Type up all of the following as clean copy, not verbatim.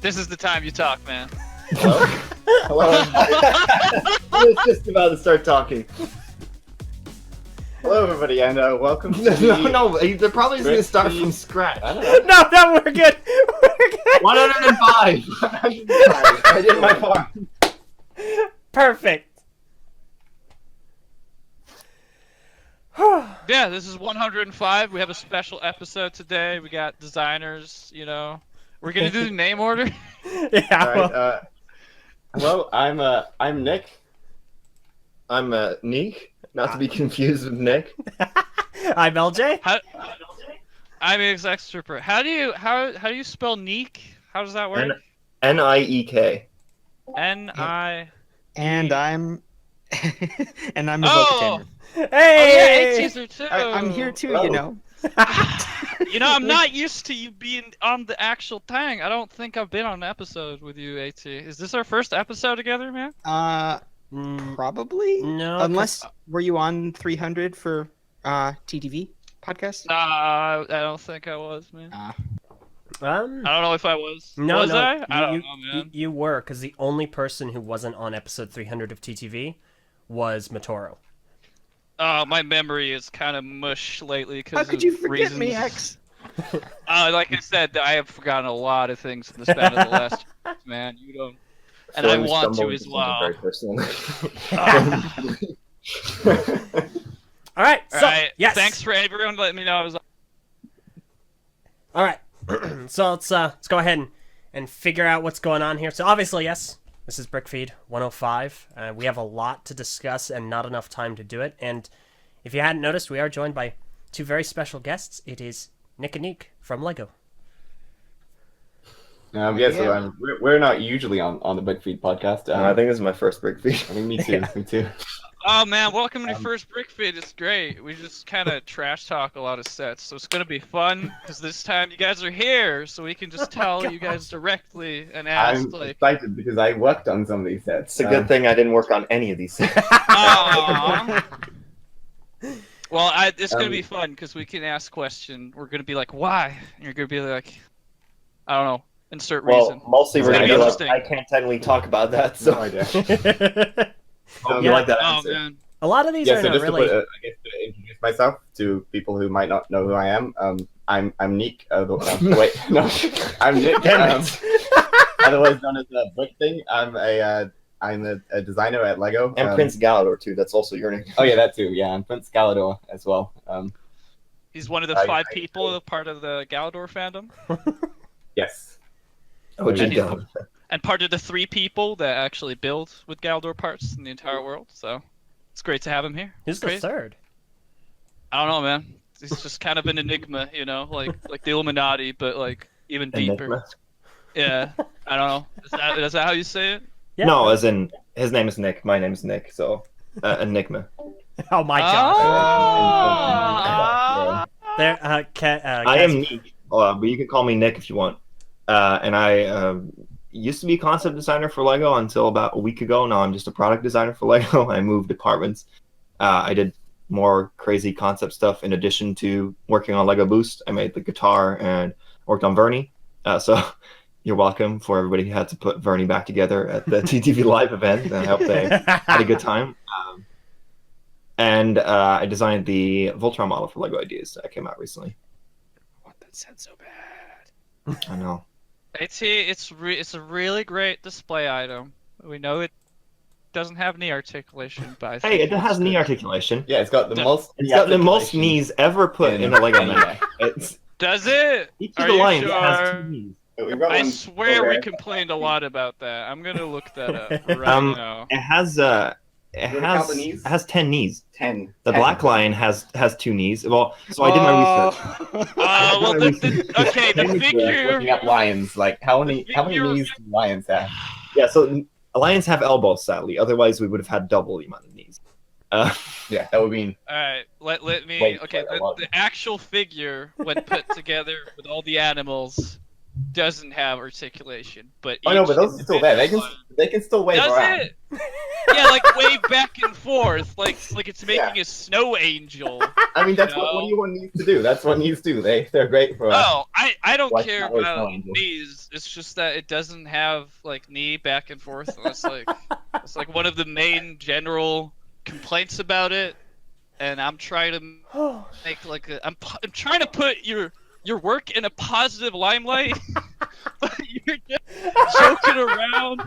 This is the time you talk, man. Hello? Hello? I was just about to start talking. Hello, everybody, and welcome to No, they're probably just going to start from scratch. I don't know. No, we're good. We're good. 105! 105. I did my part. Perfect. Yeah, this is 105. We have a special episode today. We got designers, you know. We're gonna do the name order. Yeah. Alright, hello, I'm Nick. I'm Niek, not to be confused with Nick. I'm Eljay. I'm Extra. How do you spell Niek? How does that work? Niek. N-I... And I'm and I'm a Oh! Vocationer. Hey. Oh yeah, AT's too. I'm here too, Oh. you know. You know, I'm not used to you being on the actual thing. I don't think I've been on an episode with you, AT. Is this our first episode together, man? Probably. No. Unless were you on 300 for TTV podcast? I don't think I was, man. I don't know if I was. No, was no. I? I don't know, man. You were, because the only person who wasn't on episode 300 of TTV was Matoro. Oh, my memory is kind of mush lately. How could you forget me, X? Like I said, I have forgotten a lot of things in the span of the last years, man. You don't. And I want to as well. Very personal. All right. So, Alright, yes. thanks for everyone letting me know I was on. All right. So let's go ahead and figure out what's going on here. So obviously, yes, this is BrickFeed 105. We have a lot to discuss and not enough time to do it. And if you hadn't noticed, we are joined by two very special guests. It is Nick and Niek from Lego. So we're not usually on the BrickFeed podcast. I think this is my first BrickFeed. I mean, me too. Yeah. Me too. Oh man, welcome to your first BrickFeed. It's great. We just kind of trash talk a lot of sets, so it's gonna be fun because this time you guys are here, so we can just tell you guys directly and ask I'm like. excited because I worked on some of these sets. It's a good thing I didn't work on any of these. Aw. Well, it's gonna be fun because we can ask question. We're gonna be like, why? And you're gonna be like, I don't know. Insert reason. Well, mostly we're It's gonna gonna be be like, interesting. I can't technically talk about that, so. No idea. You Yeah. like that Oh answer? man. A lot of these Yeah, are so not just really. to introduce myself to people who might not know who I am. I'm Niek. Wait, no, I'm Nick. Otherwise known as the Brick Thing. I'm a designer at Lego. And Prince Galador, too, that's also your name. Oh yeah, that too. Yeah, I'm Prince Galador as well. He's one of the 5 people part of the Galador fandom, Yes. Oh, And Jim he's- Galador. and part of the 3 people that actually build with Galador parts in the entire world. So it's great to have him here. Who's the Crazy. third? I don't know, man. He's just kind of an enigma, you know, like the Illuminati, but like even deeper. Enigma? Yeah, I don't know. Is that how you say it? Yeah. No, as in, his name is Nick, my name is Nick, so, Enigma. Oh my gosh. Ah! There. I guys- am Nick, but you can call me Nick if you want. And I used to be a concept designer for Lego until about a week ago. Now I'm just a product designer for Lego. I moved departments. I did more crazy concept stuff in addition to working on Lego Boost. I made the guitar and worked on Vernie. So you're welcome for everybody who had to put Vernie back together at the TTV Live event. I hope they had a good time. And I designed the Voltron model for Lego Ideas that came out recently. What that said so bad. I know. It's a really great display item. We know it doesn't have knee articulation, but I think Hey, it has it's knee good. articulation. Yeah, it's got the most. It's got the most articulation knees ever put in a Lego mech. It's Does it? each Are of the you lines sure? has 2 knees. We've got I one swear over we there. complained a lot about that. I'm gonna look that up right now. It has You wanna count the knees? it has 10 knees. 10. The 10. black lion has 2 knees. Well, so I did my research. Well, okay, the figure. Looking at lions, like how many figure- knees do lions have? Yeah, so lions have elbows, sadly. Otherwise, we would have had double the amount of knees. Yeah, that would mean All right, let me. Wait, Okay, wait, what? the actual figure, when put together with all the animals, doesn't have articulation. But oh no, each but those are still there. They can individual still wave Does around. it? Yeah, like wave back and forth, like it's making a snow angel. I mean, that's You what know? anyone needs to do. That's what needs to do. They're great for. Oh, I don't Why care not with about snow angel? knees. It's just that it doesn't have like knee back and forth. And that's like one of the main general complaints about it. And I'm trying to make like I'm trying to put your work in a positive limelight. But you're just joking around.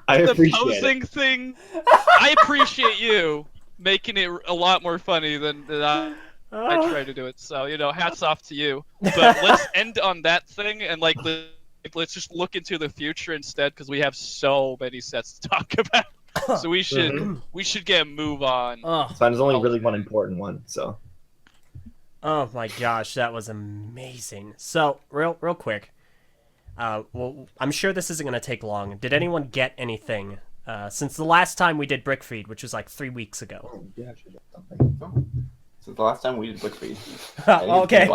I The appreciate posing it. thing. I appreciate you making it a lot more funny than I try to do it. So, hats off to you. But let's end on that thing and let's just look into the future instead because we have so many sets to talk about. So we should get a move on. Oh, So there's only really one important one. So oh my gosh, that was amazing. So, real quick. Well, I'm sure this isn't going to take long. Did anyone get anything since the last time we did BrickFeed, which was like 3 weeks ago? Yeah, I should get something. Since the last time we did BrickFeed. Okay,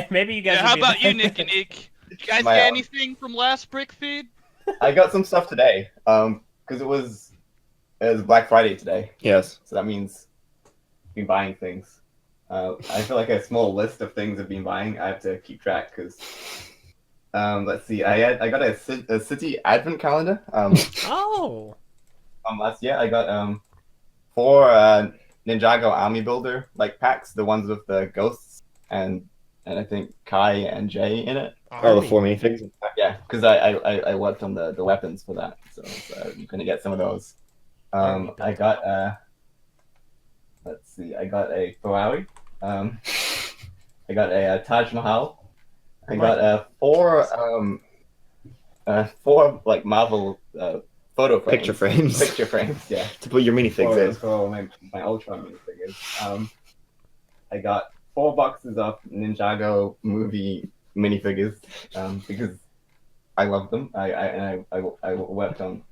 maybe you guys. Yeah, would how be- about you, Nick and Niek? Did you guys My, get anything from last BrickFeed? I got some stuff today. Because it was Black Friday today, yes, so that means been buying things. I feel like a small list of things I've been buying. I have to keep track because. Let's see. I got a city advent calendar. Oh. Last year I got 4 Ninjago army builder like packs, the ones with the ghosts and I think Kai and Jay in it. oh, the 4 minifigs. Yeah, because I worked on the weapons for that, so you're gonna get some of those. I got let's see. I got a Ferrari. I got a Taj Mahal. I got 4 like Marvel photo frames. Picture frames. Picture frames, yeah. To put your minifigs in. For my Ultron minifigures. I got 4 boxes of Ninjago movie minifigures because I love them. I worked on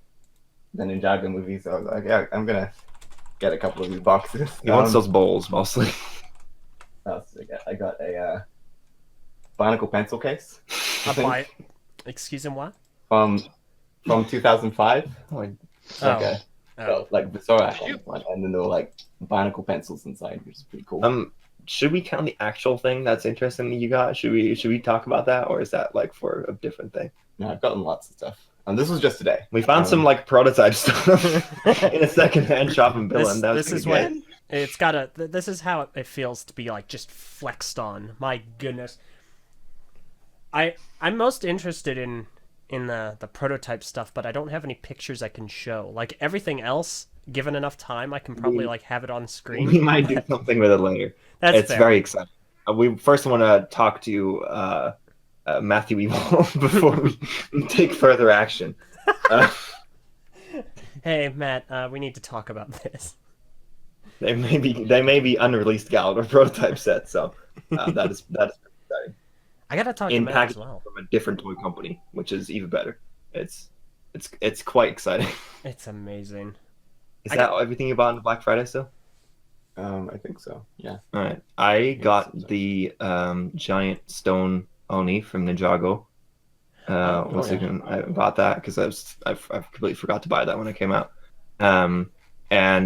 the Ninjago movies, so I was like, yeah, I'm gonna get a couple of these boxes. He wants those bowls mostly. What else did I get? I got a Barnacle pencil case. Excuse him, what? From 2005. Oh, Like the Zorak one, and then there were like Barnacle pencils inside, which is pretty cool. Should we count the actual thing that's interesting that you got? Should we talk about that, or is that like for a different thing? No, I've gotten lots of stuff, and this was just today. We found some like prototype stuff in a second-hand shop in Billund. This is what it's gotta. This is how it feels to be like just flexed on. My goodness. I'm most interested in the prototype stuff, but I don't have any pictures I can show. Like everything else, given enough time, I can probably like have it on screen. We might do something with it later. It's fair. very exciting. We first want to talk to Matthew Ewald before we take further action. Hey Matt, we need to talk about this. They may be unreleased Galador prototype sets, so that is exciting. I gotta talk to In Matt package as well. from a different toy company, which is even better. It's quite exciting. It's amazing. Is that everything you bought on the Black Friday still? I think so. Yeah. All right. I got the giant stone Oni from Ninjago. I bought that because I completely forgot to buy that when it came out. And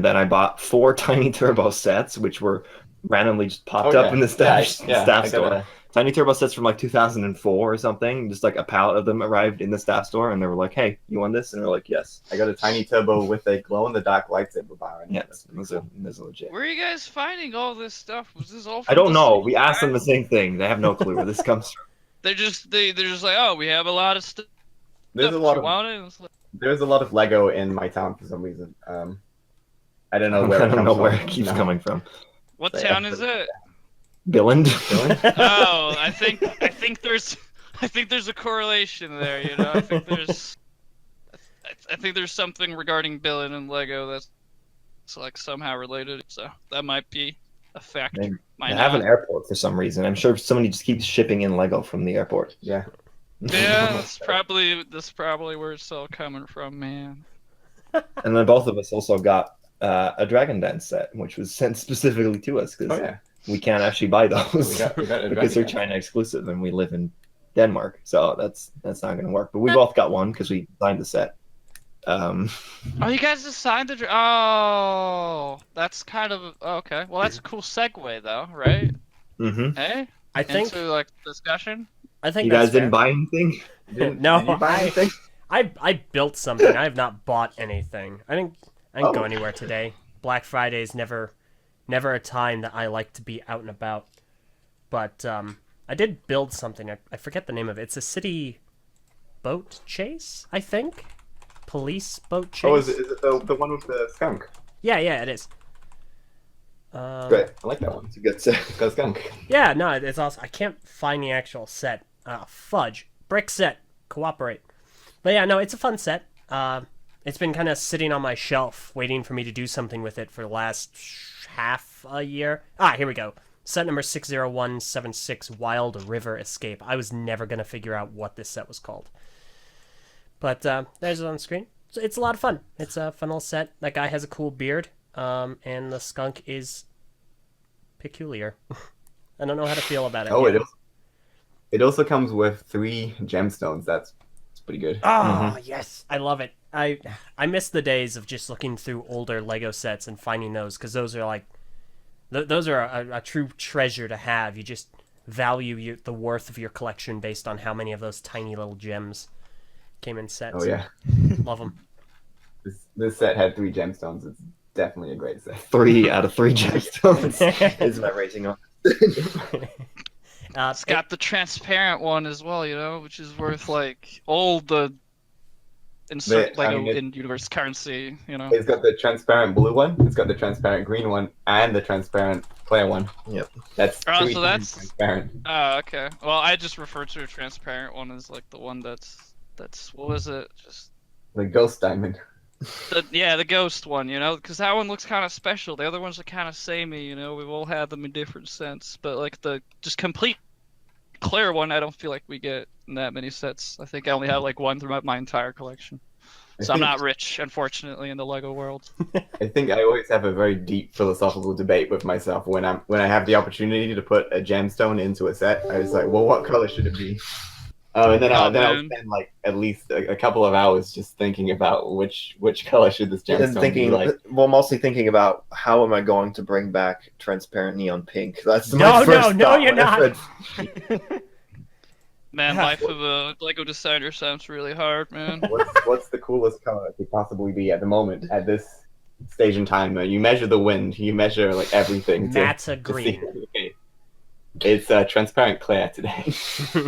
then I bought 4 tiny turbo sets, which were randomly just popped up in the staff store. Tiny turbo sets from like 2004 or something. Just like a pallet of them arrived in the staff store, and they were like, "Hey, you want this?" And they're like, "Yes." I got a tiny turbo with a glow-in-the-dark lightsaber bar in it. Yes, those are legit. Where are you guys finding all this stuff? Was this all? From I don't the know. same We asked them guy? the same thing. They have no clue where this comes from. They're just like, oh, we have a lot of stuff. There's a lot of want it? It's like, There's a lot of Lego in my town for some reason. I don't know where I it don't comes know where from. it keeps No. coming from. what So, town yeah. is it? Billund. Oh, I think there's a correlation there. I think there's something regarding Billin and Lego that's like somehow related. So that might be a factor. They Might have not. an airport for some reason. I'm sure somebody just keeps shipping in Lego from the airport. Yeah. Yeah, that's probably where it's all coming from, man. And then both of us also got a Dragon Dance set, which was sent specifically to us because Oh yeah. we can't actually buy those We got a because they're Dragon China exclusive and we live in Denmark. So that's not going to work. But we both got one because we designed the set. Oh, you guys designed the. Oh, that's kind of okay. Well, that's a cool segue, though, right? Mm-hmm. Hey, I think into like discussion. I think You that's guys didn't fair. buy anything? No, Did you buy anything? I built something. I have not bought anything. I didn't go Oh. anywhere today. Black Friday is never a time that I like to be out and about. But I did build something. I forget the name of it. It's a city boat chase, I think. Police boat chase. Oh, is it the one with the skunk? Yeah, it is. Great, I like that one. It's a good set. It's got a skunk. Yeah, no, it's awesome. I can't find the actual set. Fudge. Brick set. Cooperate. But yeah, no, it's a fun set. It's been kind of sitting on my shelf, waiting for me to do something with it for the last half a year. Here we go. Set number 60176, Wild River Escape. I was never going to figure out what this set was called. But there's it on the screen. So it's a lot of fun. It's a fun little set. That guy has a cool beard, and the skunk is peculiar. I don't know how to feel about it. Oh, yet. it also comes with 3 gemstones. That's pretty good. Oh, yes. I love it. I miss the days of just looking through older Lego sets and finding those, because those are like, those are a true treasure to have. You just value the worth of your collection based on how many of those tiny little gems came in sets. Oh yeah, Love them. this set had 3 gemstones. It's definitely a great set. 3 out of 3 gemstones is my rating on. It's got the transparent one as well, you know, which is worth like all the insert Lego in-universe currency, you know. It's got the transparent blue one. It's got the transparent green one, and the transparent clear one. Yep. That's Oh, 3 so times that's- transparent. Oh, okay. Well, I just refer to a transparent one as like the one that's what was it? Just The ghost diamond. the ghost one, you know, because that one looks kind of special. The other ones are kind of samey, you know. We've all had them in different scents, but like the just complete clear one, I don't feel like we get in that many sets. I think I only have like one throughout my entire collection. So I'm not rich, unfortunately, in the Lego world. I think I always have a very deep philosophical debate with myself when I have the opportunity to put a gemstone into a set. I was like, well, what color should it be? And then I'll spend like at least a couple of hours just thinking about which color should this gemstone be like. Well, mostly thinking about how am I going to bring back transparent neon pink. That's No, my first no, thought you're when I not. read- Man, life of a Lego designer sounds really hard, man. What's the coolest color it could possibly be at the moment at this stage in time? You measure the wind, you measure like everything. That's a to green. see- okay. It's transparent clear today.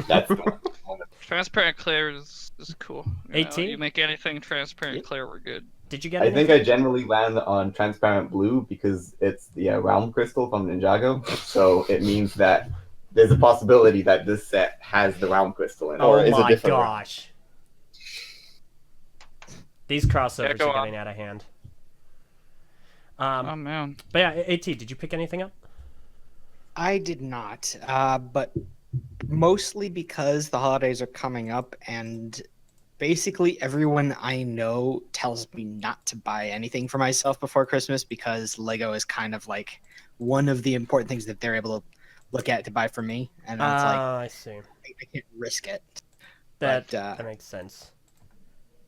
That's the one. Transparent clear is cool. You know, 18? you make anything transparent clear, we're good. Did you get I anything? think I generally land on transparent blue because it's the realm crystal from Ninjago. So it means that there's a possibility that this set has the realm crystal in it. Or Oh is it my different? gosh. These crossovers go are on. getting out of hand. Oh man. But yeah, AT, did you pick anything up? I did not, but mostly because the holidays are coming up and basically everyone I know tells me not to buy anything for myself before Christmas because Lego is kind of like one of the important things that they're able to look at to buy for me. And it's like, I see. I can't risk it. That But, that makes sense.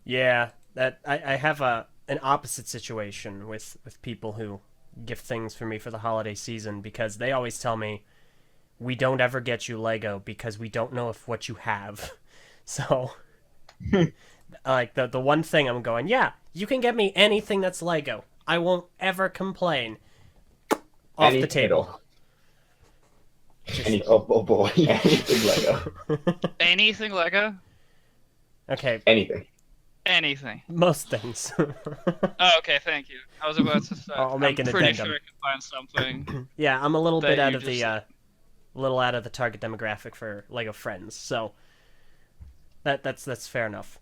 Yeah, that I have an opposite situation with people who gift things for me for the holiday season because they always tell me we don't ever get you Lego because we don't know if what you have. So like the one thing I'm going, yeah, you can get me anything that's Lego. I won't ever complain. Off the table. Oh boy. Anything Lego. Anything Lego? Okay, Anything. Anything. most things. Oh, okay, thank you. I was about to say. I'll make I'm an pretty addendum. sure I can find something. Yeah, I'm a little bit That out you of the just- little out of the target demographic for Lego Friends, so that's fair enough.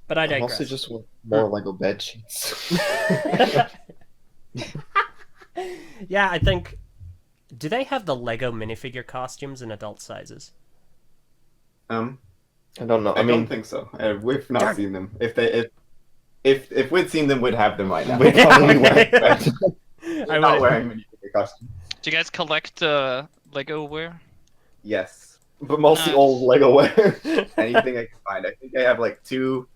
But I I digress. also just want more Lego bed sheets. Yeah, I think. Do they have the Lego minifigure costumes in adult sizes? I don't know. I I mean, don't think so. We've not Darn. seen them. If we'd seen them, we'd have them right now. we probably Okay. went. We're not wearing minifigure costumes. Do you guys collect Lego wear? Yes. But mostly Nice. old Lego wear. Anything I can find. I think I have like two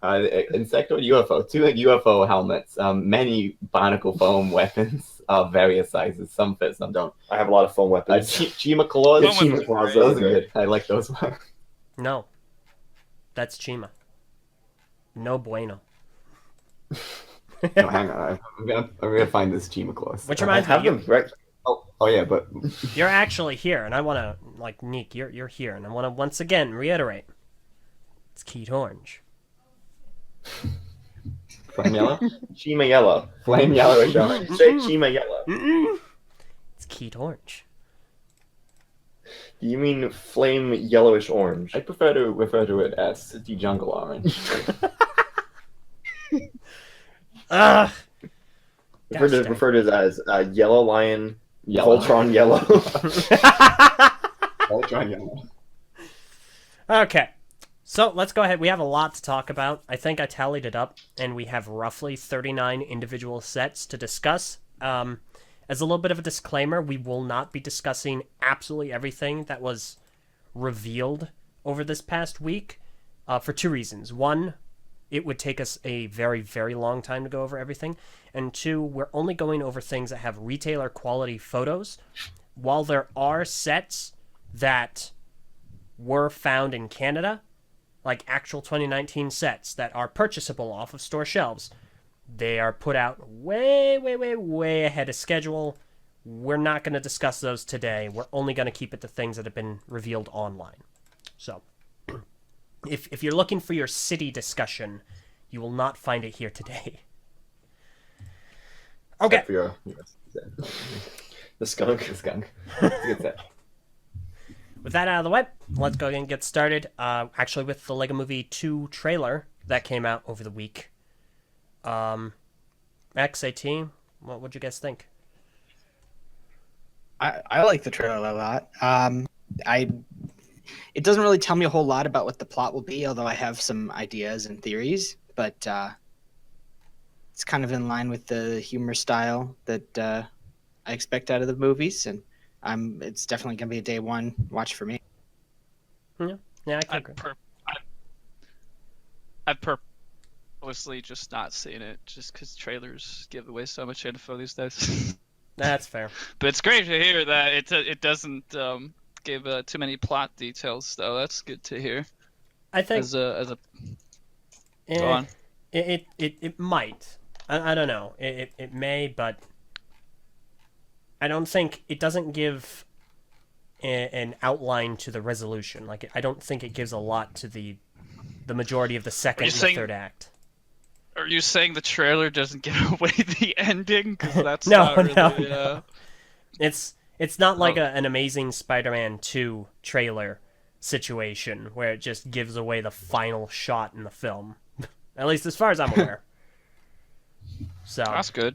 Insectoid UFO, two UFO helmets, many barnacle foam weapons of various sizes. Some fit, some don't. I have a lot of foam weapons. Chima claws. Yeah, Chima claws, Those are good. I like those ones. No. That's Chima. No bueno. No, hang on. I'm gonna find this Chima claws. Which I reminds me, have them right. Oh yeah, but you're actually here, and I want to, like, Niek, you're here, and I want to once again reiterate. It's Keat Orange. flame yellow, Chima yellow. flame yellowish orange. Say Chima yellow. Mm-mm. It's Keat Orange. You mean flame yellowish orange? I prefer to refer to it as city jungle orange. Ugh. Referred to as yellow lion, Yellow. Voltron yellow. Ultron yellow. Okay. So let's go ahead. We have a lot to talk about. I think I tallied it up, and we have roughly 39 individual sets to discuss. As a little bit of a disclaimer, we will not be discussing absolutely everything that was revealed over this past week for two reasons. One, it would take us a very, very long time to go over everything. And two, we're only going over things that have retailer quality photos. While there are sets that were found in Canada, like actual 2019 sets that are purchasable off of store shelves, they are put out way, way, way, way ahead of schedule. We're not going to discuss those today. We're only going to keep it to things that have been revealed online. So, if you're looking for your city discussion, you will not find it here today. Okay. Except for your The skunk. the skunk. It's a good set. With that out of the way, let's go ahead and get started. Actually, with the Lego Movie 2 trailer that came out over the week. XAT, what would you guys think? I like the trailer a lot. It doesn't really tell me a whole lot about what the plot will be, although I have some ideas and theories. But it's kind of in line with the humor style that I expect out of the movies, and it's definitely gonna be a day one watch for me. Yeah, I can agree. I've purposely just not seen it, just because trailers give away so much info these days. That's fair. But it's great to hear that it doesn't give too many plot details, though. That's good to hear. I think As a go on. It might. I don't know. It may, but I don't think it doesn't give an outline to the resolution. Like, I don't think it gives a lot to the majority of the second and the third act. Are you saying the trailer doesn't give away the ending? 'Cause that's No, not really, no. It's not like an Amazing Spider-Man 2 trailer situation where it just gives away the final shot in the film. At least as far as I'm aware. So That's good.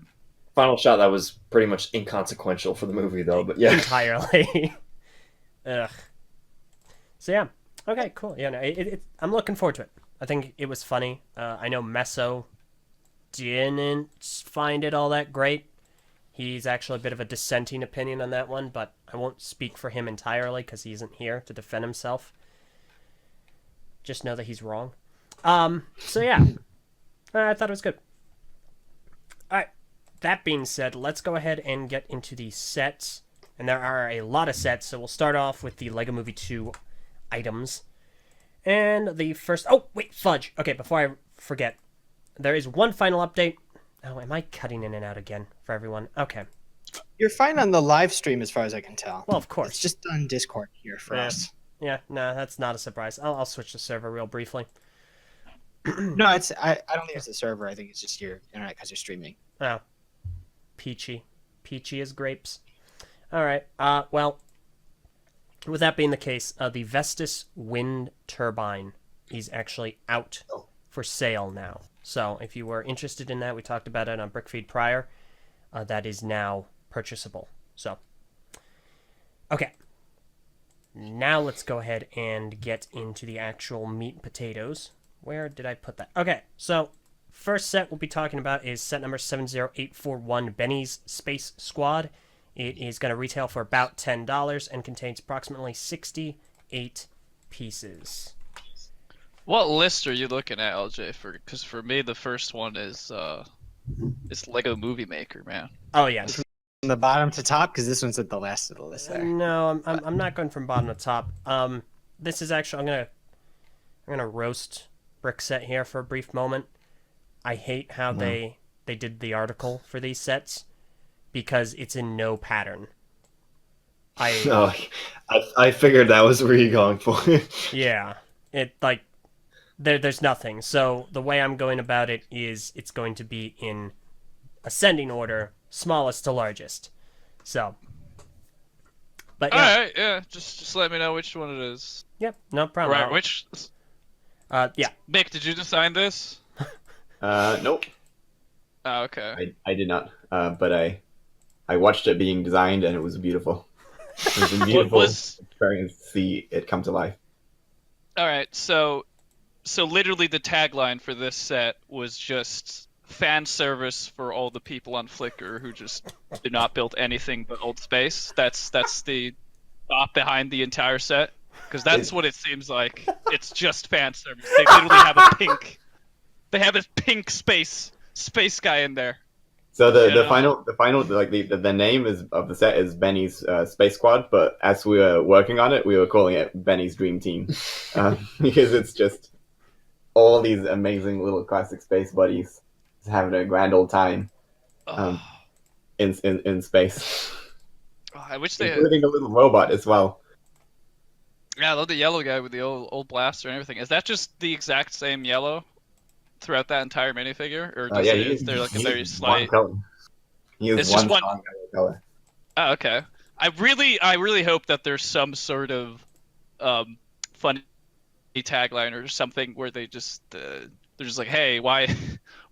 Final shot that was pretty much inconsequential for the movie, though. But yeah, entirely. Ugh. So yeah. Okay. Cool. Yeah. No, I'm looking forward to it. I think it was funny. I know Meso didn't find it all that great. He's actually a bit of a dissenting opinion on that one, but I won't speak for him entirely because he isn't here to defend himself. Just know that he's wrong. So yeah, I thought it was good. All right. That being said, let's go ahead and get into the sets. And there are a lot of sets, so we'll start off with the LEGO Movie 2 items. And the first... Oh, wait, fudge. Okay, before I forget, there is one final update. Oh, am I cutting in and out again for everyone? Okay. You're fine on the live stream as far as I can tell. Well, of course. It's just on Discord here for us. Yeah, no, that's not a surprise. I'll switch the server real briefly. No, I don't think it's the server. I think it's just your internet because you're streaming. Oh. Peachy as grapes. All right. Well, with that being the case, the Vestas wind turbine is actually out for sale now. So if you were interested in that, we talked about it on BrickFeed prior. That is now purchasable. So, okay. Now let's go ahead and get into the actual meat and potatoes. Where did I put that? Okay, so first set we'll be talking about is set number 70841, Benny's Space Squad. It is going to retail for about $10 and contains approximately 68 pieces. What list are you looking at, LJ? Because for me, the first one is Lego Movie Maker, man. Oh yeah. From the bottom to top, because this one's at the last of the list there. No, I'm not going from bottom to top. This is actually I'm gonna roast Brickset here for a brief moment. I hate how they did the article for these sets because it's in no pattern. Oh, I figured that was where you're going for. Yeah, it like there's nothing. So the way I'm going about it is it's going to be in ascending order, smallest to largest. So, but yeah, All right, yeah. Just let me know which one it is. yep, no problem. Right, which? Yeah, Nick, did you design this? Nope, Oh, okay. I did not. But I watched it being designed, and it was beautiful. It was a beautiful experience to see it come to life. All right, so literally the tagline for this set was just fan service for all the people on Flickr who just did not build anything but old space. That's the thought behind the entire set, because that's what it seems like. It's just fan service. They literally have a pink space guy in there. So the Yeah. final like the name of the set is Benny's Space Squad, but as we were working on it, we were calling it Benny's Dream Team, because it's just all these amazing little classic space buddies having a grand old time in space, I wish they had. including a little robot as well. Yeah, I love the yellow guy with the old blaster and everything. Is that just the exact same yellow throughout that entire minifigure, or does is there like a very slight? He is It's one just one- strong color. Oh, okay. I really hope that there's some sort of funny tagline or something where they're just like, hey, why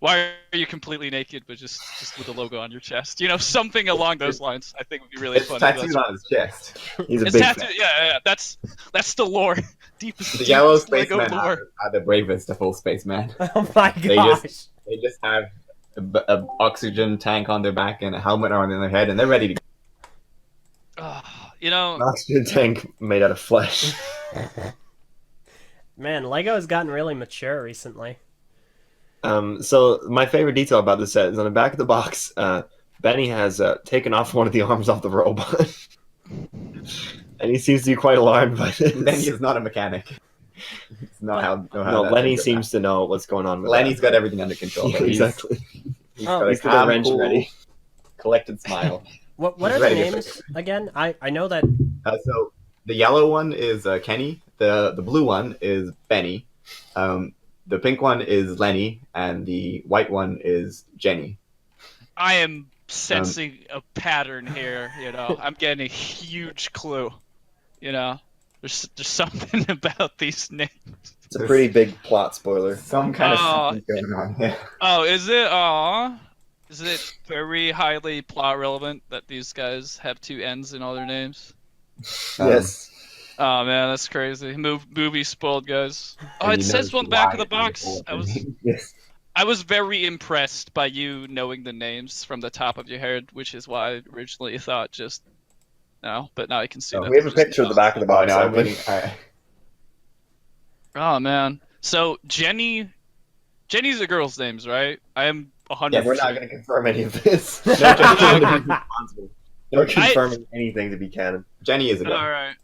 are you completely naked but just with a logo on your chest? You know, something along those lines. I think would be really It's funny. tattooed on his chest. He's a It's big tattooed. fan. Yeah. That's the lore. Deepest The yellow Lego spacemen lore. are the bravest of all spacemen. oh my They gosh. They just have a oxygen tank on their back and a helmet on their head, and they're ready to go. You know, An oxygen tank made out of flesh. Man, Lego has gotten really mature recently. So my favorite detail about this set is on the back of the box. Benny has taken off one of the arms off the robot, and he seems to be quite alarmed by this. Lenny is not a mechanic. It's not how. No, Lenny seems to know what's going on with Lenny's got everything under control. that. though. Exactly. He's Oh. got a He's got a calm, wrench cool, ready. collected smile. What He's are the ready to names again? I know that. So the yellow one is Kenny. The blue one is Benny. The pink one is Lenny, and the white one is Jenny. I am sensing a pattern here. You know, I'm getting a huge clue. You know, there's something about these names. It's a pretty big plot spoiler. Some kind Oh. of something going on here. Oh, is it? Aw. Is it very highly plot relevant that these guys have two N's in all their names? Yes. Oh man, that's crazy. Movie spoiled, guys. Oh, And it you says know on the back of why the box. all I was Yes. I was very impressed by you knowing the names from the top of your head, which is why I originally thought just no, but now I can see that. We have a they're just picture of the back of the box. no, I'm open. waiting. Oh man. So Jenny's a girl's names, right? I am 100%. Yeah, we're not going to confirm any of this. No, Jenny, We're confirming anything to be canon. Jenny is a girl. All right.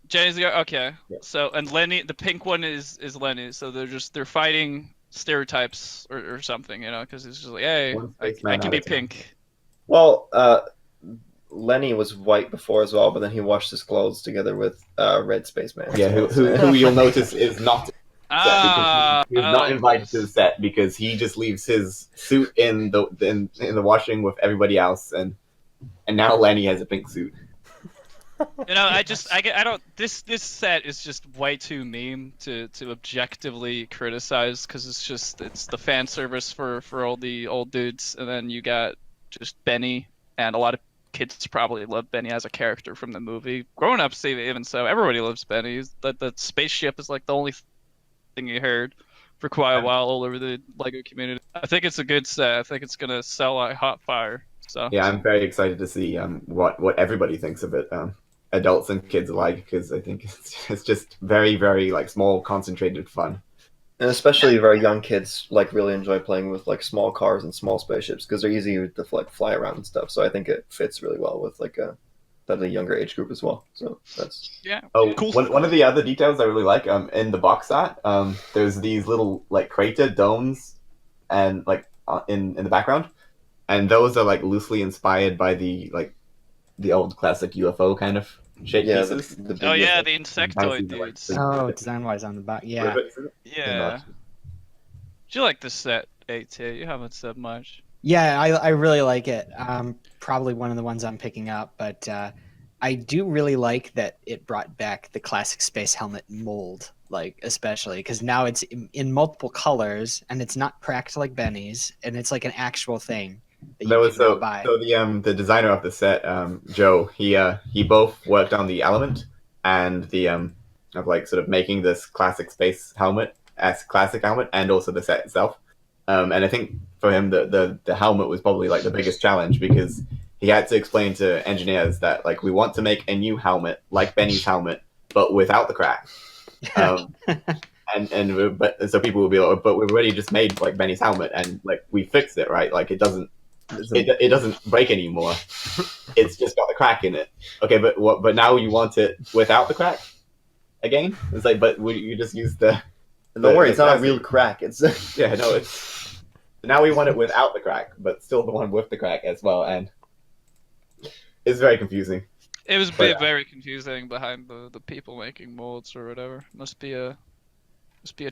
Jenny's a girl. Okay. Yeah. So and Lenny, the pink one is Lenny. So they're fighting stereotypes or something, you know, because it's just like, hey, One I spaceman can at be a time. pink. Well, Lenny was white before as well, but then he washed his clothes together with Red Spaceman. Yeah, who you'll notice is not Ah, he was not invited to the set because he just leaves his suit in the washing with everybody else, and now Lenny has a pink suit. You know, I don't. This set is just way too meme to objectively criticize because it's the fan service for all the old dudes, and then you got just Benny, and a lot of kids probably love Benny as a character from the movie. Grown ups even so, everybody loves Benny. The spaceship is like the only thing you heard for quite a while all over the Lego community. I think it's a good set. I think it's gonna sell like hot fire. So Yeah, I'm very excited to see what everybody thinks of it, adults and kids alike, because I think it's just very, very like small, concentrated fun. And especially very young kids like really enjoy playing with like small cars and small spaceships because they're easy to like fly around and stuff. So I think it fits really well with like a younger age group as well. So that's Yeah. Oh, Cool. one of the other details I really like, in the box art, there's these little like crater domes, and like in the background, and those are like loosely inspired by the old classic UFO kind of shape yeah, pieces. the big Oh yeah, UFO. the insectoid Fancy, like, dudes. big Oh, design-wise on the back, yeah. rivets in it. Yeah. Do you like this set, AT? You haven't said much. Yeah, I really like it. Probably one of the ones I'm picking up, but I do really like that it brought back the classic space helmet mold, like especially because now it's in multiple colors and it's not cracked like Benny's, and it's like an actual thing that There you was can now so buy. so the designer of the set, Joe. He both worked on the element and the of like sort of making this classic space helmet as classic helmet, and also the set itself. And I think for him, the helmet was probably like the biggest challenge because he had to explain to engineers that like we want to make a new helmet like Benny's helmet, but without the crack. Um, but so people will be like, but we've already just made like Benny's helmet and like we fixed it, right? Like it doesn't break anymore. It's just got the crack in it. Okay, but what? But now you want it without the crack again? It's like, but you just use the. Don't worry, it's not a classic- real crack. It's Yeah, no, it's now we want it without the crack, but still the one with the crack as well, and it's very confusing. It was But, very confusing behind the people making molds or whatever. Must be a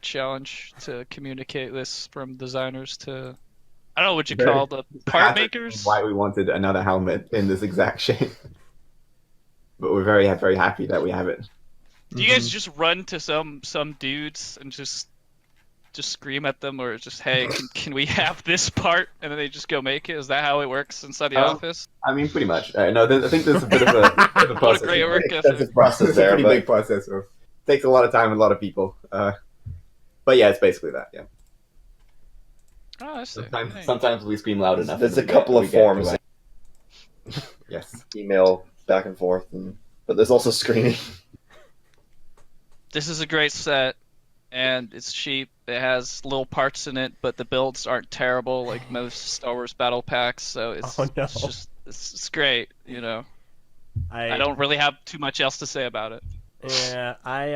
challenge to communicate this from designers to I don't know what you Very- call the part makers. Why we wanted another helmet in this exact shape, but we're very happy that we have it. Do you guys just run to some dudes and just scream at them, or just hey, can we have this part, and then they just go make it? Is that how it works inside the office? I mean, pretty much. No, I think there's a bit of a What process. a great work that's ethic. the process It's a there. pretty But big process. So takes a lot of time and a lot of people. But yeah, it's basically that. Yeah. Oh, I see. Hey. Sometimes we scream loud enough. there's a and couple we of get forms, to it. Yes. email back and forth, but there's also screening. This is a great set, and it's cheap. It has little parts in it, but the builds aren't terrible like most Star Wars battle packs. So it's, Oh, no. it's just it's great. You know, I I don't really have too much else to say about it. Yeah, I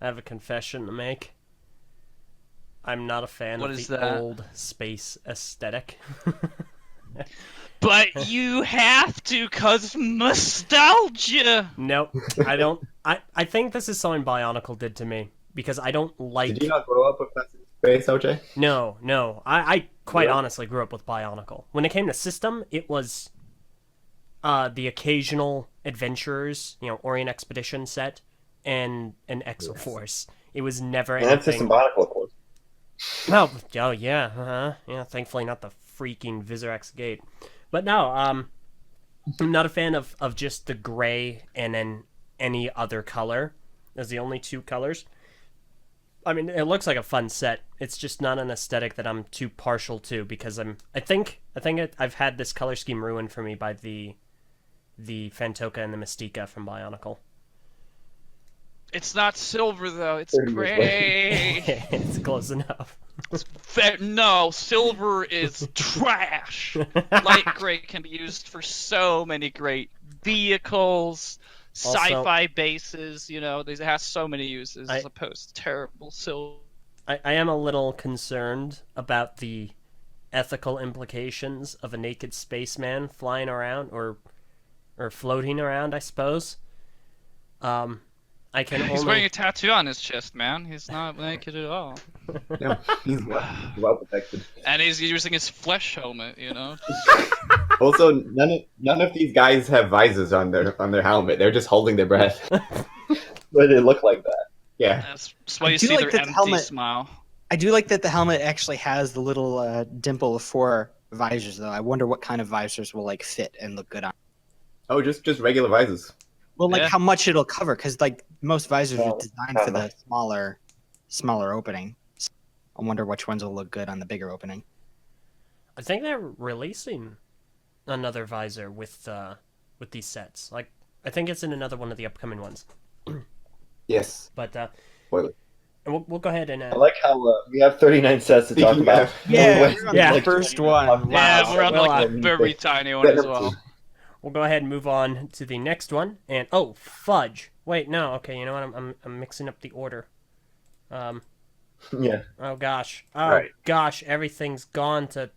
have a confession to make. I'm not a fan What of is the that? old space aesthetic. But you have to, cause nostalgia. Nope, I don't. I think this is something Bionicle did to me because I don't like. Did you not grow up with classic space, OJ? No. I quite Really? honestly grew up with Bionicle. When it came to system, it was the occasional Adventurers, Orient Expedition set, and an Exoforce. It was never And that's just anything. symbolical, of course. Oh yeah, yeah. Thankfully, not the freaking Vizirax Gate. But no, I'm not a fan of just the gray and then any other color as the only two colors. I mean, it looks like a fun set. It's just not an aesthetic that I'm too partial to because I think I've had this color scheme ruined for me by the Fantoka and the Mystica from Bionicle. It's not silver though. It's 30 years gray. It's close enough. No, silver is trash. Light gray can be used for so many great vehicles, Also- sci-fi bases. It has so many uses I- as opposed to terrible silver. I am a little concerned about the ethical implications of a naked spaceman flying around or floating around, I suppose. I can He's only wearing a tattoo on his chest, man. He's not naked at all. No, he's well protected. And he's using his flesh helmet, Also, none of these guys have visors on their helmet. They're just holding their breath. But it looked like that. Yeah. That's why I you do see like their that the empty helmet- smile. I do like that the helmet actually has the little dimple for visors, though. I wonder what kind of visors will fit and look good on. Oh, just regular visors. Well, Yeah. how much it'll cover, because most visors Well, are designed not for the enough. smaller opening. So I wonder which ones will look good on the bigger opening. I think they're releasing another visor with these sets. I think it's in another one of the upcoming ones. Yes. But Spoiler. And we'll go ahead and. I like how we have 39 sets to talk Speaking about. of- Yeah, Wait, we're on Yeah. the first one. Yeah, Wow. we're on Well, like the very tiny one as well. We'll go ahead and move on to the next one. And oh, fudge! Wait, no. Okay, you know what? I'm mixing up the order. Yeah. Oh gosh. Oh Right. gosh. Everything's gone to.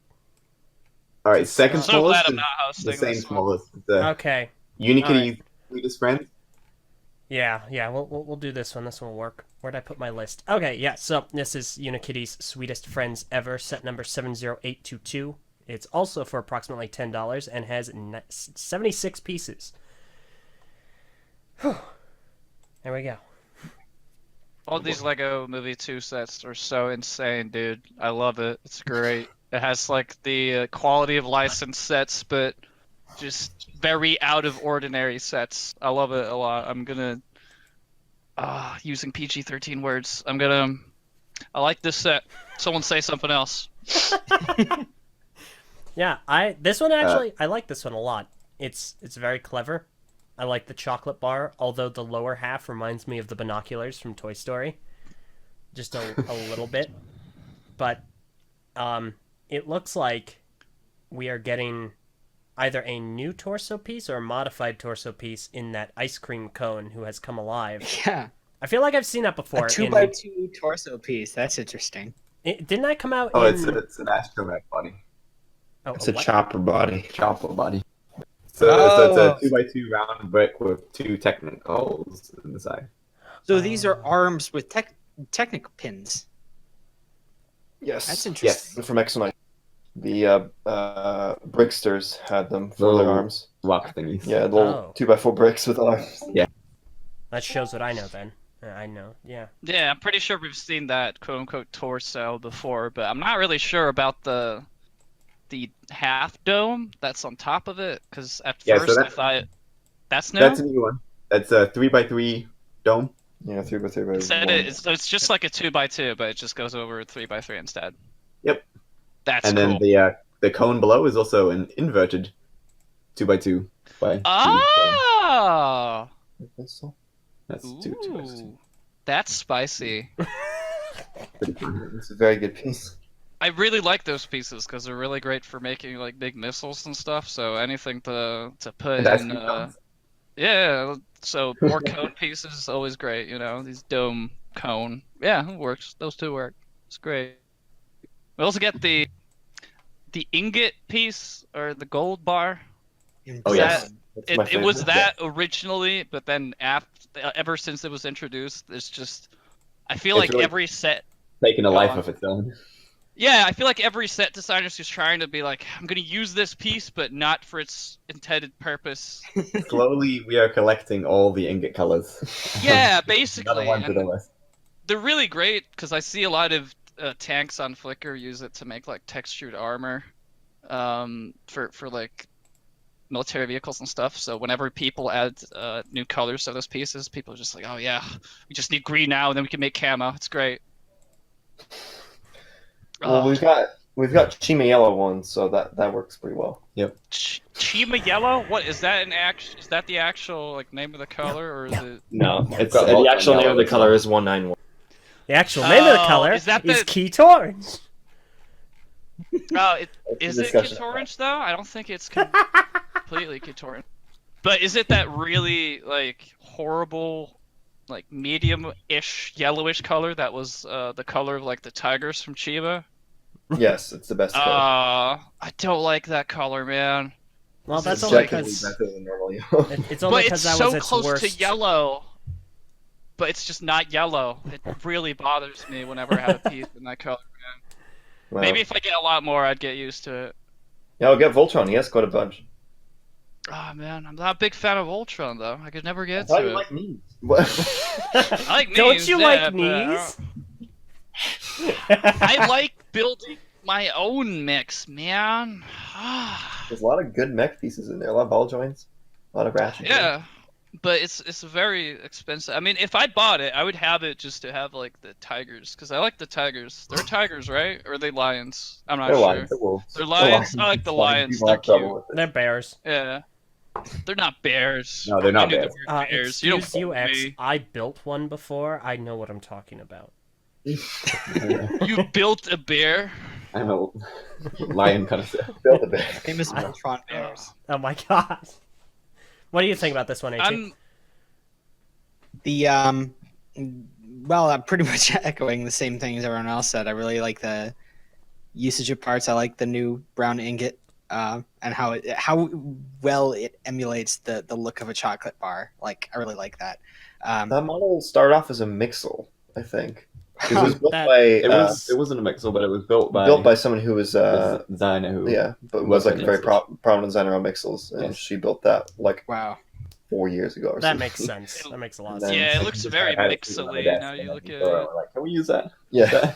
All right, second I'm so smallest. glad I'm is not the hosting same this one. smallest. The Okay. Unikitty's sweetest friend. Yeah. We'll do this one. This one will work. Where'd I put my list? Okay. Yeah. So this is Unikitty's sweetest friends ever, set number 70822. It's also for approximately $10 and has 76 pieces. Whew. There we go. All these Lego Movie 2 sets are so insane, dude. I love it. It's great. It has like the quality of licensed sets, but just very out of ordinary sets. I love it a lot. I'm gonna using PG-13 words. I like this set. Someone say something else. Yeah, I like this one a lot. It's very clever. I like the chocolate bar, although the lower half reminds me of the binoculars from Toy Story, just a little bit. But it looks like we are getting either a new torso piece or a modified torso piece in that ice cream cone who has come alive. Yeah. I feel like I've seen that before. A 2x2 torso piece. That's interesting. Didn't I come out Oh, in... it's an astromech body. Oh, It's a what? chopper body. Chopper body. So it's a 2x2 round brick with 2 Technic holes in the side. So these are arms with Technic pins. Yes. That's interesting. From X-Men. The Bricksters had them for their Little arms. rock thingies. Yeah, little Oh. 2x4 bricks with arms. That shows what I know then. I know, yeah. Yeah, I'm pretty sure we've seen that quote unquote torso before, but I'm not really sure about the half dome that's on top of it, because at Yeah, so first I that- thought that's new. That's a new one. That's a 3x3 dome. Yeah, 3x3 Said it's just like a 2x2, but it just goes over 3x3 instead. Yep. That's And cool. then the cone below is also an inverted 2x2 by 2. Oh, That's 2x2. ooh, that's spicy. It's a very good piece. I really like those pieces because they're really great for making like big missiles and stuff. So anything to put That's in, good cones. yeah. So more cone pieces is always great. You know, these dome cone. Yeah, it works. Those two work. It's great. We also get the ingot piece or the gold bar. Oh, yes. That's my It was favorite. that originally, but then ever since it was introduced, it's just I feel It's like really- every set. Taking a Go life on. of its own. Yeah, I feel like every set designer is just trying to be like, I'm gonna use this piece, but not for its intended purpose. Slowly, we are collecting all the ingot colors. Yeah, Another basically. one to the And list. they're really great because I see a lot of tanks on Flickr use it to make like textured armor, for like military vehicles and stuff. So whenever people add new colors to those pieces, people are just like, oh yeah, we just need green now, and then we can make camo. It's great. Well, Oh, we've got Chima yellow ones, so that works pretty well. Chima yellow. What is that? Is that the actual like name of the color, or is it? No, it's got the Voltron actual name yellow of the as color well. is 191. The actual name of the Oh, color is that is the- Keat Orange. Oh, That's is the it discussion. Kitorange though? I don't think it's completely Kitorange. But is it that really like horrible, like medium-ish yellowish color that was the color of like the tigers from Chiba? Yes, it's the best color. I don't like that color, man. Well, that's It's only objectively because better than normal yellow. it's only But because it's that was so its close worst. to yellow. But it's just not yellow. It really bothers me whenever I have a piece in that color, man. Wow. Maybe if I get a lot more, I'd get used to it. Yeah, I'll get Voltron. He has quite a bunch. Oh man, I'm not a big fan of Ultron though. I could never I get thought to you it. like me. What? I like Don't knees, you yeah, like but knees? I like building my own mix, man. There's a lot of good mech pieces in there. A lot of ball joints. A lot of ratchet. Yeah, but it's very expensive. I mean, if I bought it, I would have it just to have like the tigers, because I like the tigers. They're tigers, right? Or are they lions? I'm not They're sure. lions. They're wolves. They're lions? I like the lions. People They're have trouble cute. with it. They're bears. Yeah. They're not bears. No, they're not I knew bears. They were bears. You don't Excuse you, fool X. me. I built one before. I know what I'm talking about. You built a bear. I'm a lion connoisseur. Built a bit. Famous Voltron bears. Oh my god. What do you think about this one, AT? I'm The well, I'm pretty much echoing the same thing as everyone else said. I really like the usage of parts. I like the new brown ingot, and how well it emulates the look of a chocolate bar. Like, I really like that. That model started off as a Mixel, I think. It was built That- by It wasn't a Mixel, but it was built by someone who was a designer who but was like a worked very on prominent designer on Mixels, and Yes. she built that like Wow. 4 years ago or That something. makes sense. That makes a lot of Then- sense. Yeah, it looks very I had it sitting on my mixily desk, now and you then look at people it. were like, can we use that? Yeah.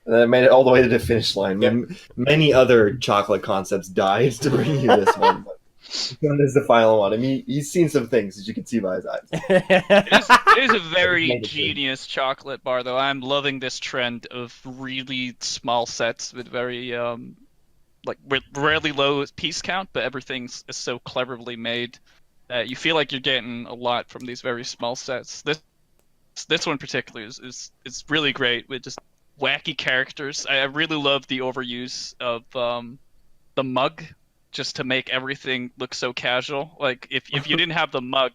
And then it made it all the way to the finish line. Yep. Many other chocolate concepts died to bring you this one. But this one is the final one. I mean, he's seen some things, as you can see by his eyes. It is a very Negative. genius chocolate bar, though. I'm loving this trend of really small sets with very like rarely low piece count, but everything's is so cleverly made that you feel like you're getting a lot from these very small sets. This one particularly is really great with just wacky characters. I really love the overuse of the mug just to make everything look so casual. Like if you didn't have the mug,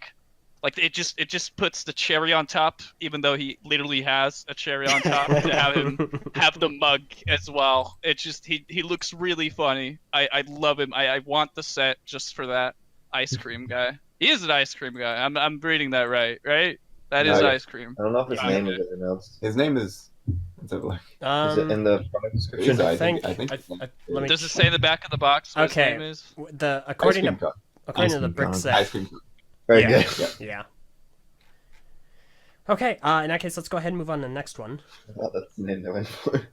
like it just puts the cherry on top, even though he literally has a cherry on top, to have him have the mug as well. It just he looks really funny. I love him. I want the set just for that ice cream guy. He is an ice cream guy. I'm reading that right? That is No, yeah. ice cream. I don't know if his Yeah, name okay. is announced. His name is. Let's have a look. Is it in the product description? I think- think. let me Does it say in the back of the box what Okay. his name is? the Ice according cream to cup. according to the Ice cream brick cone. set. Ice cream cup. Very Yeah. good. Yeah. Okay, in that case, let's go ahead and move on to the next one. Well, that's the name they went for.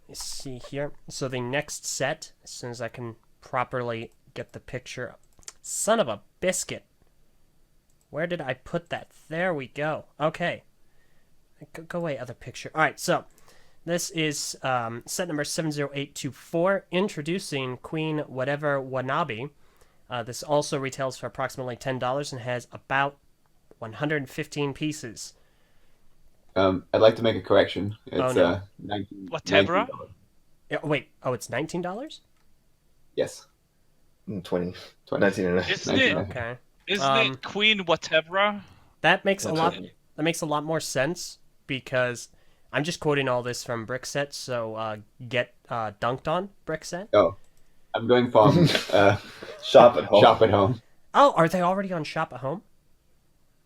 Let's see here. So the next set, as soon as I can properly get the picture. Son of a biscuit. Where did I put that? There we go. Okay. Go away, other picture. All right, so this is set number 70824, introducing Queen Whatever Wanabe. This also retails for approximately $10 and has about 115 pieces. I'd like to make a correction. It's no. 19. Whatever? $19. Yeah, wait, oh, it's $19? Yes. 20. 20. 19. Isn't it? Okay. Isn't it Queen Whatever? That makes a That's lot. it. That makes a lot more sense because I'm just quoting all this from Brickset. So get dunked on Brickset. Oh, I'm going from Shop at home. Shop at home. Oh, are they already on Shop at Home?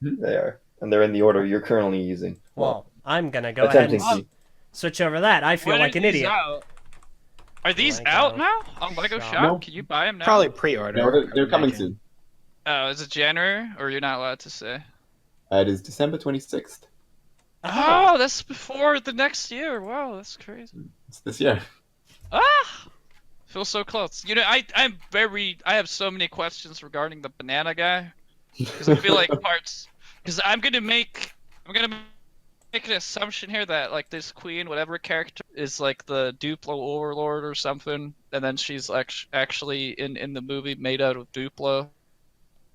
They are. And they're in the order you're currently using. Well, I'm gonna go ahead attempting and to. switch over that. I feel When like are an these idiot. out? Are these Lego out now on Lego Shop. Shop? No. Can you buy them now? Probably pre-order. No, they're coming Imagine. soon. Oh, is it January or you're not allowed to say? It is December 26th. Oh, that's before the next year. Wow, that's crazy. It's this year. Ah, feels so close. You know, I have so many questions regarding the banana guy because I feel like parts. Because I'm gonna make an assumption here that like this queen, whatever character, is like the Duplo overlord or something, and then she's actually in the movie made out of Duplo.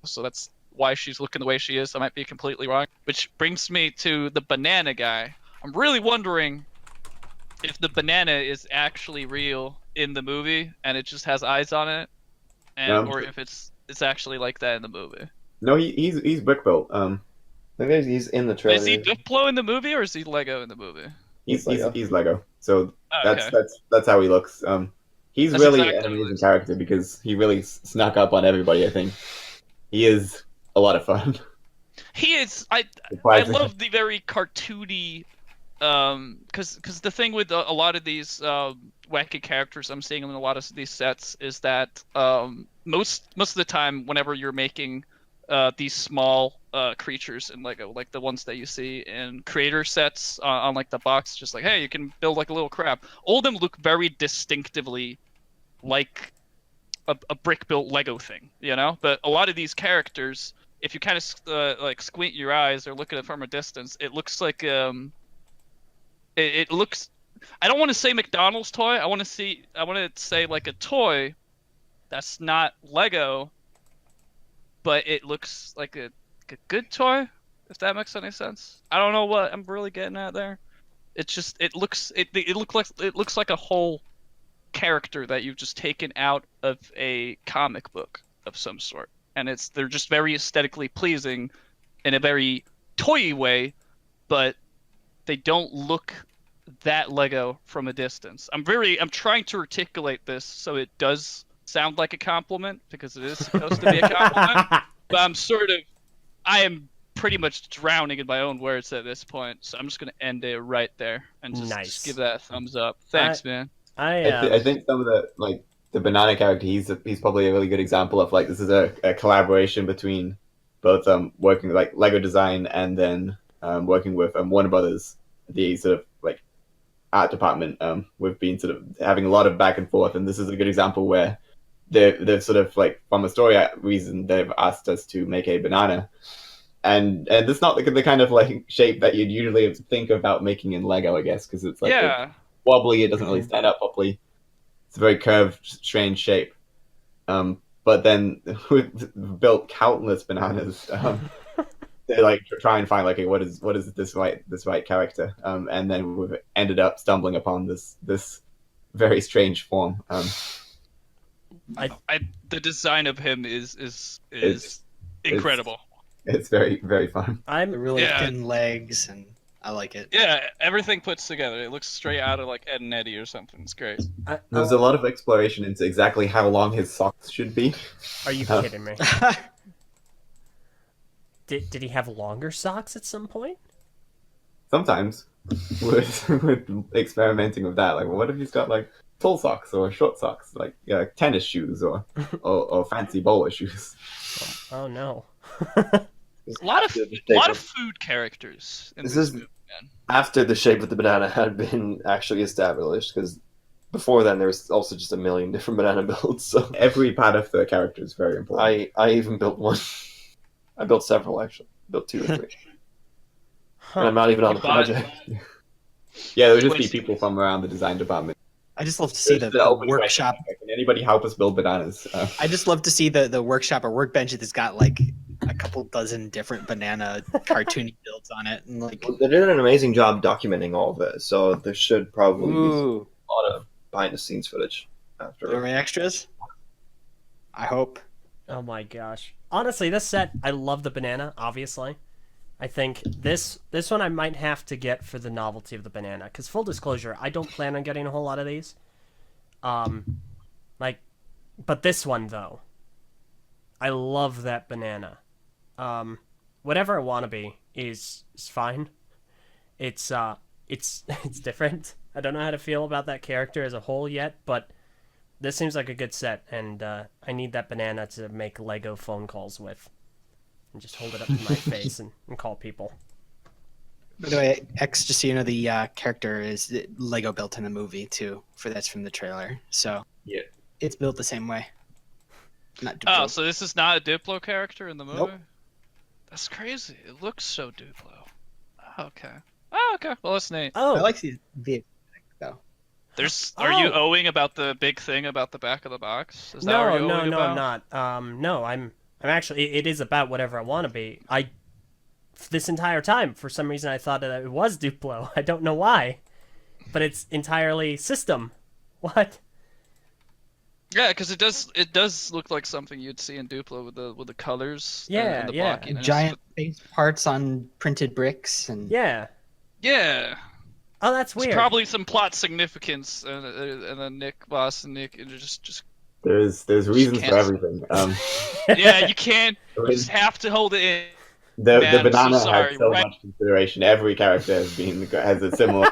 So that's why she's looking the way she is. I might be completely wrong. Which brings me to the banana guy. I'm really wondering if the banana is actually real in the movie and it just has eyes on it, and No. or if it's actually like that in the movie. No, he's brick built. I think he's in the trailer. Is he Duplo in the movie or is he Lego in the movie? He's Lego. he's Lego. So Oh, that's okay. that's how he looks. He's That's really exactly an what it amazing is. character because he really snuck up on everybody. I think he is a lot of fun. He is. I Surprising. love the very cartoony, because the thing with a lot of these wacky characters I'm seeing in a lot of these sets is that most of the time whenever you're making these small creatures in Lego, like the ones that you see in creator sets on like the box, just like, hey, you can build like a little crab. All of them look very distinctively like a brick built Lego thing, you know. But a lot of these characters, if you kind of like squint your eyes or look at it from a distance, it looks like it looks. I don't want to say McDonald's toy. I want to say like a toy that's not Lego, but it looks like a good toy, if that makes any sense. I don't know what I'm really getting at there. It's just it looks like a whole character that you've just taken out of a comic book of some sort, and they're just very aesthetically pleasing in a very toy way, but they don't look that Lego from a distance. I'm trying to articulate this so it does sound like a compliment, because it is supposed to be a compliment. But I am pretty much drowning in my own words at this point, so I'm just gonna end it right there and just give that a thumbs up. Thanks, man. I think some of the banana character, he's probably a really good example of like this is a collaboration between both working with like Lego design and then working with Warner Brothers, the sort of like art department. We've been sort of having a lot of back and forth, and this is a good example where they've sort of like from a story reason they've asked us to make a banana, and it's not the kind of like shape that you'd usually think about making in Lego, I guess, because it's like it's wobbly, it doesn't really stand up properly. It's a very curved, strange shape. But then we've built countless bananas. They like try and find like what is this right character, and then we've ended up stumbling upon this very strange form. The design of him is incredible. It's very, very fun. The really thin legs, and I like it. Yeah, everything puts together. It looks straight out of like Ed and Eddie or something. It's great. There's a lot of exploration into exactly how long his socks should be. Are you kidding me? Did he have longer socks at some point? Sometimes, with experimenting with that, like, what if he's got like tall socks or short socks, like tennis shoes or fancy bowler shoes? Oh no. A lot of food characters in this movie, man. After the shape of the banana had been actually established, because before then there was also just a million different banana builds. So every part of the character is very important. I even built one. I built several, actually. Built 2 or 3. And I'm not even on the project. Yeah, there would just be people from around the design department. I just love to see the workshop. Can anybody help us build bananas? I just love to see the workshop or workbench that's got like a couple dozen different banana cartoony builds on it, and like they did an amazing job documenting all of it. So there should probably be a lot of behind the scenes footage after. Are there any extras? I hope. Oh my gosh! Honestly, this set, I love the banana. Obviously, I think this one I might have to get for the novelty of the banana. Because full disclosure, I don't plan on getting a whole lot of these. But this one though, I love that banana. Whatever I want to be is fine. It's different. I don't know how to feel about that character as a whole yet, but this seems like a good set, and I need that banana to make Lego phone calls with. And just hold it up to my face and call people. By the way, X, just so you know, the character is Lego built in the movie too. That's from the trailer. So yeah, it's built the same way. Not Duplo. Oh, so this is not a Duplo character in the movie? Nope. That's crazy. It looks so Duplo. Okay. Oh, okay. Well, that's neat. Oh, I like the though. Are you owing about the big thing about the back of the box? Is that no, what you're no, owing no, about? I'm not. No, I'm actually. It is about whatever I want to be. This entire time, for some reason, I thought that it was Duplo. I don't know why, but it's entirely system. What? Yeah, because it does look like something you'd see in Duplo with the colors. Yeah, and the yeah. blockiness. Giant face parts on printed bricks and Yeah. Yeah. Oh, that's weird. There's probably some plot significance, and then Nick, Boss, and Nick just. There's reasons for everything. Yeah, you can't. You just have to hold it in. The Man, banana so sorry, has so right? much consideration. Every character has a similar.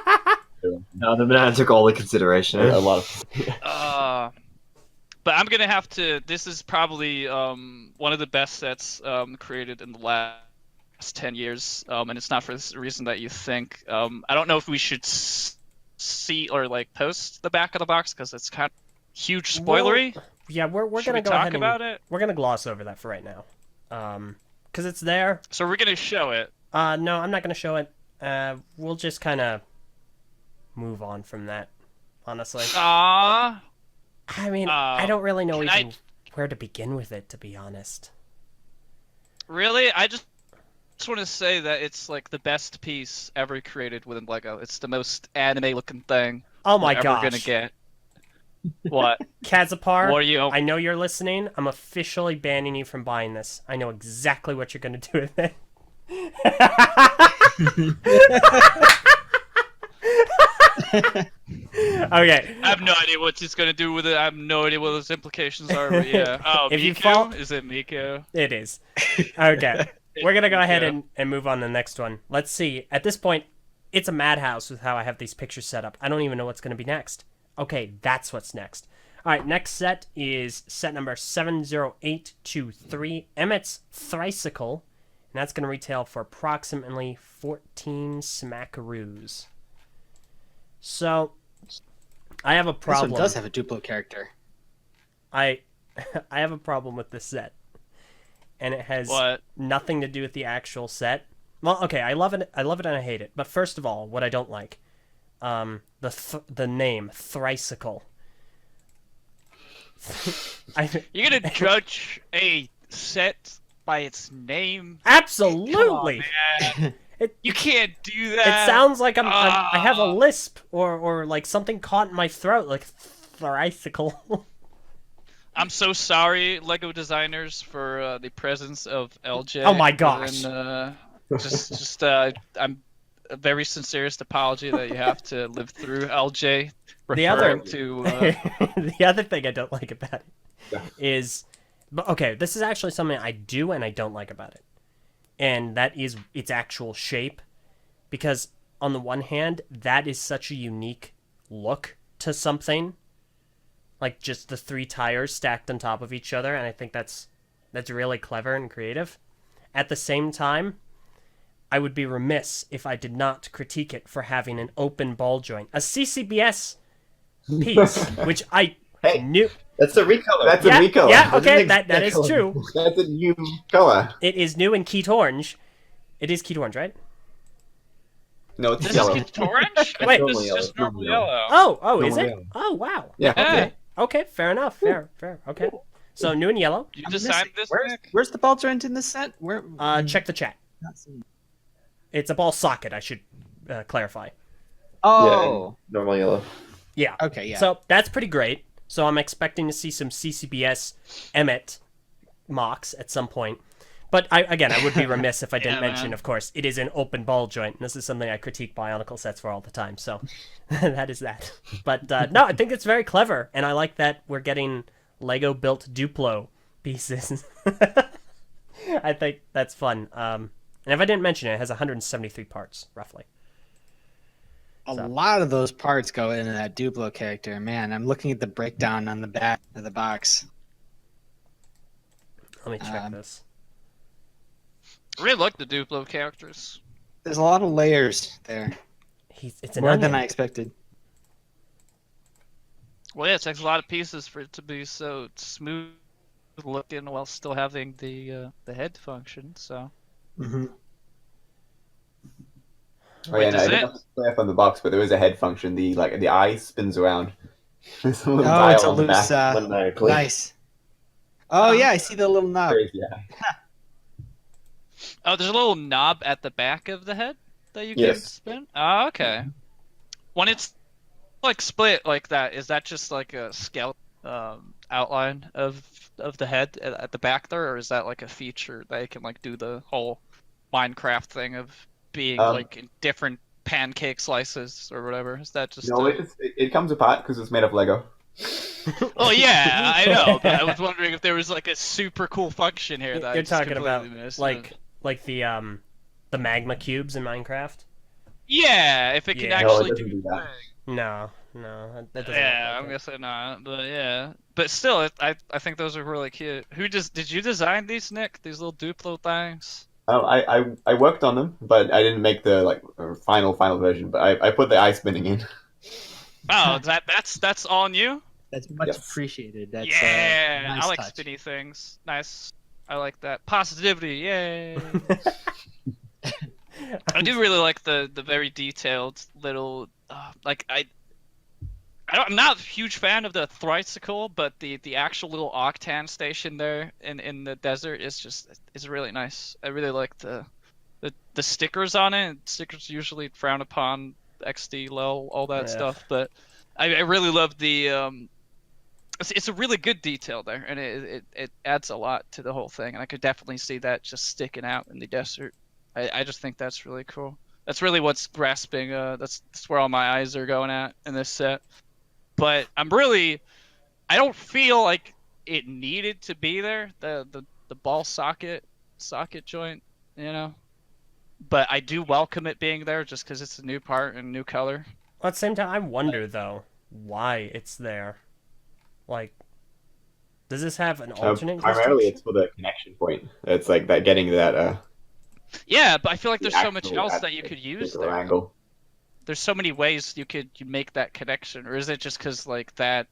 No, the banana took all the consideration. A lot of. But I'm gonna have to. This is probably one of the best sets created in the last 10 years, and it's not for this reason that you think. I don't know if we should see or like post the back of the box because it's kind of huge spoilery. Well, yeah, we're Should gonna we go talk ahead and about it? we're gonna gloss over that for right now, because it's there. So we're gonna show it. No, I'm not gonna show it. We'll just kind of move on from that. Honestly, Ah. I mean, I don't really know can even where to begin with it, to be honest. Really? just want to say that it's like the best piece ever created within Lego. It's the most anime-looking thing Oh my we're ever gosh. gonna get. What? Kazapar, What are you? I know you're listening. I'm officially banning you from buying this. I know exactly what you're going to do with it. Okay. I have no idea what he's gonna do with it. I have no idea what those implications are. But yeah. Oh, If you Miku? fall- Is it Miku? It is. Okay. We're going to go ahead and move on to the next one. Let's see. At this point, it's a madhouse with how I have these pictures set up. I don't even know what's going to be next. Okay, that's what's next. All right, next set is set number 70823, Emmett's Thricycle. And that's going to retail for approximately 14 smackaroos. So, I have a This problem. one does have a Duplo character. I have a problem with this set. And it has What? nothing to do with the actual set. Well, okay, I love it and I hate it. But first of all, what I don't like, the name Thricycle. You're gonna judge a set by its name? Absolutely. Come on, man. You can't do It that. sounds like I have a lisp or like something caught in my throat, like Thricycle. I'm so sorry, Lego designers, for the presence of Eljay. Oh my gosh. And, I'm a very sincerest apology that you have to live through, Eljay. The other- referring to The other thing I don't like about it is, but okay, this is actually something I do and I don't like about it, and that is its actual shape, because on the one hand, that is such a unique look to something, like just the three tires stacked on top of each other, and I think that's really clever and creative. At the same time, I would be remiss if I did not critique it for having an open ball joint, a CCBS piece, which I Hey. knew. That's a recolor. That's Yeah, a recolor. yeah, That's okay, an that is color. true. That's a new color. It is new in Keat Orange. It is Keat Orange, right? No, it's this yellow. is orange. I Wait. think this is just Normal normal yellow. yellow. Oh, is No, it? yeah. Oh, wow. Yeah. Yeah. Okay, fair enough. Fair. Okay. So new and yellow. You I'm designed missing- this, Where's, Nick? where's the ball joint in this set? Where? Check the chat. Not seeing- It's a ball socket, I should clarify. Oh. Normal yellow. Yeah. Okay. Yeah. So that's pretty great. So I'm expecting to see some CCBS Emmett mocks at some point. But I would be remiss if I didn't Yeah, mention, man. of course, it is an open ball joint. And this is something I critique Bionicle sets for all the time. So that is that. But no, I think it's very clever. And I like that we're getting Lego built Duplo pieces. I think that's fun. And if I didn't mention it, it has 173 parts, roughly. a lot of those parts go into that Duplo character. Man, I'm looking at the breakdown on the back of the box. Let me check this. I really like the Duplo characters. There's a lot of layers there. It's an More onion. than I expected. Well, yeah, it takes a lot of pieces for it to be so smooth looking while still having the head function. So Mm-hmm. Oh, Wait, yeah, no, does I didn't it? have to play up on the box, but there is a head function. The eye spins around. There's a little Oh, dial it's a on the loose. back. Maniacally. Nice. Oh yeah, I see the little knob. Crazy, yeah. Oh, there's a little knob at the back of the head that you can Yes. spin? Oh, okay. When it's like split like that, is that just like a scale outline of the head at the back there, or is that like a feature that you can like do the whole Minecraft thing of being like in different pancake slices or whatever? Is that just No, it comes apart because it's made of Lego. Oh yeah, I know. But I was wondering if there was like a super cool function here that I You're just talking about completely missed. like the magma cubes in Minecraft. Yeah, if it can Yeah. No, it actually doesn't do do that. thing. No, that doesn't. Yeah, look I'm like gonna say not, but yeah. But still, I think those are really cute. Did you design these, Nick? These little Duplo things? I worked on them, but I didn't make the final version. But I put the eye spinning in. Oh, that's on you? That's much Yep. appreciated. That's Yeah, nice I like touch. spinny things. Nice. I like that positivity. Yay! I do really like the very detailed little I'm not a huge fan of the Thricycle, but the actual little Octan station there in the desert is really nice. I really like the the stickers on it. Stickers usually frown upon, XD, LOL, all that Yeah. stuff. But I really love the it's a really good detail there, and it adds a lot to the whole thing. And I could definitely see that just sticking out in the desert. I just think that's really cool. That's really what's grasping. That's where all my eyes are going at in this set. But I don't feel like it needed to be there. The ball socket joint, you know. But I do welcome it being there just because it's a new part and new color. Well, at the same time, I wonder though why it's there. Like, does this have an alternate? Primarily, construction? it's for the connection point. It's like that getting that. Yeah, but I feel like the there's so much actual- else at that you the could use particular there. angle. There's so many ways you make that connection, or is it just because like that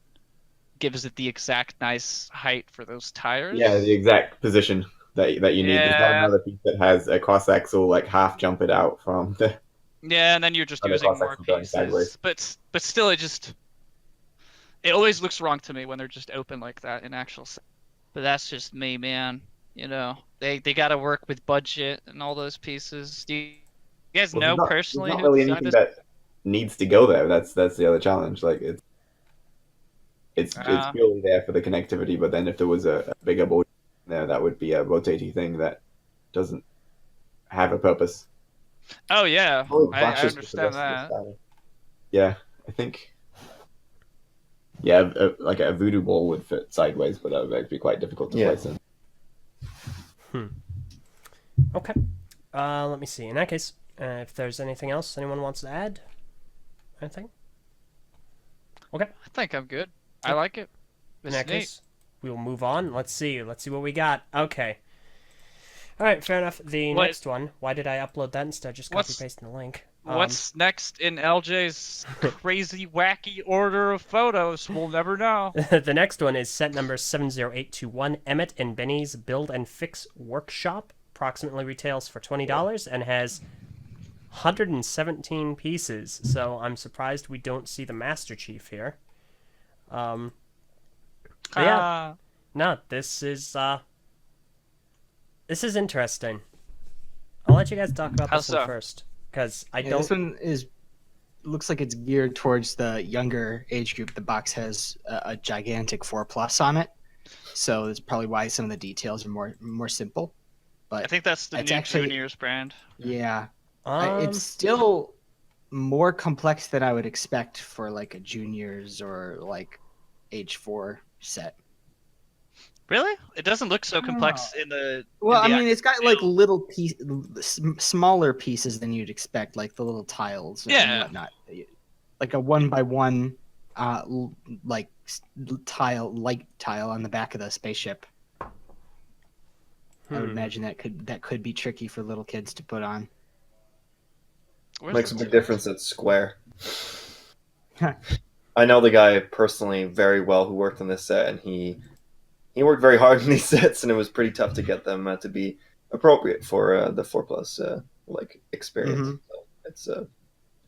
gives it the exact nice height for those tires? Yeah, the exact position that you need. There's not Yeah. another piece that has a cross axle like half jump it out from the. Yeah, and then you're just Other using cross more axle going pieces. sideways. But still, it always looks wrong to me when they're just open like that in actual set. But that's just me, man. You know, they got to work with budget and all those pieces. Do you guys Well, know there's personally not who really designed anything this? that needs to go there. That's the other challenge. Like it's Ah. purely there for the connectivity. But then if there was a bigger board there, that would be a rotating thing that doesn't have a purpose. Oh yeah, Oh, I flashes with the understand rest of the that. style. Yeah, I think. Yeah, like a voodoo ball would fit sideways, but that would be quite difficult to Yeah. place in. Okay. Let me see. In that case, if there's anything else anyone wants to add, anything? Okay. I think I'm good. I like it. In It's that neat. case, we will move on. Let's see what we got. Okay. All right, fair enough. The What- next one. Why did I upload that instead of just copy What's- pasting the link? What's next in LJ's crazy, wacky order of photos? We'll never know. The next one is set number 70821, Emmett and Benny's Build and Fix Workshop. Approximately retails for $20 and has 117 pieces. So I'm surprised we don't see the Master Chief here. But yeah, Ah. no, this is interesting. I'll let you guys talk about How this one so? first, because I Yeah, don't. this one looks like it's geared towards the younger age group. The box has a gigantic 4+ on it, so that's probably why some of the details are more simple. But I think that's the It's new actually- Juniors brand. yeah, Um, it's still more complex than I would expect for like a juniors or like age 4 set. Really? It doesn't look so I don't complex in the. Well, in I the mean, it's got like little smaller pieces than you'd expect, like the little tiles and Yeah. whatnot. Like a 1x1, like light tile on the back of the spaceship. I would imagine that could be tricky for little kids to put on. Where's Makes a the big difference at Square. I know the guy personally very well who worked on this set, and he worked very hard in these sets, and it was pretty tough to get them to be appropriate for the 4+ like experience. Mhm. So it's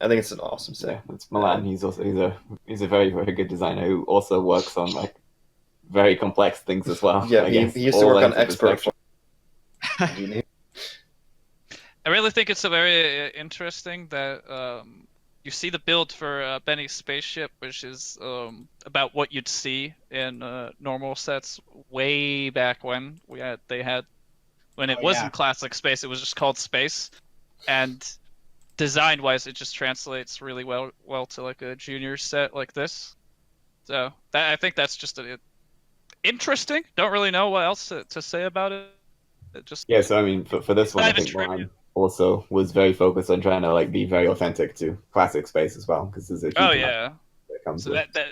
I think it's an awesome set. Yeah, it's Milan. He's a very very good designer who also works on like very complex things as well. Yeah, I he guess, used to all work on ends of the Expert. spectrum. I really think it's a very interesting that you see the build for Benny's spaceship, which is about what you'd see in normal sets way back when they had when it Oh, wasn't yeah. classic space, it was just called space, and design-wise, it just translates really well to like a junior set like this. So I think that's just interesting. Don't really know what else to say about it. It just Yeah, so I mean, for this one, I Kind of a think tribute. Milan also was very focused on trying to like be very authentic to classic space as well, because there's a huge oh amount yeah. that comes So with that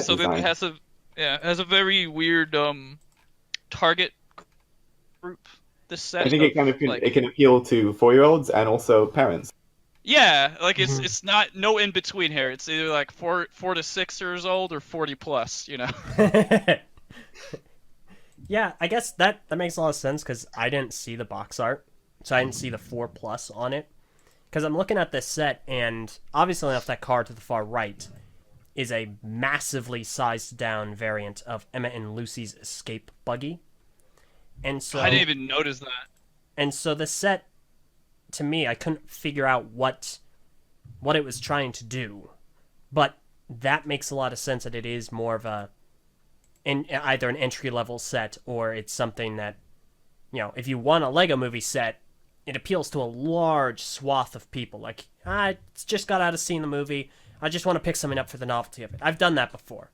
so design. it has a very weird target group. This set. I think it kind of like, it can appeal to 4-year-olds and also parents. yeah, like Mm-hmm. it's not no in between here. It's either like 4 to 6 years old or 40+. You know. Yeah, I guess that makes a lot of sense because I didn't see the box art, so I didn't see the 4+ on it. Because I'm looking at this set, and obviously enough, that card to the far right is a massively sized down variant of Emma and Lucy's escape buggy. And so I didn't even notice that. And so the set to me, I couldn't figure out what it was trying to do. But that makes a lot of sense that it is more of either an entry-level set or it's something that, if you want a Lego Movie set, it appeals to a large swath of people. Like, I just got out of seeing the movie. I just want to pick something up for the novelty of it. I've done that before.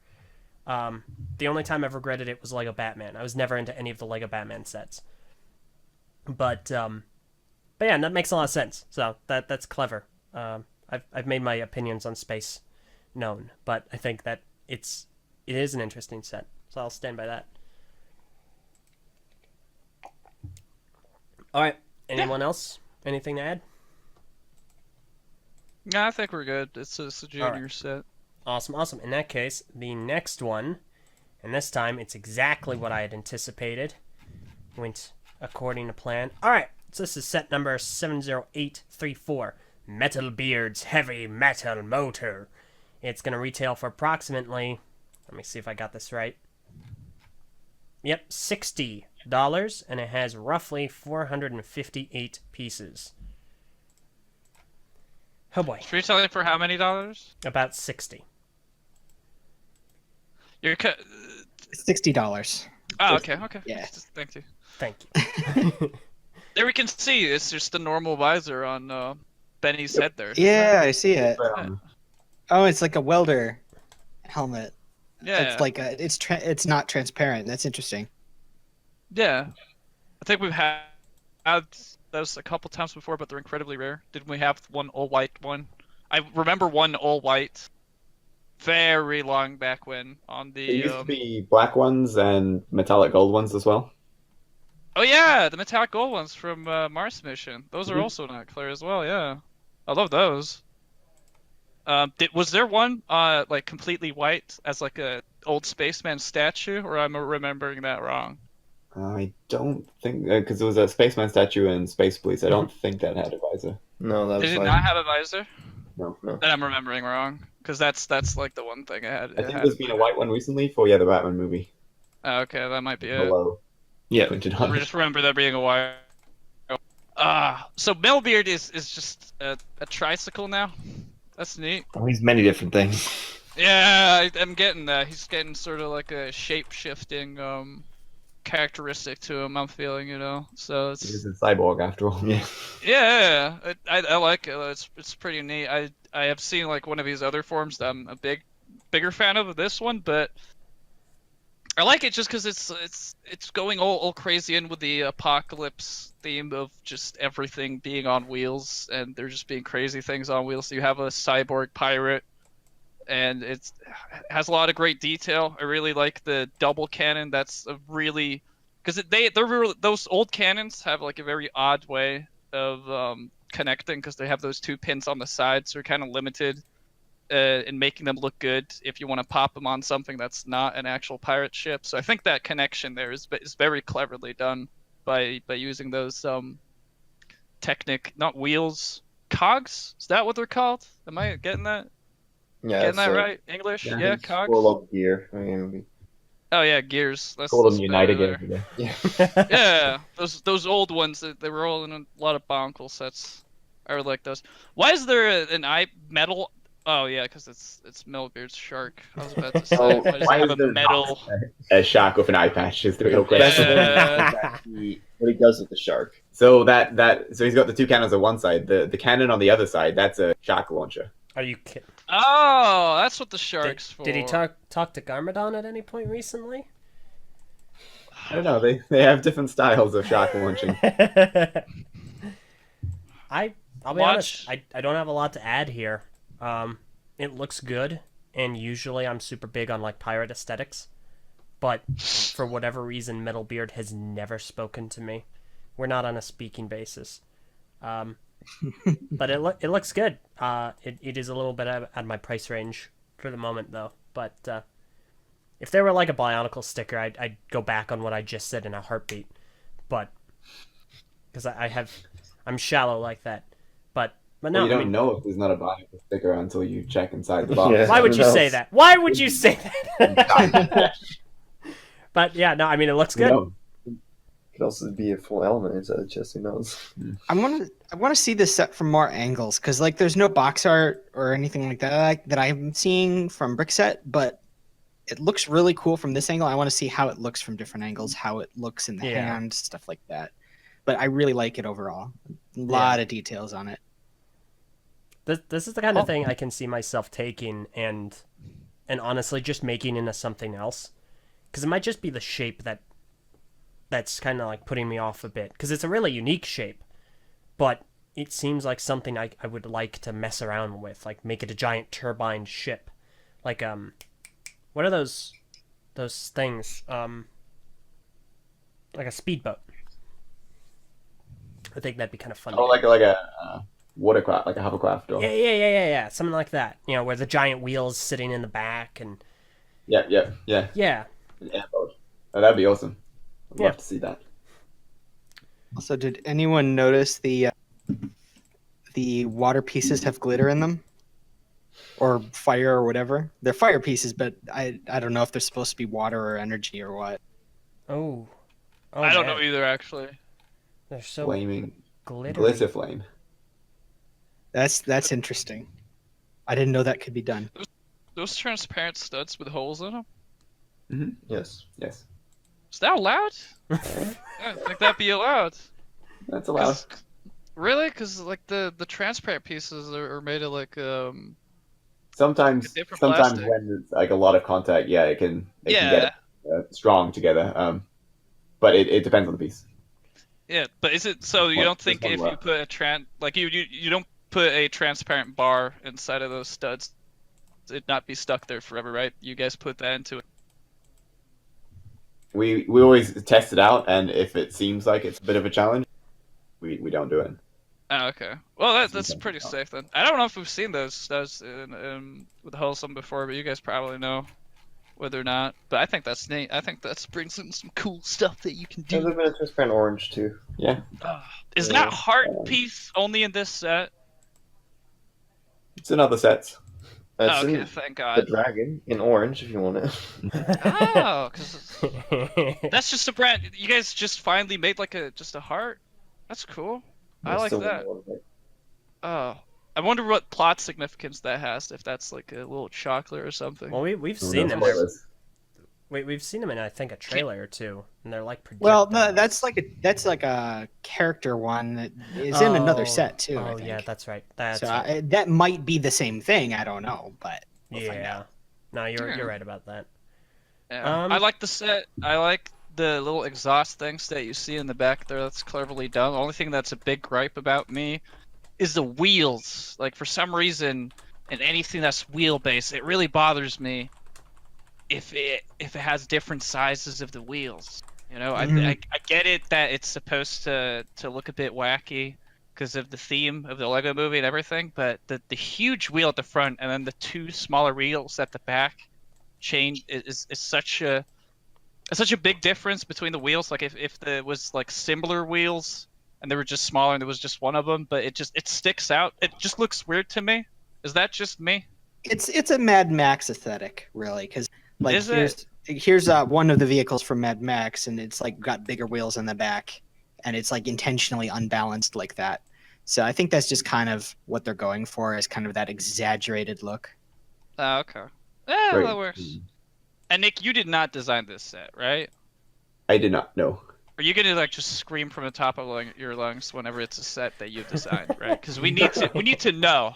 The only time I've regretted it was Lego Batman. I was never into any of the Lego Batman sets. But yeah, that makes a lot of sense. So that's clever. I've made my opinions on space known, but I think that it is an interesting set. So I'll stand by that. All right. Anyone else? Anything to add? No, I think we're good. It's a junior set. Awesome. In that case, the next one, and this time it's exactly what I had anticipated. Went according to plan. All right. So this is set number 70834. Metal Beard's Heavy Metal Motor. It's going to retail for approximately, let me see if I got this right. Yep, $60, and it has roughly 458 pieces. Oh boy. It's retailing for how many dollars? About 60. You're $60. Oh, okay. Yeah. Thank you. Thank you. There we can see it's just the normal visor on Benny's head there. Yeah, I see it. Yeah. Oh, it's like a welder helmet. Yeah. It's like it's not transparent. That's interesting. Yeah. I think we've had those a couple times before, but they're incredibly rare. Didn't we have one all white one? I remember one all white very long back when on the There used to be black ones and metallic gold ones as well. Oh yeah, the metallic gold ones from Mars mission. Those are also not clear as well, yeah. I love those. Was there one like completely white as like a old spaceman statue, or am I remembering that wrong? I don't think because it was a spaceman statue in Space Police. I don't think that had a visor. No, that was Did it like not have a visor? no. Then I'm remembering wrong, because that's like the one thing I had. I think there's been a white one recently for the Batman movie. Oh, okay, that might be it. Below. Yeah. Printed I on it. just remember there being a white. So Melbeard is just a tricycle now. That's neat. Oh, he's many different things. Yeah, I'm getting that. He's getting sort of like a shape-shifting characteristic to him. I'm feeling, So it's He's a cyborg after all. Yeah. yeah, I like it. It's pretty neat. I have seen like one of his other forms that I'm a bigger fan of this one, but I like it just because it's going all crazy in with the apocalypse theme of just everything being on wheels, and there just being crazy things on wheels. So you have a cyborg pirate, and it has a lot of great detail. I really like the double cannon. That's a really because those old cannons have like a very odd way of connecting because they have those two pins on the side, so you're kind of limited in making them look good if you want to pop them on something that's not an actual pirate ship. So I think that connection there is very cleverly done by using those Technic, not wheels, cogs. Is that what they're called? Am I getting that? Yeah. Getting that right? English? Yeah, It's cogs. full of gear. I mean, Oh yeah, gears. That's Call them that's Unite better again. yeah. there. Yeah, those old ones. They were all in a lot of Bonkel sets. I would like those. Why is there an metal? Oh yeah, because it's Melbeard's shark. I was about to say. Oh, Why does why it have is a there metal? A shark with an eye patch is the real Best question. Yeah. What he does with the shark. So so he's got the two cannons on one side. The cannon on the other side, that's a shark launcher. Are you kidding? Oh, that's what the shark's for. Did he talk to Garmadon at any point recently? I don't know. They have different styles of shark launching. I'll be honest. I don't have a lot to add here. It looks good, and usually I'm super big on like pirate aesthetics, but for whatever reason, Metalbeard has never spoken to me. We're not on a speaking basis. But it looks good. It is a little bit out of my price range for the moment though. But if there were like a Bionicle sticker, I'd go back on what I just said in a heartbeat. But because I'm shallow like that. But no, Well, you I don't mean, know if there's not a Bionicle sticker until you check inside the box. Yeah. why would you Who say knows? that? Why would you say that? But yeah, no, I mean it looks You good. know. Could also be a full element inside the chest. Who knows? I want to see this set from more angles because like there's no box art or anything like that that I'm seeing from Brickset, but it looks really cool from this angle. I want to see how it looks from different angles, how it looks in the Yeah. hand, stuff like that. But I really like it overall. A lot of details on it. This is the kind of thing I can see myself taking and honestly just making into something else, because it might just be the shape that's kind of like putting me off a bit, because it's a really unique shape, but it seems like something I would like to mess around with, like make it a giant turbine ship, like what are those things, like a speedboat. I think that'd be kind of fun. Oh, like a watercraft, like a hovercraft, or Yeah, something like that. You know, where the giant wheels sitting in the back and yeah. yeah. An airboat. Oh, that'd be awesome. I'd love to see that. Also, did anyone notice the water pieces have glitter in them? Or fire or whatever? They're fire pieces, but I don't know if they're supposed to be water or energy or what. Oh I don't man. know either, actually. They're so Flaming glittery. glitter flame. That's interesting. I didn't know that could be done. Those transparent studs with holes in them? Mm-hmm. Yes. Is that allowed? I don't think that'd be allowed. That's allowed. Really? Because like the transparent pieces are made of like Sometimes different plastic. when it's like a lot of contact, yeah, it can yeah. get strong together. But it depends on the piece. Yeah, but is it so? You What? don't think There's if one you left. put a you don't put a transparent bar inside of those studs, it'd not be stuck there forever, right? You guys put that into it. We always test it out, and if it seems like it's a bit of a challenge, we don't do it. Oh, okay. Well, that's Sometimes pretty not. safe then. I don't know if we've seen those studs with Wholesome before, but you guys probably know whether or not. But I think that's neat. I think that brings in some cool stuff that you can There's do. a bit of transparent orange too. Yeah, Is Yeah. that heart piece only in this set? it's another set. That's Okay, in thank the God. dragon in orange if you want it. Oh, because that's just a brand. You guys just finally made like just a heart. That's cool. I like Still that. a little bit. Oh, I wonder what plot significance that has. If that's like a little chocolate or something. Well, we've Who seen knows them. what it is. We've seen them in I think a trailer or two, and they're like Well, projectiles. no, that's like a character one that is in another set too. I Oh think. yeah, that's right. That's So right. that might be the same thing. I don't know, but we'll find Yeah. out. No, you're Yeah. right about that. Yeah. I like the set. I like the little exhaust things that you see in the back there. That's cleverly done. The only thing that's a big gripe about me is the wheels. Like for some reason, in anything that's wheelbase, it really bothers me if it has different sizes of the wheels. You know, I get it that it's supposed to look a bit wacky because of the theme of the Lego movie and everything, but the huge wheel at the front and then the two smaller wheels at the back change is such a big difference between the wheels. Like if there was like similar wheels and they were just smaller and there was just one of them, but it sticks out. It just looks weird to me. Is that just me? It's a Mad Max aesthetic, really, because like Is it? here's one of the vehicles from Mad Max, and it's like got bigger wheels in the back, and it's like intentionally unbalanced like that. So I think that's just kind of what they're going for, is kind of that exaggerated look. Oh, okay. Yeah, Great. that works. And Nick, you did not design this set, right? I did not know. Are you gonna like just scream from the top of your lungs whenever it's a set that you designed, right? Because we need to know.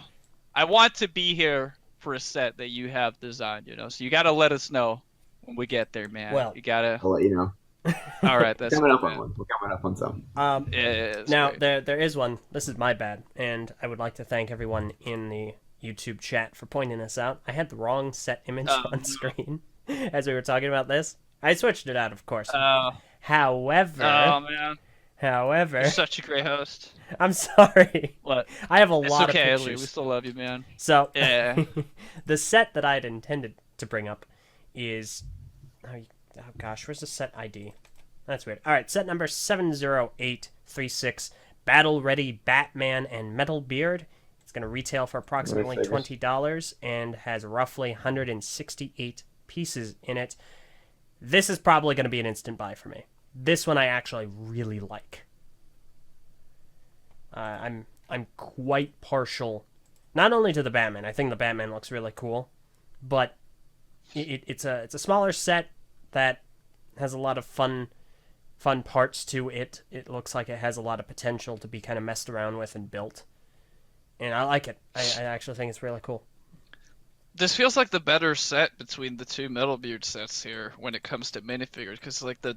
I want to be here for a set that you have designed, you know. So you gotta let us know when we get there, man. Well- You gotta. I'll let you know. All right, that's Coming cool, up on man. one. We're coming up on some. Yeah, that's Now great. there is one. This is my bad, and I would like to thank everyone in the YouTube chat for pointing this out. I had the wrong set image Oh, on no. screen as we were talking about this. I switched it out, of course. Oh However, man, you're such a great host. I'm sorry. What? I have a It's lot okay, of Eljay. We pictures. still love you, man. So Yeah. the set that I had intended to bring up is oh gosh, where's the set ID? That's weird. All right, set number 70836, Battle Ready Batman and Metal Beard. It's going to retail for approximately $20 and has roughly 168 pieces in it. This is probably going to be an instant buy for me. This one I actually really like. I'm quite partial, not only to the Batman. I think the Batman looks really cool, but it's a smaller set that has a lot of fun parts to it. It looks like it has a lot of potential to be kind of messed around with and built, and I like it. I actually think it's really cool. This feels like the better set between the two Metalbeard sets here when it comes to minifigures, because like the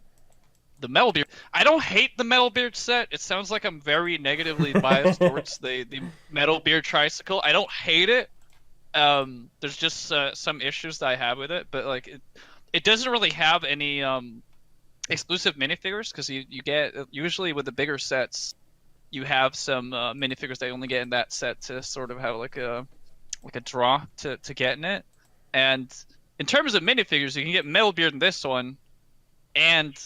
Metalbeard, I don't hate the Metalbeard set. It sounds like I'm very negatively biased towards the Metalbeard tricycle. I don't hate it. There's just some issues that I have with it, but like it doesn't really have any exclusive minifigures, because you get usually with the bigger sets, you have some minifigures that you only get in that set to sort of have like a draw to get in it. And in terms of minifigures, you can get Metalbeard in this one, and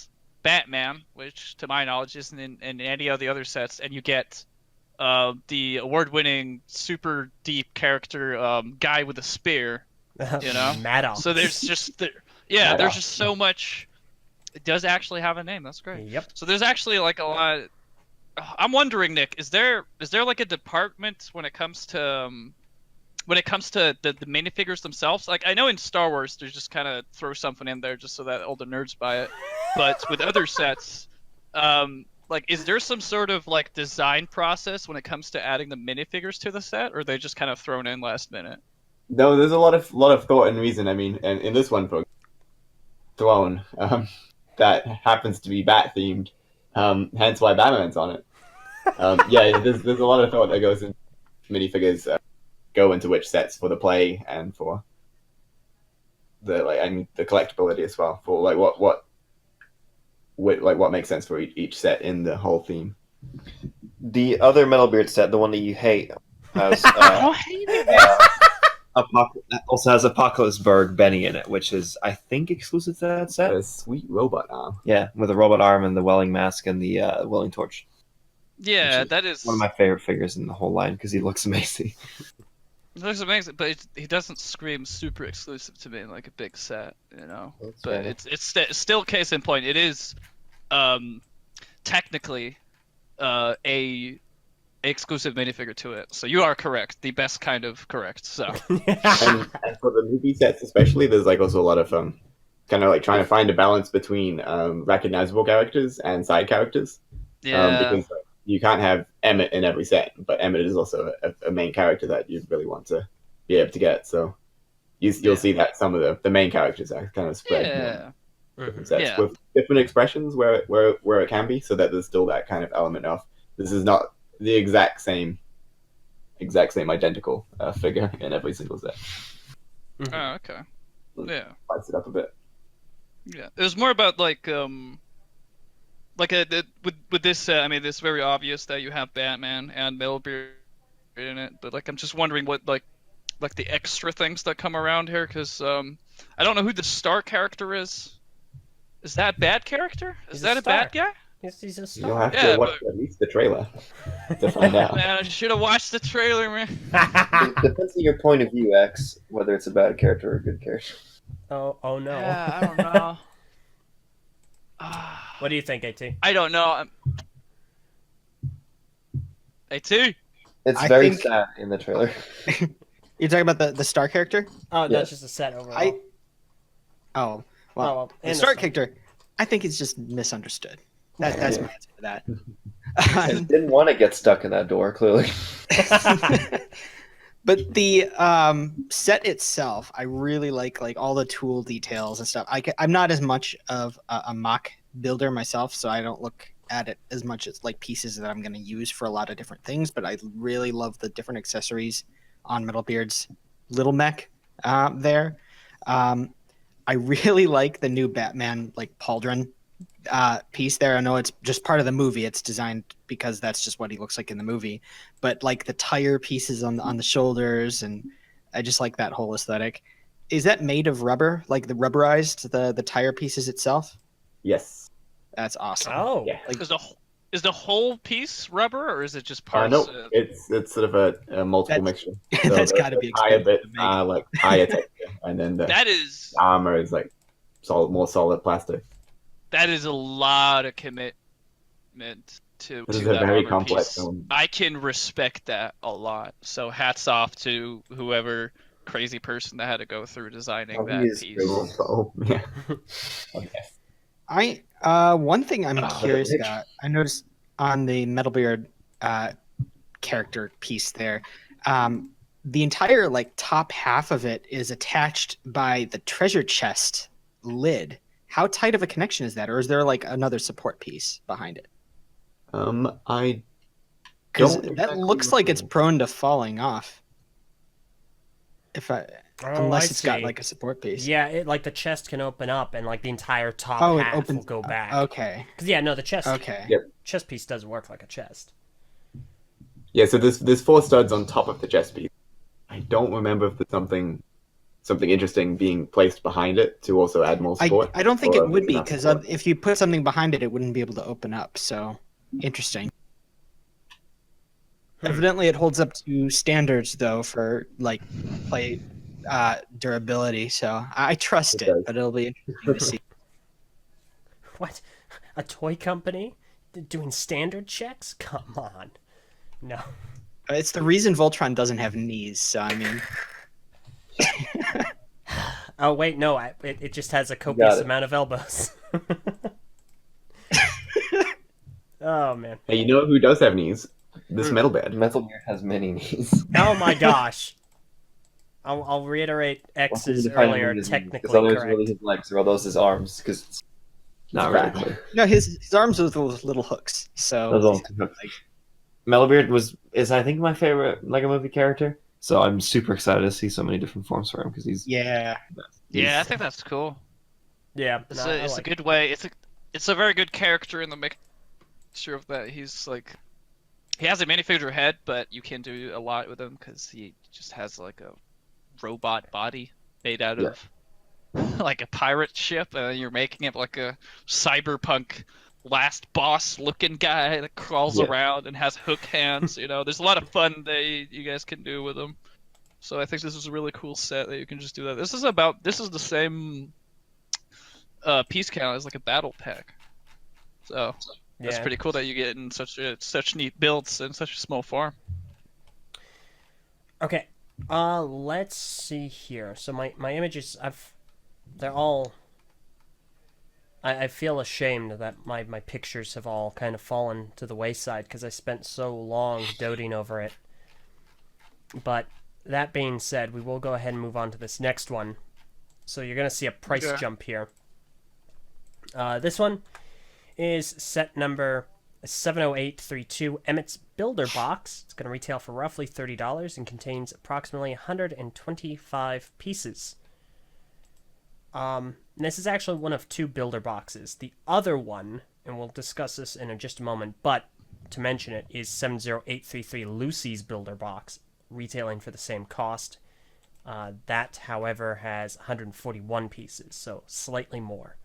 Batman, which to my knowledge isn't in any of the other sets, and you get the award-winning super deep character guy with a spear, you know. Maddox. So there's just there's just so much. It does actually have a name. That's great. Yep. So there's actually like a lot. I'm wondering, Nick, is there like a department when it comes to the minifigures themselves? Like, I know in Star Wars, there's just kind of throw something in there just so that all the nerds buy it. But with other sets, like, is there some sort of like design process when it comes to adding the minifigures to the set, or are they just kind of thrown in last minute? No, there's a lot of thought and reason. I mean, and in this one, for Throne, that happens to be bat themed, hence why Batman's on it. Yeah, there's a lot of thought that goes into minifigures. Go into which sets for the play and for the the collectability as well, for like what makes sense for each set in the whole theme. The other Metalbeard set, the one that you hate, has also has Apocalypseburg Benny in it, which is, I think, exclusive to that set. A sweet robot arm. Yeah, with a robot arm and the Welling mask and the Welling torch. Yeah, that is one of my favorite figures in the whole line because he looks amazing. It looks amazing, but he doesn't scream super exclusive to me in like a big set, you know. That's but fair. It's still case in point. It is technically a exclusive minifigure to it. So you are correct, the best kind of correct. So and for the movie sets especially, there's like also a lot of kind of like trying to find a balance between recognizable characters and side characters. Yeah. Because you can't have Emmett in every set, but Emmett is also a main character that you really want to be able to get. So you'll see that some of the main characters are kind of spread different sets with different expressions where it can be, so that there's still that kind of element of this is not the exact same identical figure in every single set. Oh, okay. Yeah. Spice it up a bit. Yeah, it was more about like with this set. I mean, it's very obvious that you have Batman and Metalbeard in it, but like I'm just wondering what like the extra things that come around here, because I don't know who the star character is. Is that a bad character? Is that a bad guy? He's a star. You'll have to watch at least the trailer to find out. Man, I should have watched the trailer, man. It depends on your point of view, X, whether it's a bad character or a good character. Oh no. Yeah, I don't know. What do you think, AT? I don't know. AT? It's very sad in the trailer. You're talking about the star character? Oh, that's just a set overall. Well, the star character, I think it's just misunderstood. That's my answer to that. I didn't want to get stuck in that door, clearly. But the set itself, I really like all the tool details and stuff. I'm not as much of a mock builder myself, so I don't look at it as much as like pieces that I'm going to use for a lot of different things. But I really love the different accessories on Metalbeard's little mech there. I really like the new Batman pauldron piece there. I know it's just part of the movie. It's designed because that's just what he looks like in the movie. But like the tire pieces on the shoulders, and I just like that whole aesthetic. Is that made of rubber? Like the rubberized the tire pieces itself? Yes. That's awesome. Oh, yeah. Is the whole piece rubber, or is it just parts? No, it's sort of a multiple mixture. So that's got to be expensive. Bit like higher texture, and then the armor is like more solid plastic. That is a lot of commitment to This is a that very armor complex piece. film. I can respect that a lot. So hats off to whoever crazy person that had to go through designing that piece. Oh, yeah. One thing I'm Oh, curious Nick. about, I noticed on the Metalbeard character piece there, the entire like top half of it is attached by the treasure chest lid. How tight of a connection is that, or is there like another support piece behind it? I Because don't that exactly looks like it's recall. prone to falling off. Oh, Unless I it's got see. like a support piece. Yeah, like the chest can open up and like the entire top Oh, it half will opens. go back. Okay. Cause yeah, no, the chest Okay. Yeah. chest piece does work like a chest. Yeah, so there's 4 studs on top of the chest piece. I don't remember if there's something interesting being placed behind it to also add more support. I don't think or it if would it's be enough because support. if you put something behind it, it wouldn't be able to open up. So interesting. Evidently, it holds up to standards though for like play durability. So I trust It it, does. but it'll be interesting to see. What? A toy company doing standard checks? Come on. No. It's the reason Voltron doesn't have knees. So I mean, Oh wait, no. It just has a copious it. amount of elbows. Oh man. Hey, you know who does have knees? This metal bed. Metal Gear has many knees. Oh my gosh. I'll reiterate X's earlier technically Because those correct. really his legs, or are those his arms? Because it's Not fat. really. no, his arms are those little hooks. So Those all hooks. Metalbeard is I think my favorite Lego Movie character. So I'm super excited to see so many different forms for him because he's yeah, Yeah, I think that's cool. Yeah, It's, no, I it's like a good way. It's a very good character in the mixture of that. He's like, he has a minifigure head, but you can do a lot with him because he just has like a robot body made out of like a pirate ship, and you're making it like a cyberpunk last boss looking guy that crawls Yeah. around and has hook hands. You know, there's a lot of fun that you guys can do with him. So I think this is a really cool set that you can just do that. This is the same piece count as like a battle pack. So that's Yeah. pretty cool that you get in such neat builds in such a small farm. Okay. Let's see here. So my images, they're all. I feel ashamed that my pictures have all kind of fallen to the wayside because I spent so long doting over it. But that being said, we will go ahead and move on to this next one. So you're gonna see a price Okay. jump here. This one is set number 70832 Emmett's Builder Box. It's going to retail for roughly $30 and contains approximately 125 pieces. This is actually one of 2 builder boxes. The other one, and we'll discuss this in just a moment, but to mention it, is 70833 Lucy's Builder Box, retailing for the same cost. That, however, has 141 pieces, so slightly more.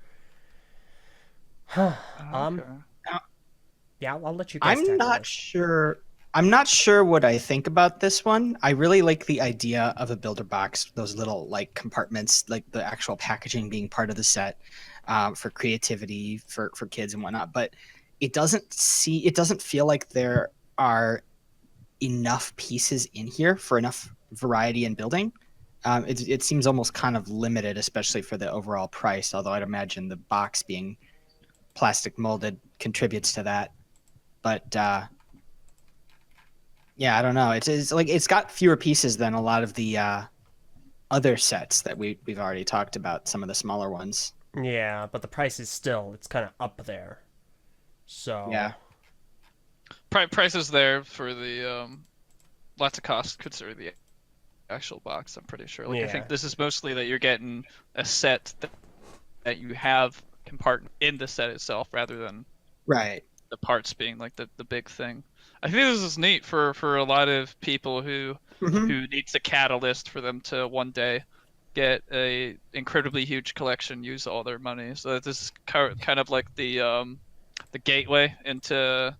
Yeah, I'll let you guys. I'm not sure. I'm not sure what I think about this one. I really like the idea of a builder box, those little like compartments, like the actual packaging being part of the set for creativity for kids and whatnot. But it doesn't feel like there are enough pieces in here for enough variety in building. It seems almost kind of limited, especially for the overall price. Although I'd imagine the box being plastic molded contributes to that. But yeah, I don't know. It's like it's got fewer pieces than a lot of the other sets that we've already talked about. Some of the smaller ones. Yeah, but the price is still, it's kind of up there. So Yeah. Price is there for the lots of costs considering the actual box. I'm pretty sure. Like I Yeah. think this is mostly that you're getting a set that you have compartment in the set itself rather than Right. the parts being like the big thing. I think this is neat for a lot of people who needs a catalyst for them to one day get a incredibly huge collection, use all their money. So that this is kind of like the gateway into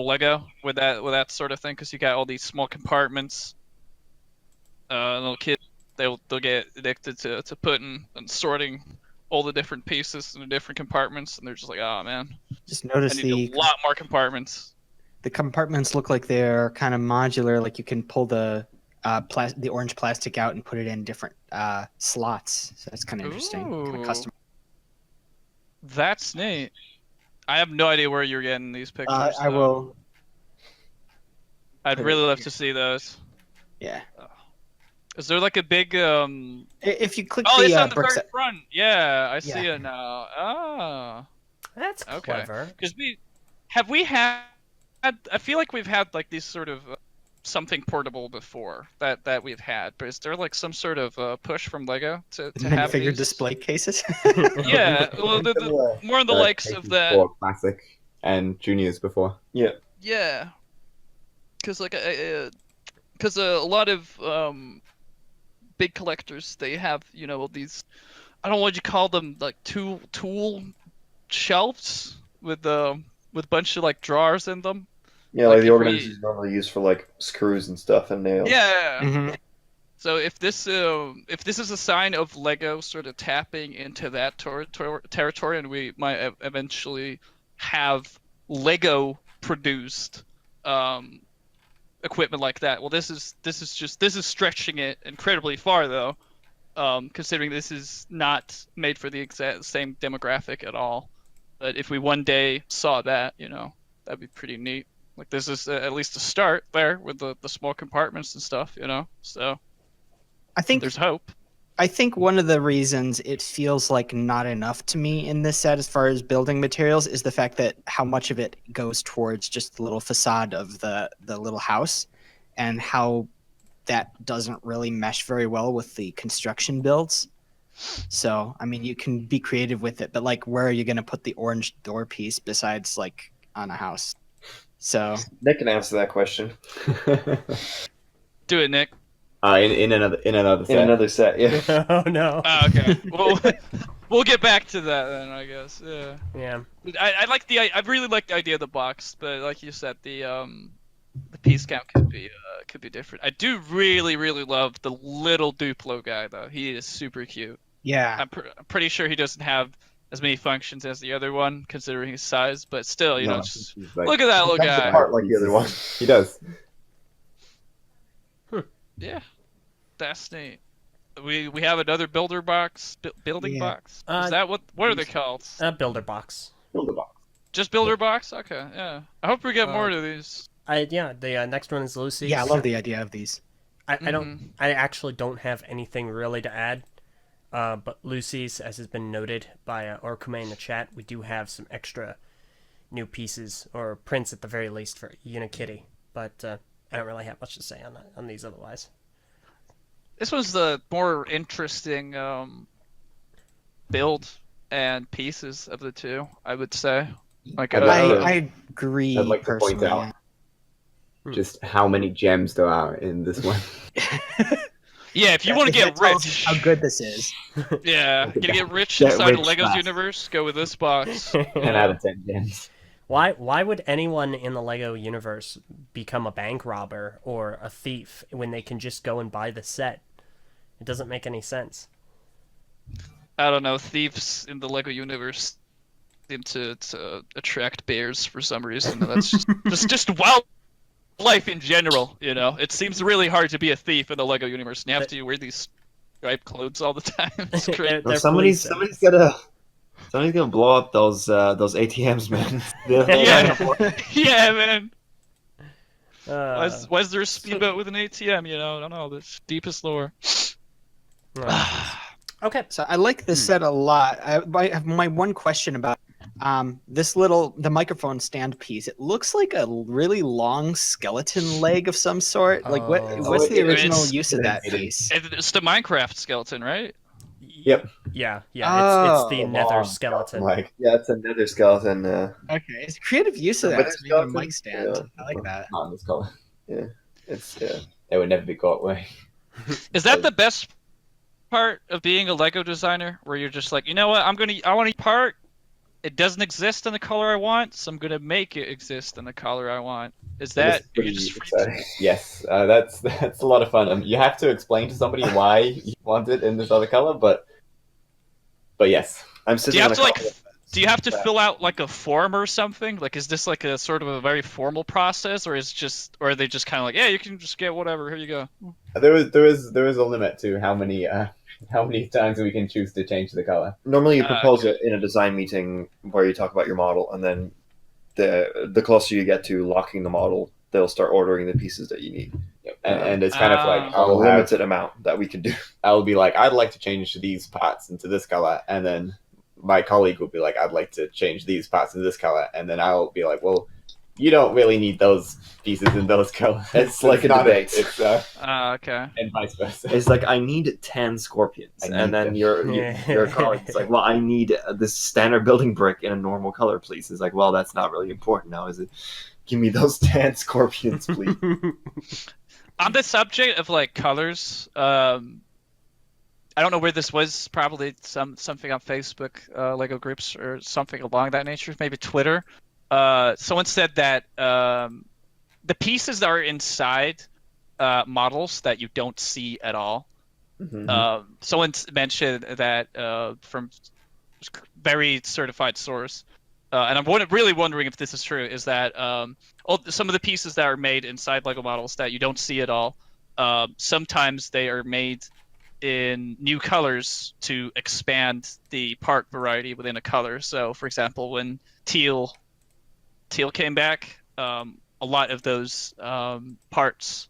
Lego with that sort of thing, because you got all these small compartments. Little kids they'll get addicted to putting and sorting all the different pieces in the different compartments, and they're just like, oh man, Just I notice need a lot more compartments. the compartments look like they're kind of modular. Like you can pull the the orange plastic out and put it in different slots. So that's kind of interesting. Kind of Ooh. custom. That's neat. I have no idea where you're getting these pictures. I though. will. I'd put it really love here. to see those. Yeah. Is there like a big If you click Oh, the it's on the bricks, very front. Yeah, I see Yeah. it now. Ah. That's Okay. clever. Because we had I feel like we've had like these sort of something portable before that we've had, but is there like some sort of push from Lego to have minifigure these? display cases. Yeah, well, more on the likes of that. For Classic and Juniors before. Yeah, because like because a lot of big collectors, they have these, I don't know what you call them, like tool shelves with a bunch of like drawers in them. Yeah, Like like the if organizers we- normally used for like screws and stuff and nails. Yeah. Mhm. So if this is a sign of Lego sort of tapping into that territory, and we might eventually have Lego produced equipment like that. Well, this is stretching it incredibly far though, considering this is not made for the exact same demographic at all. But if we one day saw that, that'd be pretty neat. Like this is at least a start there with the small compartments and stuff, So I think there's hope. one of the reasons it feels like not enough to me in this set as far as building materials is the fact that how much of it goes towards just the little facade of the little house, and how that doesn't really mesh very well with the construction builds. So, I mean, you can be creative with it, but like, where are you going to put the orange door piece besides like on a house? So, Nick can answer that question. Do it, Nick. In another set. In another set, yeah. Oh no. Oh, okay. Well, we'll get back to that then, I guess. Yeah. Yeah. I really like the idea of the box, but like you said, the piece count could be different. I do really love the little Duplo guy though. He is super cute. yeah. I'm pretty sure he doesn't have as many functions as the other one, considering his size. But still, No, just he's like- look at that little He comes guy. apart like the other one. He does. Yeah, that's neat. We have another builder box, building Yeah. box. Uh, Is that what are they called? Builder box. Build a box. Just builder box? Okay, yeah. I hope we get more of these. The next one is Lucy's. Yeah, I love the idea of these. I actually don't have anything really to add. But Lucy's, as has been noted by Orkume in the chat, we do have some extra new pieces, or prints at the very least, for Unikitty. But I don't really have much to say on these otherwise. This was the more interesting build and pieces of the two, I would say. Like I agree. I'd like to point personally, out just how many gems there are in this one. yeah, if you want to get That tells rich, you how good this is. yeah, gonna get rich Get inside of rich Lego's fast. universe, go with this box. 10 out of 10 gems. Why would anyone in the Lego universe become a bank robber or a thief when they can just go and buy the set? It doesn't make any sense. I don't know, thieves in the Lego universe seem to attract bears for some reason. That's just wildlife in general, It seems really hard to be a thief in the Lego universe, and you have to wear these striped clothes all the time. It's great. They're Somebody's police gonna blow up those ATMs, man. Yeah, yeah, man. Uh, Why is there a speedboat with an ATM? I don't know. The deepest lore. okay. So I like this set a lot. I have my one question about the microphone stand piece. It looks like a really long skeleton leg of some sort. Like what's the original use of that piece? It's the Minecraft skeleton, right? Yep. Yeah. It's Oh, the nether skeleton. Like, Yeah, it's another skeleton. Okay, it's a creative use of that. But It's it's making a skeleton, mic stand. yeah. I like that. not in this color. It's They would never be caught away. Is that the best part of being a Lego designer, where you're just like, you know what, I want a part. It doesn't exist in the color I want, so I'm gonna make it exist in the color I want. Is that It's you pretty just exciting. Yes, that's a lot of fun. You have to explain to somebody why you want it in this other color, but But yes, I'm Do sitting you on have a to like? couple of- Do you have to fill out like a form or something? Like, is this like a sort of a very formal process, or are they just kind of like, yeah, you can just get whatever. Here you go. there is a limit to how many times we can choose to change the color. Normally, you propose Okay. it in a design meeting where you talk about your model, and then the closer you get to locking the model, they'll start ordering the pieces that you need. And it's kind of like Ah. A I'll have limited amount that we can do. I'll be like, I'd like to change these parts into this color, and then my colleague will be like, I'd like to change these parts into this color, and then I'll be like, well, you don't really need those pieces in those colors. It's like a not debate. Okay. And vice versa. It's like I need 10 scorpions, I need and then them. your colleague's like, well, I need this standard building brick in a normal color, please. It's like, well, that's not really important now, is it? Give me those 10 scorpions, please. On the subject of like colors, I don't know where this was. Probably something on Facebook, Lego groups or something along that nature. Maybe Twitter. Someone said that the pieces that are inside models that you don't see at all. Someone mentioned that from very certified source, and I'm really wondering if this is true. Is that some of the pieces that are made inside Lego models that you don't see at all? Sometimes they are made in new colors to expand the part variety within a color. So, for example, when teal came back, a lot of those parts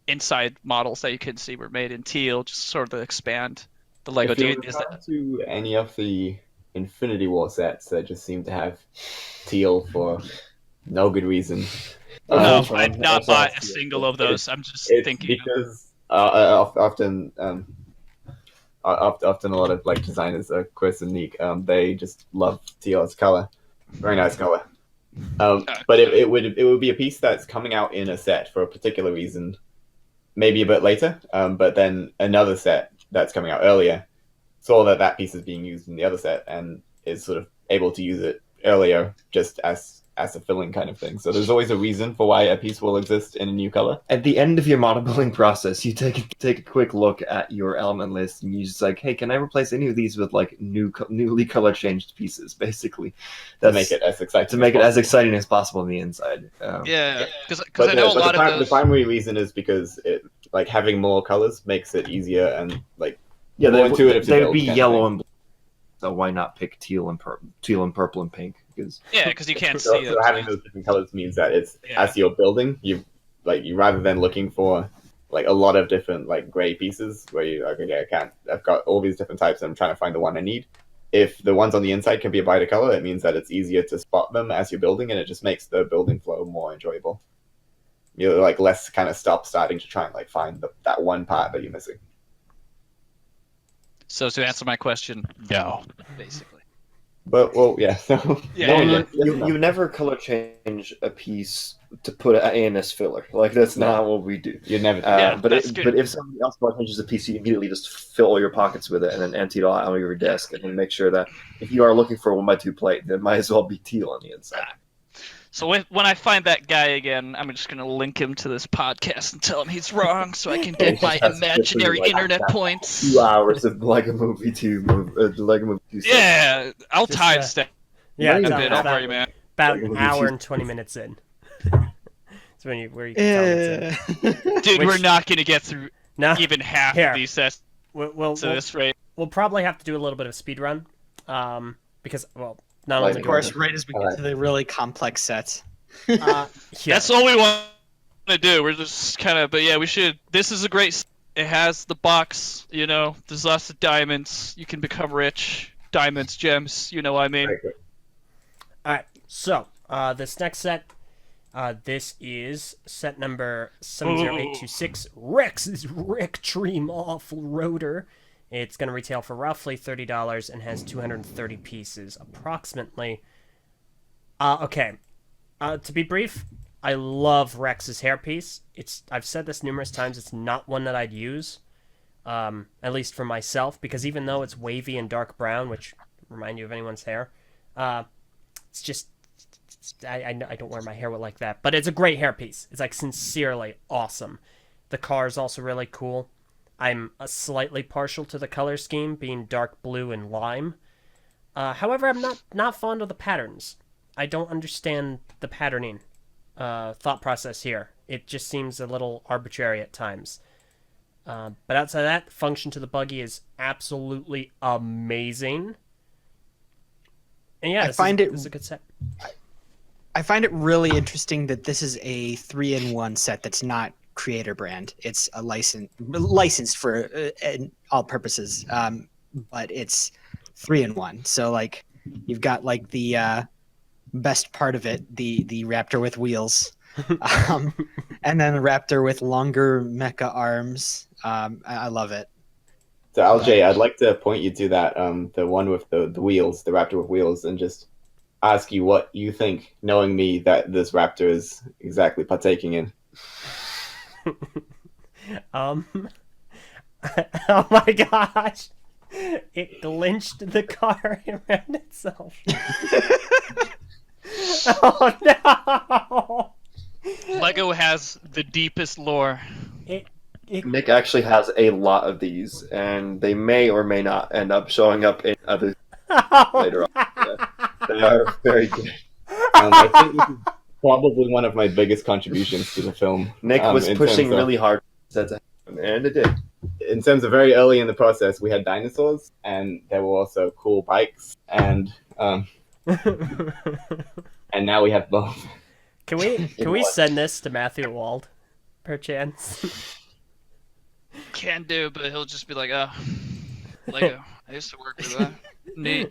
inside models that you can see were made in teal, just sort of expand the Lego. If you refer to any of the Infinity War sets that just seem to have teal for no good reason. No, I've not bought a single of those. I'm just It's thinking. because often a lot of like designers, Chris and Nick, they just love teal as a color. Very nice color. But it would be a piece that's coming out in a set for a particular reason, maybe a bit later. But then another set that's coming out earlier saw that piece is being used in the other set and is sort of able to use it earlier, just as a filling kind of thing. So there's always a reason for why a piece will exist in a new color. At the end of your model building process, you take a quick look at your element list, and you just like, hey, can I replace any of these with like newly color changed pieces? Basically, To make it as exciting. as exciting as possible on the inside. Yeah, because But I know a lot of the those. primary reason is because it like having more colors makes it easier and like Yeah, more intuitive to they'd build be kind of yellow thing. and blue. So why not pick teal and purple and pink? Because Yeah, because you can't So, see so them. having those different colors means that it's Yeah. as you're building, you rather than looking for like a lot of different like gray pieces where you like, okay, I've got all these different types and I'm trying to find the one I need. If the ones on the inside can be a brighter color, it means that it's easier to spot them as you're building, and it just makes the building flow more enjoyable. You're like less kind of starting to try and like find that one part that you're missing. So to answer my question, no, basically. But well, yeah. So Yeah, no, yeah, yes, you no. never color change a piece to put it in as filler. Like that's not what we do. You'd never. Yeah, But that's good. if somebody else color changes a piece, you immediately just fill all your pockets with it and then empty it all out on your desk, and then make sure that if you are looking for a 1x2 plate, there might as well be teal on the inside. So when I find that guy again, I'm just gonna link him to this podcast and tell him he's wrong, so I can get my That's imaginary like internet that. points. 2 hours of Lego Movie 2, Lego Movie 2. Yeah, I'll Just, timestamp Yeah, Right. it's a bit. Don't about, worry, man. about Like, an we'll hour be- and 20 minutes in. It's when you can tell it's in. Dude, Which- we're not gonna get through No, even half Here. of these sets we'll, to this rate. we'll probably have to do a little bit of speed run, because not Like, only Of do course, right as we Alright. get to the really complex sets. yeah. That's all we want to do. We're just kind of, but yeah, we should. This is a great. It has the box. You know, there's lots of diamonds. You can become rich. Diamonds, gems. You know what I mean? Very good. All right, so this next set, this is set number 70826, Rex's Rick Dream Off-Roader. It's going to retail for roughly $30 and has 230 pieces, approximately. Okay, to be brief, I love Rex's hairpiece. I've said this numerous times, it's not one that I'd use, at least for myself, because even though it's wavy and dark brown, which remind you of anyone's hair, it's just I don't wear my hair like that, but it's a great hairpiece. It's like sincerely awesome. The car is also really cool. I'm slightly partial to the color scheme being dark blue and lime. However, I'm not fond of the patterns. I don't understand the patterning thought process here. It just seems a little arbitrary at times. But outside of that, function to the buggy is absolutely amazing. And yeah, this is a good set. I find it really interesting that this is a 3-in-1 set that's not creator brand. It's a licensed for all purposes, but it's 3-in-1. So like you've got like the best part of it, the raptor with wheels, and then the raptor with longer mecha arms. I love it. So Eljay, I'd like to point you to that the one with the wheels, the raptor with wheels, and just ask you what you think, knowing me that this raptor is exactly partaking in. Oh my gosh! It glitched the car around itself. Oh no! Lego has the deepest lore. Nick actually has a lot of these, and they may or may not end up showing up in other later on. Yeah. They are very good. I think this is probably one of my biggest contributions to the film. Nick was in pushing terms of- really hard to happen, and it did. In terms of very early in the process, we had dinosaurs, and there were also cool bikes, and now we have both. Can we send this to Matthew Wald, perchance? Can do, but he'll just be like, oh, Lego. I used to work with that. Neat.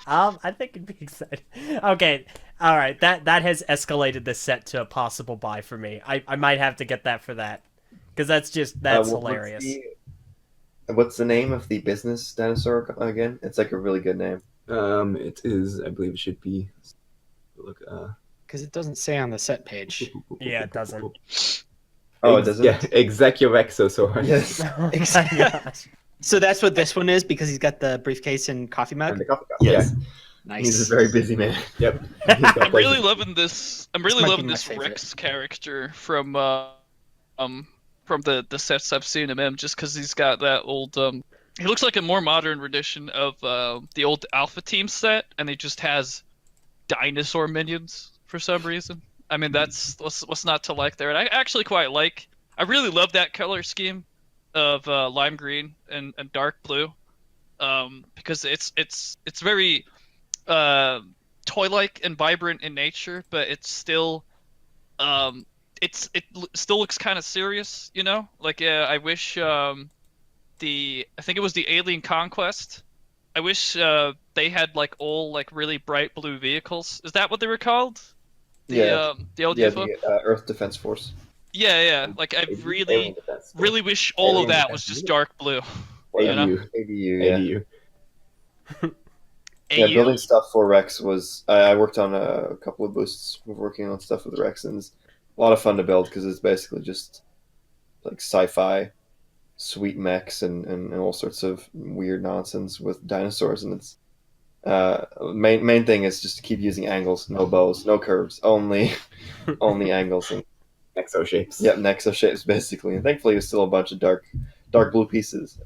I think it'd be exciting. Okay, all right. That has escalated this set to a possible buy for me. I might have to get that for that, because that's hilarious. What's the name of the business dinosaur again? It's like a really good name. It is. I believe it should be. Look. Because it doesn't say on the set page. Yeah, it doesn't. Oh, it doesn't. Yeah, Execurexosaurus. Yes. Oh my gosh. So that's what this one is, because he's got the briefcase and coffee mug. And the coffee cup. Yes. Nice. He's a very busy man. Yep. I'm really loving this. I'm really might be loving my this favorite. Rex character from the sets I've seen him in, just because he's got that old he looks like a more modern rendition of the old Alpha Team set, and he just has dinosaur minions for some reason. I mean, that's what's not to like there. And I actually quite like. I really love that color scheme of lime green and dark blue, because it's very toy-like and vibrant in nature, but it's still it still looks kind of serious, you know. Like I wish I think it was the Alien Conquest. I wish they had like all like really bright blue vehicles. Is that what they were called? The old Yeah, UFO? the Earth Defense Force. Yeah. Like I Alien Defense Force. really wish all of Alien that Defense was just Force. dark blue. ADU. ADU, yeah. ADU. Yeah, AU. building stuff for Rex was. I worked on a couple of boosts. We're working on stuff with Rex, and it's a lot of fun to build because it's basically just like sci-fi, sweet mechs and all sorts of weird nonsense with dinosaurs. And it's main thing is just to keep using angles, no bows, no curves, only angles and Exo shapes. nexo shapes basically. And thankfully, there's still a bunch of dark blue pieces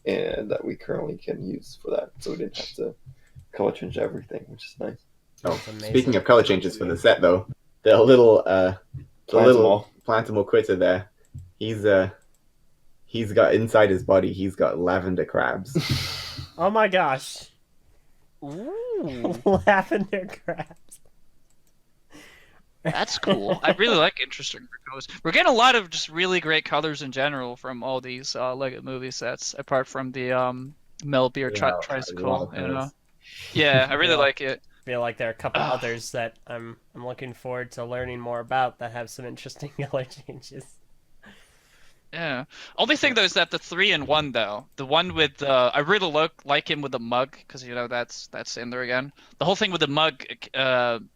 and that we currently can use for that, so we didn't have to color change everything, which is nice. Oh, That's amazing. speaking of color changes for the set, though, the little plantimal critter there, he's got inside his body, he's got lavender crabs. Oh my gosh. Ooh, Lavender crabs. that's cool. I really like interesting colors. We're getting a lot of just really great colors in general from all these Lego movie sets, apart from the Mel Beer Yeah, I tricycle. love You know? those. Yeah, I really Yeah. like it. Feel like there are a couple others that I'm looking forward to learning more about that have some interesting color changes. Yeah. Only thing though is that the 3-in-1 though, the one with I really like him with the mug, because you know that's in there again. The whole thing with the mug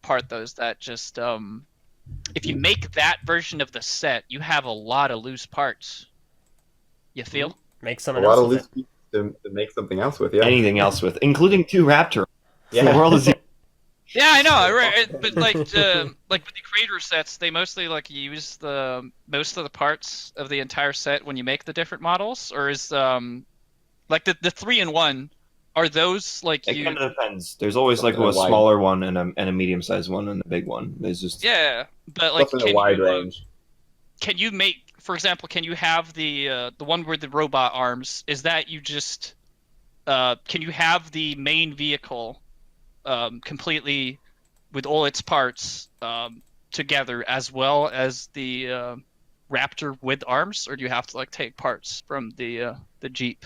part though is that just if you make that version of the set, you have a lot of loose parts. You feel? Make A someone lot else of with loose pieces to make something else with, yeah. Anything else with, including 2 raptor. Yeah. The world is Yeah, I know, right? But like with the creator sets, they mostly like use the most of the parts of the entire set when you make the different models, or is like the 3-in-1, are those like It you? kind of depends. There's always like Something a wide. smaller one and a medium sized one and a big one. There's just Yeah, but like Stuff in a wide you range. can you make, for example, can you have the one with the robot arms? Is that you just can you have the main vehicle completely with all its parts together, as well as the Raptor with arms, or do you have to like take parts from the Jeep?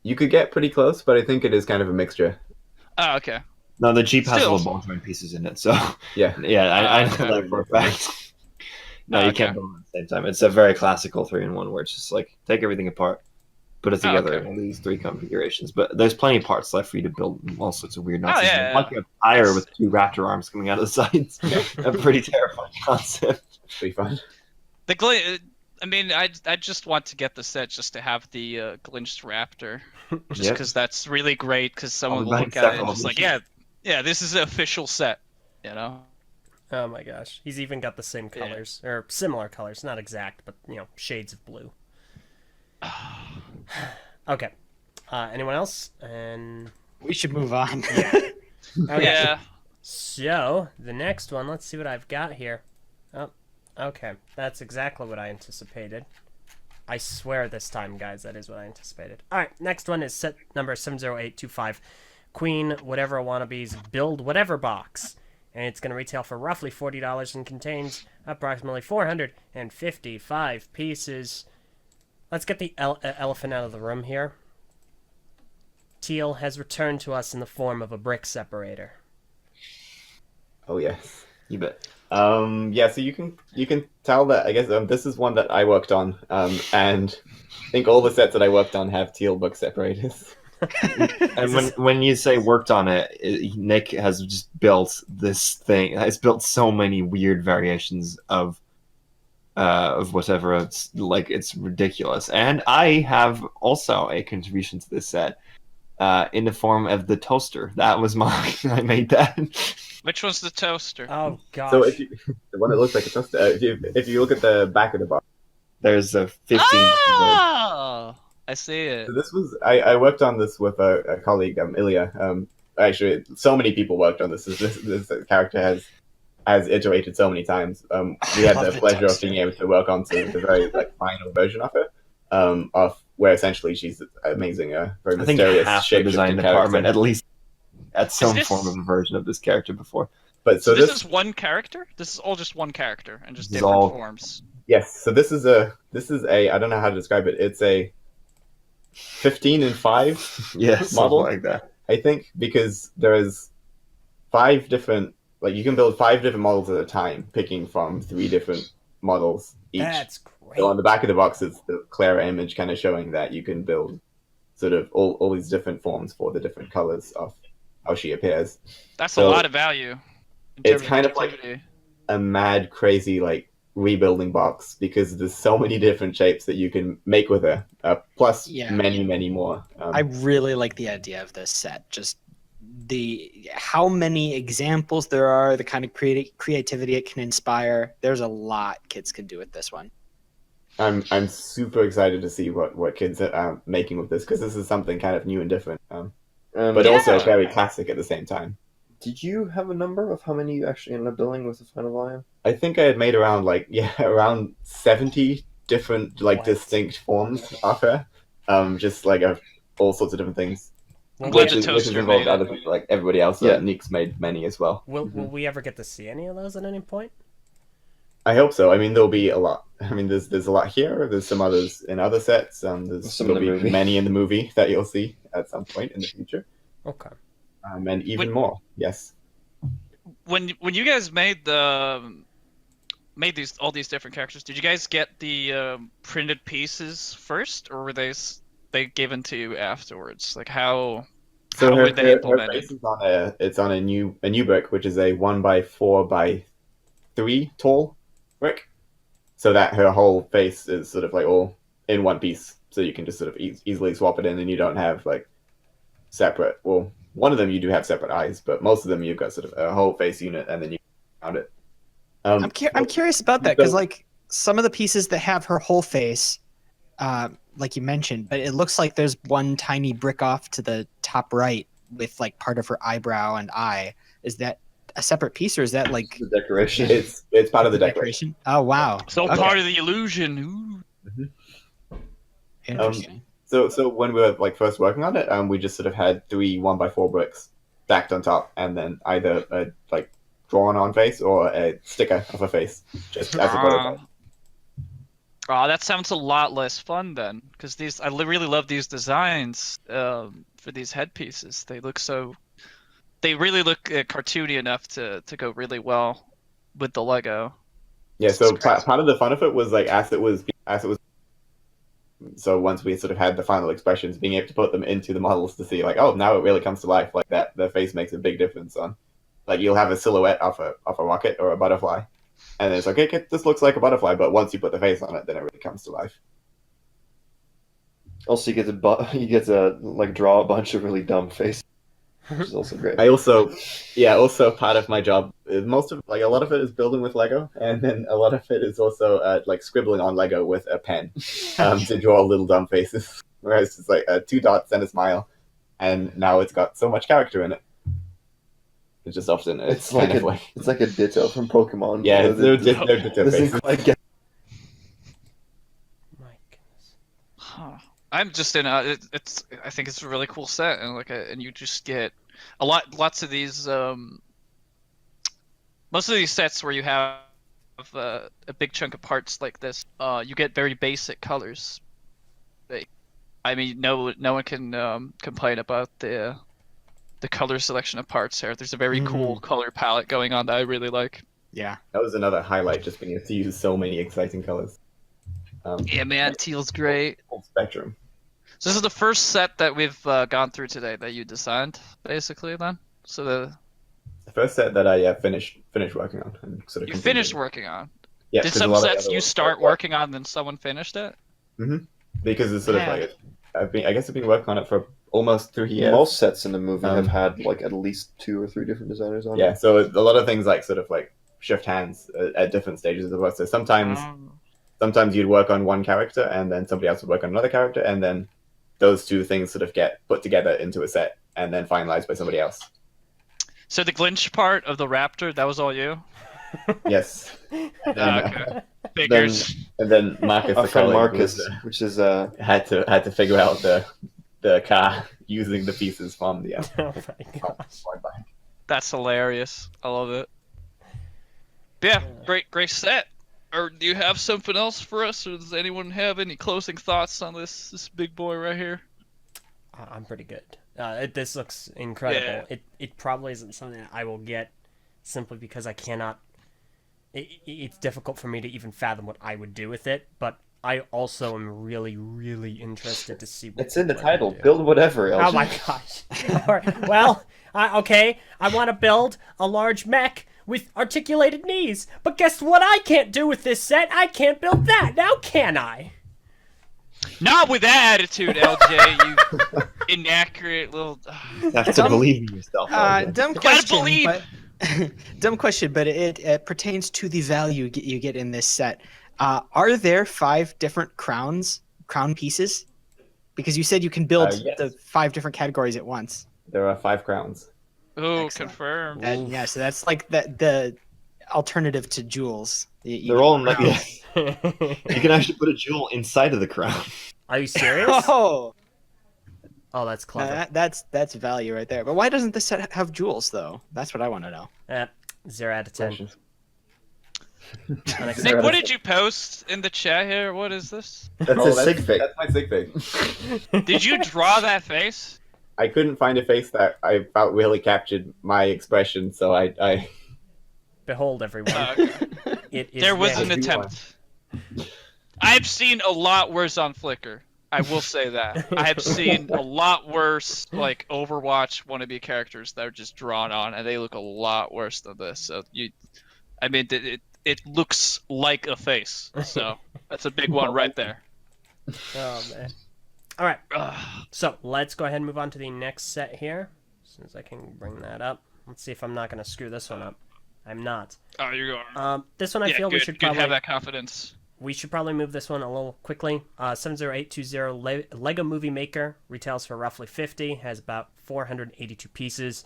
You could get pretty close, but I think it is kind of a mixture. Oh, okay. no. The Jeep has Still. little ball joint pieces in it, so Yeah. yeah, I know Okay. that for a fact. No, Oh, you okay. can't build them at the same time. It's a very classical 3-in-1 where it's just like take everything apart, put it Oh, together okay. in these 3 configurations. But there's plenty of parts left for you to build all sorts of weird Oh, nonsense. yeah, Like a tire It's- with 2 raptor arms coming out of the sides. A pretty terrifying concept. Pretty fun. The I mean, I just want to get the set just to have the Glinched Raptor, just Yep. because that's really great. Because someone I'll will be look buying at it and several just like, editions. yeah, this is an official set, you know. Oh my gosh, he's even got the same colors or similar colors, not exact, but shades of blue. Okay, anyone else? And We should move on. okay. Yeah. So the next one, let's see what I've got here. Oh, okay, that's exactly what I anticipated. I swear this time, guys, that is what I anticipated. All right, next one is set number 70825, Queen Whatever Wannabes Build Whatever Box. And it's going to retail for roughly $40 and contains approximately 455 pieces. Let's get the elephant out of the room here. Teal has returned to us in the form of a brick separator. Oh yes. You bet. Yeah, so you can tell that I guess this is one that I worked on, and I think all the sets that I worked on have teal book separators. And when you say worked on it, Nick has just built this thing. Has built so many weird variations of whatever. It's like it's ridiculous. And I have also a contribution to this set in the form of the toaster. That was mine. I made that. Which one's the toaster? Oh gosh. So if you, the one that looks like a toaster, if you look at the back of the box, There's a 15. Oh, I see it. so this was I worked on this with a colleague, Ilya. Actually, so many people worked on this. This character has iterated so many times. We had Love the the pleasure of toaster. being able to work on the very final version of her, of where essentially she's amazing, very I think mysterious half the design shape-shifting department, character. at least, at some this- form of a version of this character before. But So so this this is one character. This is all just one character and just This is different all- forms. yes, so this is a I don't know how to describe it. It's a 15-in-5, Yeah, something Model? like that. I think, because there is 5 different, like you can build 5 different models at a time, picking from 3 different models each. That's great. So on the back of the box is the clearer image kind of showing that you can build sort of all these different forms for the different colors of how she appears. That's So, a lot of value. In it's terms kind of like- creativity. A mad, crazy, like, rebuilding box, because there's so many different shapes that you can make with her, plus Yeah. many, many more. I really like the idea of this set. Just the how many examples there are, the kind of creativity it can inspire. There's a lot kids can do with this one. I'm super excited to see what kids are making with this, because this is something kind of new and different, but Yeah. also very classic at the same time. Did you have a number of how many you actually ended up building with the final volume? I think I had made around around 70 different What? distinct forms of her, just all sorts of different things. I'm Will glad we, the Which has toaster involved made it. other people, like everybody else. Yeah. Nick's made many as well. will we ever get to see any of those at any point? I hope so. I mean, there'll be a lot. I mean, there's a lot here. There's some others in other sets. Some in There'll the be movie. many in the movie that you'll see at some point in the future, Okay. and even Wait. more. Yes. When you guys made all these different characters, did you guys get the printed pieces first, or were they given to you afterwards? Like how So were they her implemented? face is on a new brick, which is a 1x4x3 tall brick, so that her whole face is sort of like all in one piece. So you can just sort of easily swap it in, and you don't have like separate. Well, one of them you do have separate eyes, but most of them you've got sort of a whole face unit, and then you around it. I'm curious about that because like some of the pieces that have her whole face, like you mentioned, but it looks like there's one tiny brick off to the top right with like part of her eyebrow and eye. Is that a separate piece, or is that like The decoration. It's part of the decoration. Oh wow! So Okay. part of the illusion. Ooh. Interesting. So when we were like first working on it, we just sort of had 3 1x4 bricks stacked on top, and then either a like drawn on face or a sticker of a face, just as a prototype. Oh, that sounds a lot less fun then, because I really love these designs for these headpieces. They really look cartoony enough to go really well with the Lego. Yeah, so part of the fun of it was like as it was. So once we sort of had the final expressions, being able to put them into the models to see like, oh, now it really comes to life like that. The face makes a big difference on, like you'll have a silhouette of a rocket or a butterfly, and it's like, okay, this looks like a butterfly, but once you put the face on it, then it really comes to life. Also, you get to like draw a bunch of really dumb faces, which is also great. I also part of my job, most of like a lot of it is building with Lego, and then a lot of it is also like scribbling on Lego with a pen to draw little dumb faces. Whereas it's like 2 dots and a smile, and now it's got so much character in it. It's just often It's like a Ditto from Pokemon. yeah, they're Doesn't Ditto faces. quite get. My goodness. Huh. I'm just in I think it's a really cool set, and and you just get lots of these most of these sets where you have a big chunk of parts like this, you get very basic colors. I mean, no one can complain about the color selection of parts here. There's a very cool color palette going on that I really like. Yeah. That was another highlight, just being able to use so many exciting colors. Yeah, man, teal's great. Full spectrum. So this is the first set that we've gone through today that you designed, basically. Then, so the first set that I finished working on and sort of you finished working on. Yeah, Did 'cause a some lot of the sets other you ones start working on, then someone finished it? because it's sort of Yeah. like I've been working on it for almost 3 years. Most sets in the movie have Um, had like at least 2 or 3 different designers on Yeah, it. so a lot of things like sort of like shift hands at different stages of work. So sometimes you'd work on one character and then somebody else would work on another character, and then those 2 things sort of get put together into a set and then finalized by somebody else. So the glitch part of the raptor, that was all you? Yes. Okay. Figures. And then Marcus, Our the friend colleague, Marcus, was, which is had to figure out the car using the pieces from the Oh my gosh. That's hilarious. I love it. But yeah, great set. Or do you have something else for us, or does anyone have any closing thoughts on this big boy right here? I'm pretty good. This looks incredible. Yeah. It probably isn't something that I will get simply because I cannot. It's difficult for me to even fathom what I would do with it, but I also am really, really interested to see what it's in the people are gonna title. do. Build whatever. Eljay. Oh my gosh. All right. Well, okay, I want to build a large mech with articulated knees, but guess what I can't do with this set? I can't build that, now can I? Not with that attitude, LJ, you inaccurate little... You have to believe in yourself. Dumb gotta question, believe. but dumb question, but it pertains to the value you get in this set. Are there 5 different crown pieces? Because you said you can build Yes. the 5 different categories at once. There are 5 crowns. Oh, Excellent. confirmed. Yeah, so that's like the alternative to jewels. They're all in like crowns. you can actually put a jewel inside of the crown. Are you serious? Oh, Oh, that's clever. that's value right there. But why doesn't this set have jewels though? That's what I want to know. 0 out of 10. Nick, what did you post in the chat here? What is this? That's a sig fig. That's my sig fig. Did you draw that face? I couldn't find a face that I felt really captured my expression, so I Behold, everyone. Okay. It is There was there. an attempt. I've seen a lot worse on Flickr. I will say that. I have seen a lot worse, like Overwatch wannabe characters that are just drawn on, and they look a lot worse than this. So it looks like a face. So that's a big one right there. Oh man. All right. Ugh. So let's go ahead and move on to the next set here. soon as I can bring that up. Let's see if I'm not going to screw this one up. I'm not. Oh, you're going. This one I Yeah, feel good, we should good. probably Have that confidence. we should probably move this one a little quickly. 70820 Lego Movie Maker retails for roughly 50, has about 482 pieces.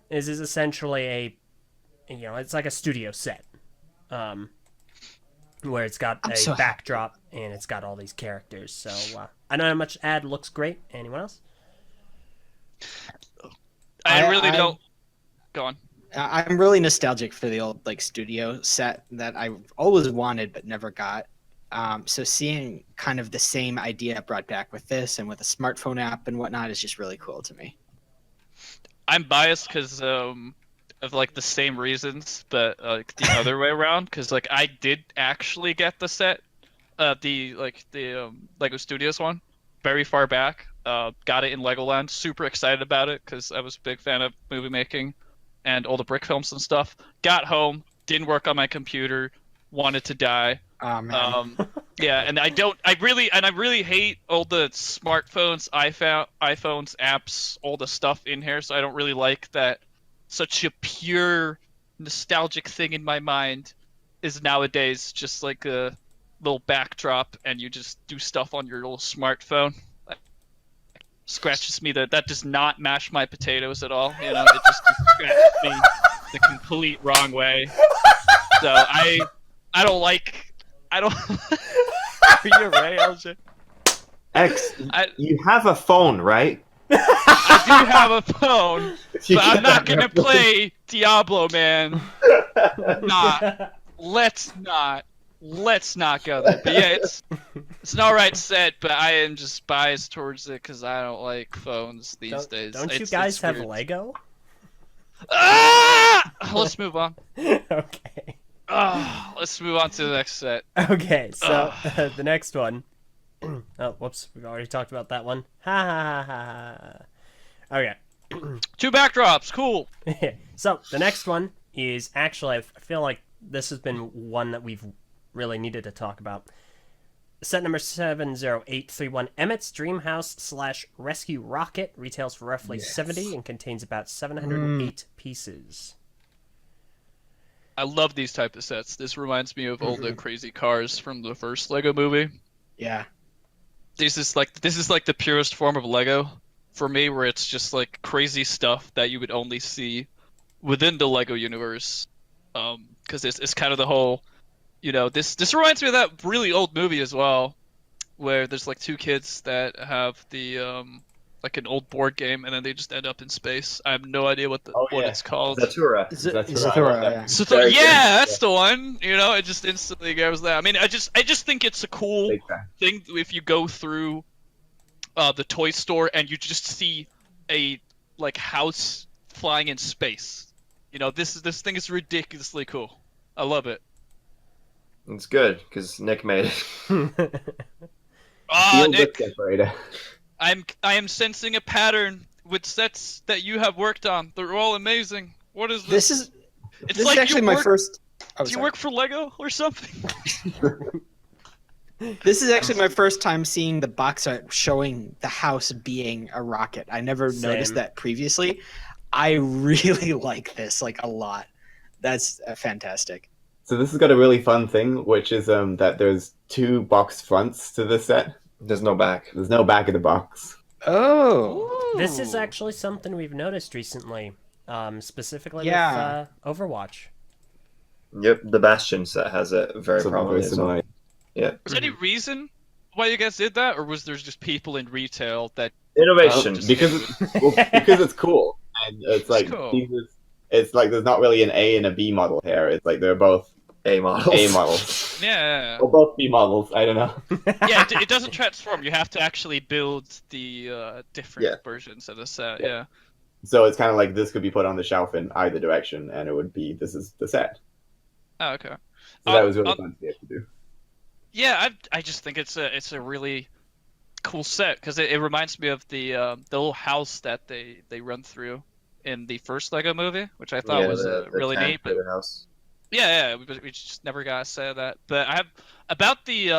This is essentially it's like a studio set, where it's got a backdrop and it's got all these characters. So I know how much ad looks great. Anyone else? I really don't. Go on. I'm really nostalgic for the old studio set that I always wanted but never got. So seeing kind of the same idea brought back with this and with a smartphone app and whatnot is just really cool to me. I'm biased because of the same reasons, but the other way around. Because I did actually get the set, the Lego Studios one, very far back. Got it in Legoland. Super excited about it because I was a big fan of movie making and all the brick films and stuff. Got home, didn't work on my computer, wanted to die. Oh man. Yeah, and I really hate all the smartphones, iPhones, apps, all the stuff in here. So I don't really like that. Such a pure nostalgic thing in my mind is nowadays just like a little backdrop, and you just do stuff on your little smartphone. Scratches me that does not mash my potatoes at all. It just scratches me the complete wrong way. So I don't like. I don't. Are you right, Eljay? X, you have a phone, right? I do have a phone, but I'm not gonna play Diablo, man. Nah, let's not go there. But yeah, it's an alright set, but I am just biased towards it because I don't like phones these days. Don't you guys have Lego? Ah! Let's move on. Okay. Let's move on to the next set. Okay, so the next one. Oh, whoops. We've already talked about that one. Ha ha ha ha. Okay. 2 backdrops. Cool. So the next one is actually, I feel like this has been one that we've really needed to talk about. Set number 70831, Emmett's Dreamhouse / Rescue Rocket, retails for roughly 70 and contains about 708 pieces. I love these type of sets. This reminds me of all the crazy cars from the first Lego movie. Yeah. This is like the purest form of Lego for me, where it's just like crazy stuff that you would only see within the Lego universe. Because it's kind of the whole, this reminds me of that really old movie as well, where there's like 2 kids that have the like an old board game, and then they just end up in space. I have no idea what it's called. Zatura. Zatura, yeah. Yeah, that's the one. It just instantly goes there. I mean, I just think it's a cool thing if you go through the toy store and you just see a house flying in space. This thing is ridiculously cool. I love it. It's good because Nick made it. Nick, I am sensing a pattern with sets that you have worked on. They're all amazing. What is this? This is actually my first. Do you work for Lego or something? This is actually my first time seeing the box art showing the house being a rocket. I never noticed that previously. I really like this a lot. That's fantastic. So this has got a really fun thing, which is that there's 2 box fronts to this set. There's no back. There's no back of the box. Oh. Ooh. This is actually something we've noticed recently, specifically with Overwatch. Yep, the Bastion set has it very prominently as well. Yeah. Was there any reason why you guys did that, or was there just people in retail that innovation? Because it's cool, and it's like cool. It's like there's not really an A and a B model here. It's like they're both A models. A models. Yeah. Or both B models. I don't know. Yeah, it doesn't transform. You have to actually build the different versions of the set. Yeah. So it's kind of like this could be put on the shelf in either direction, and it would be this is the set. Oh, okay. So that was really fun to be able to do. Yeah, I just think it's a really cool set because it reminds me of the little house that they run through in the first Lego movie, which I thought was really neat. But house. Yeah, we just never got to say that. But I have about the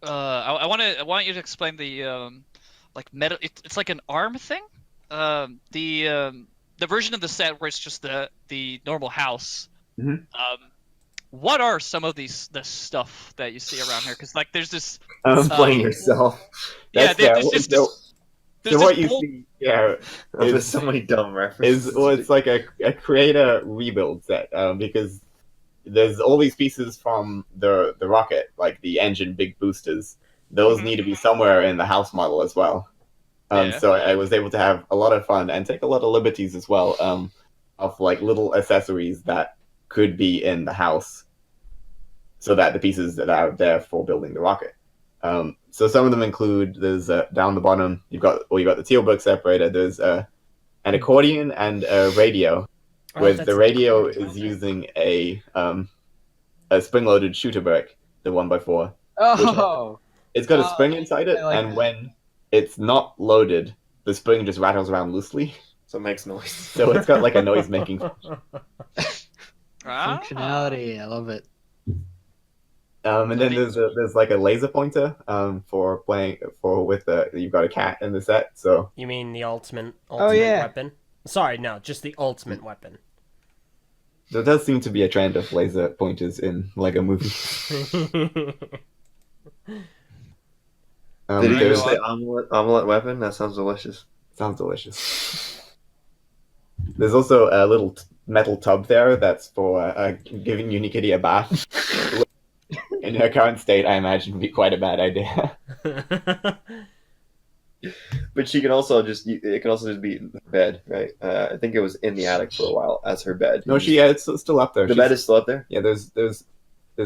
I want you to explain the metal. It's like an arm thing. the version of the set where it's just the normal house. Mhm. What are some of the stuff that you see around here? Because like there's this Playing yourself. yeah, That's fair. there's just So, there's so this what you bull- see, yeah, There's is so many dumb references. it's like a creator rebuild set, because there's all these pieces from the rocket, like the engine big boosters. Those Mhm. need to be somewhere in the house model as well. Yeah. So I was able to have a lot of fun and take a lot of liberties as well, of like little accessories that could be in the house, so that the pieces that are there for building the rocket. So some of them include, there's down the bottom you got the teal book separator. There's an accordion and a radio, Oh, where that's the an radio accordion. is using a spring-loaded shooter brick, the 1x4. Oh, It's got a spring inside it, I like and that. when it's not loaded, the spring just rattles around loosely. So it makes noise. So it's got like a noise-making. Ah. Functionality, I love it. And then there's like a laser pointer for playing with you've got a cat in the set, so You mean the ultimate yeah. weapon? Sorry, no, just the ultimate weapon. there does seem to be a trend of laser pointers in Lego movies. Did he There's- just say omelet weapon? That sounds delicious. Sounds delicious. There's also a little metal tub there that's for giving Unikitty a bath. In her current state, I imagine would be quite a bad idea. But she can also it can also just be in bed, right? I think it was in the attic for a while as her bed. No, it's still up there. The bed is still up there. Yeah, there's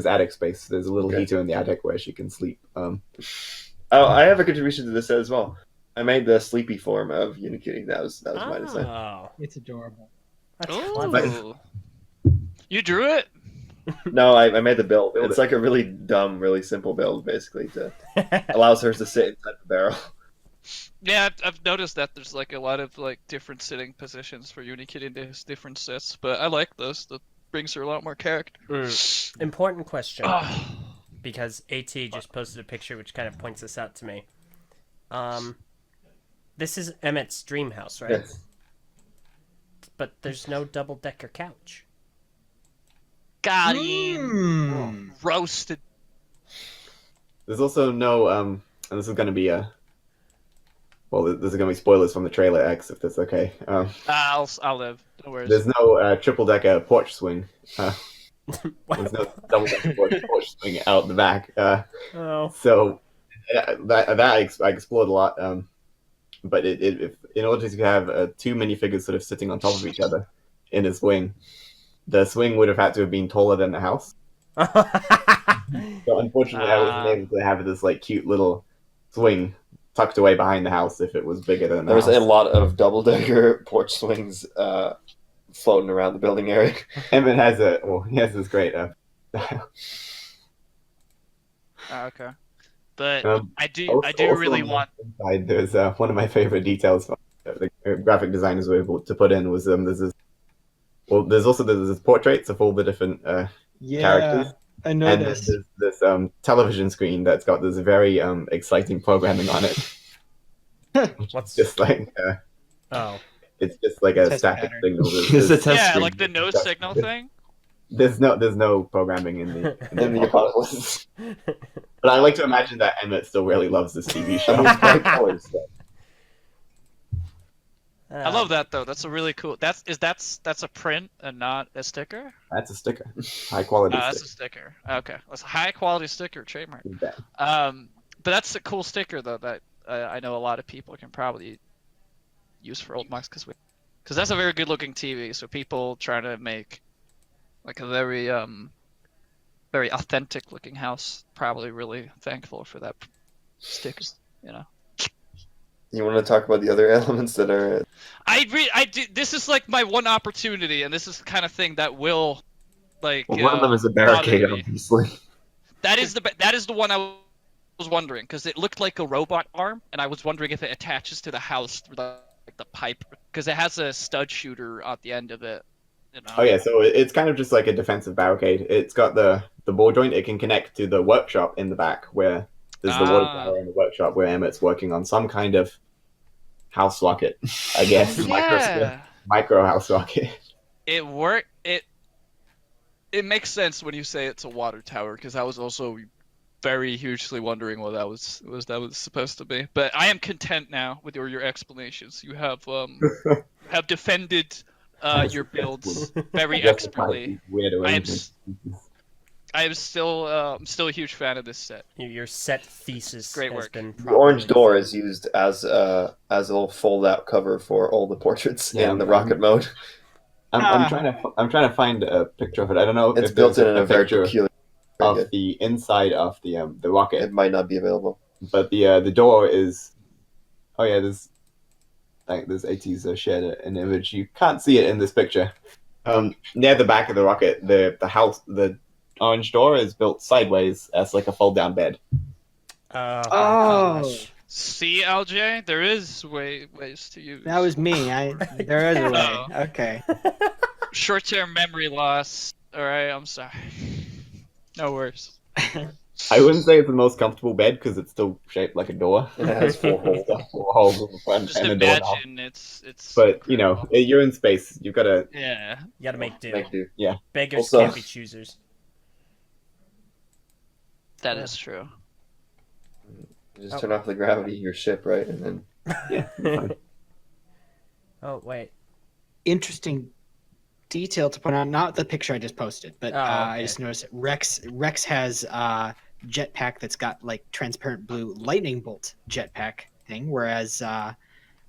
attic space. There's a little Okay. heater in the attic where she can sleep. Oh, I have a contribution to this set as well. I made the sleepy form of Unikitty. That was my design. Oh, It's adorable. that's clever. Ooh. You drew it? No, I made the build. Build It's it. like a really dumb, really simple build, basically, to allows her to sit inside the barrel. Yeah, I've noticed that there's like a lot of like different sitting positions for Unikitty in his different sets, but I like this. That brings her a lot more character. Important question, Ah. because AT just posted a picture which kind of points this out to me. This is Emmett's dream house, right? Yes. But there's no double-decker couch. Got him. Roasted. There's also no and this is going to be this is going to be spoilers from the trailer X, if that's okay. I'll live. No worries. There's no triple decker porch swing. There's no double decker porch swing out the back. Oh. So that I explored a lot. But if in order to have two minifigures sort of sitting on top of each other in a swing, the swing would have had to have been taller than the house. So unfortunately, I wasn't able to have this like cute little swing tucked away behind the house if it was bigger than the There was house. a lot of double-decker porch swings floating around the building area. Emmett has he has this great. Okay. But I do Also really on the want. inside, there's one of my favorite details the graphic designers were able to put in was there's this portraits of all the different characters. I And then noticed. there's this television screen that's got this very exciting programming on it. What's Just like oh? it's just like a Test static pattern. signal. It's a test Yeah, screen. like the nose signal thing. There's no programming in the In the apocalypse. But I like to imagine that Emmett still really loves this TV show. And those bright colors. I love that though. That's a really cool. That's a print and not a sticker. That's a sticker, high quality That's a sticker. sticker. Okay, that's a high quality sticker trademark. You bet. But that's a cool sticker though that I know a lot of people can probably use for old mics because that's a very good looking TV. So people trying to make like a very very authentic looking house probably really thankful for that sticker. You know. You want to talk about the other elements that are? I do. This is like my one opportunity, and this is the kind of thing that will, like. Well, one of them is a barricade, bother me. obviously. That is the one I was wondering because it looked like a robot arm, and I was wondering if it attaches to the house through the pipe because it has a stud shooter at the end of it. You know? Oh yeah, so it's kind of just like a defensive barricade. It's got the ball joint. It can connect to the workshop in the back where there's the water tower in the workshop where Emmett's working on some kind of house rocket, I guess. Yeah. Micro house rocket. It worked. It makes sense when you say it's a water tower, because I was also very hugely wondering what that was supposed to be. But I am content now with your explanations. You have defended your builds very expertly. Weird I am arrangements. I'm still a huge fan of this set. Your set thesis Great has work. been The orange properly door defended. is used as a little fold-out cover for all the portraits Yeah, in the rocket mode. I'm trying to find a picture of it. I don't know It's if built there's in a a very picture peculiar. Very of good. the inside of the rocket, It might not be available. but the door is. Oh yeah, there's 80s shared an image. You can't see it in this picture. Near the back of the rocket, the orange door is built sideways as like a fold-down bed. Oh, Oh. gosh. See, Eljay, there is ways to use. That was me. There is a way. Oh. Okay. Short-term memory loss. All right, I'm sorry. No worse. I wouldn't say it's the most comfortable bed because it's still shaped like a door. It has 4 holes. Four holes in the front Just and a door. imagine it's. But you know, incredible. you're in space. You've got to. Yeah. You gotta make do. Make do. Beggars Also- can't be choosers. That is true. You just turn off the gravity of your ship, right? And then Yeah. fine. Oh, wait. Interesting detail to point out. Not the picture I just posted, but Oh, I okay. just noticed it. Rex has jetpack that's got like transparent blue lightning bolt jetpack thing, whereas why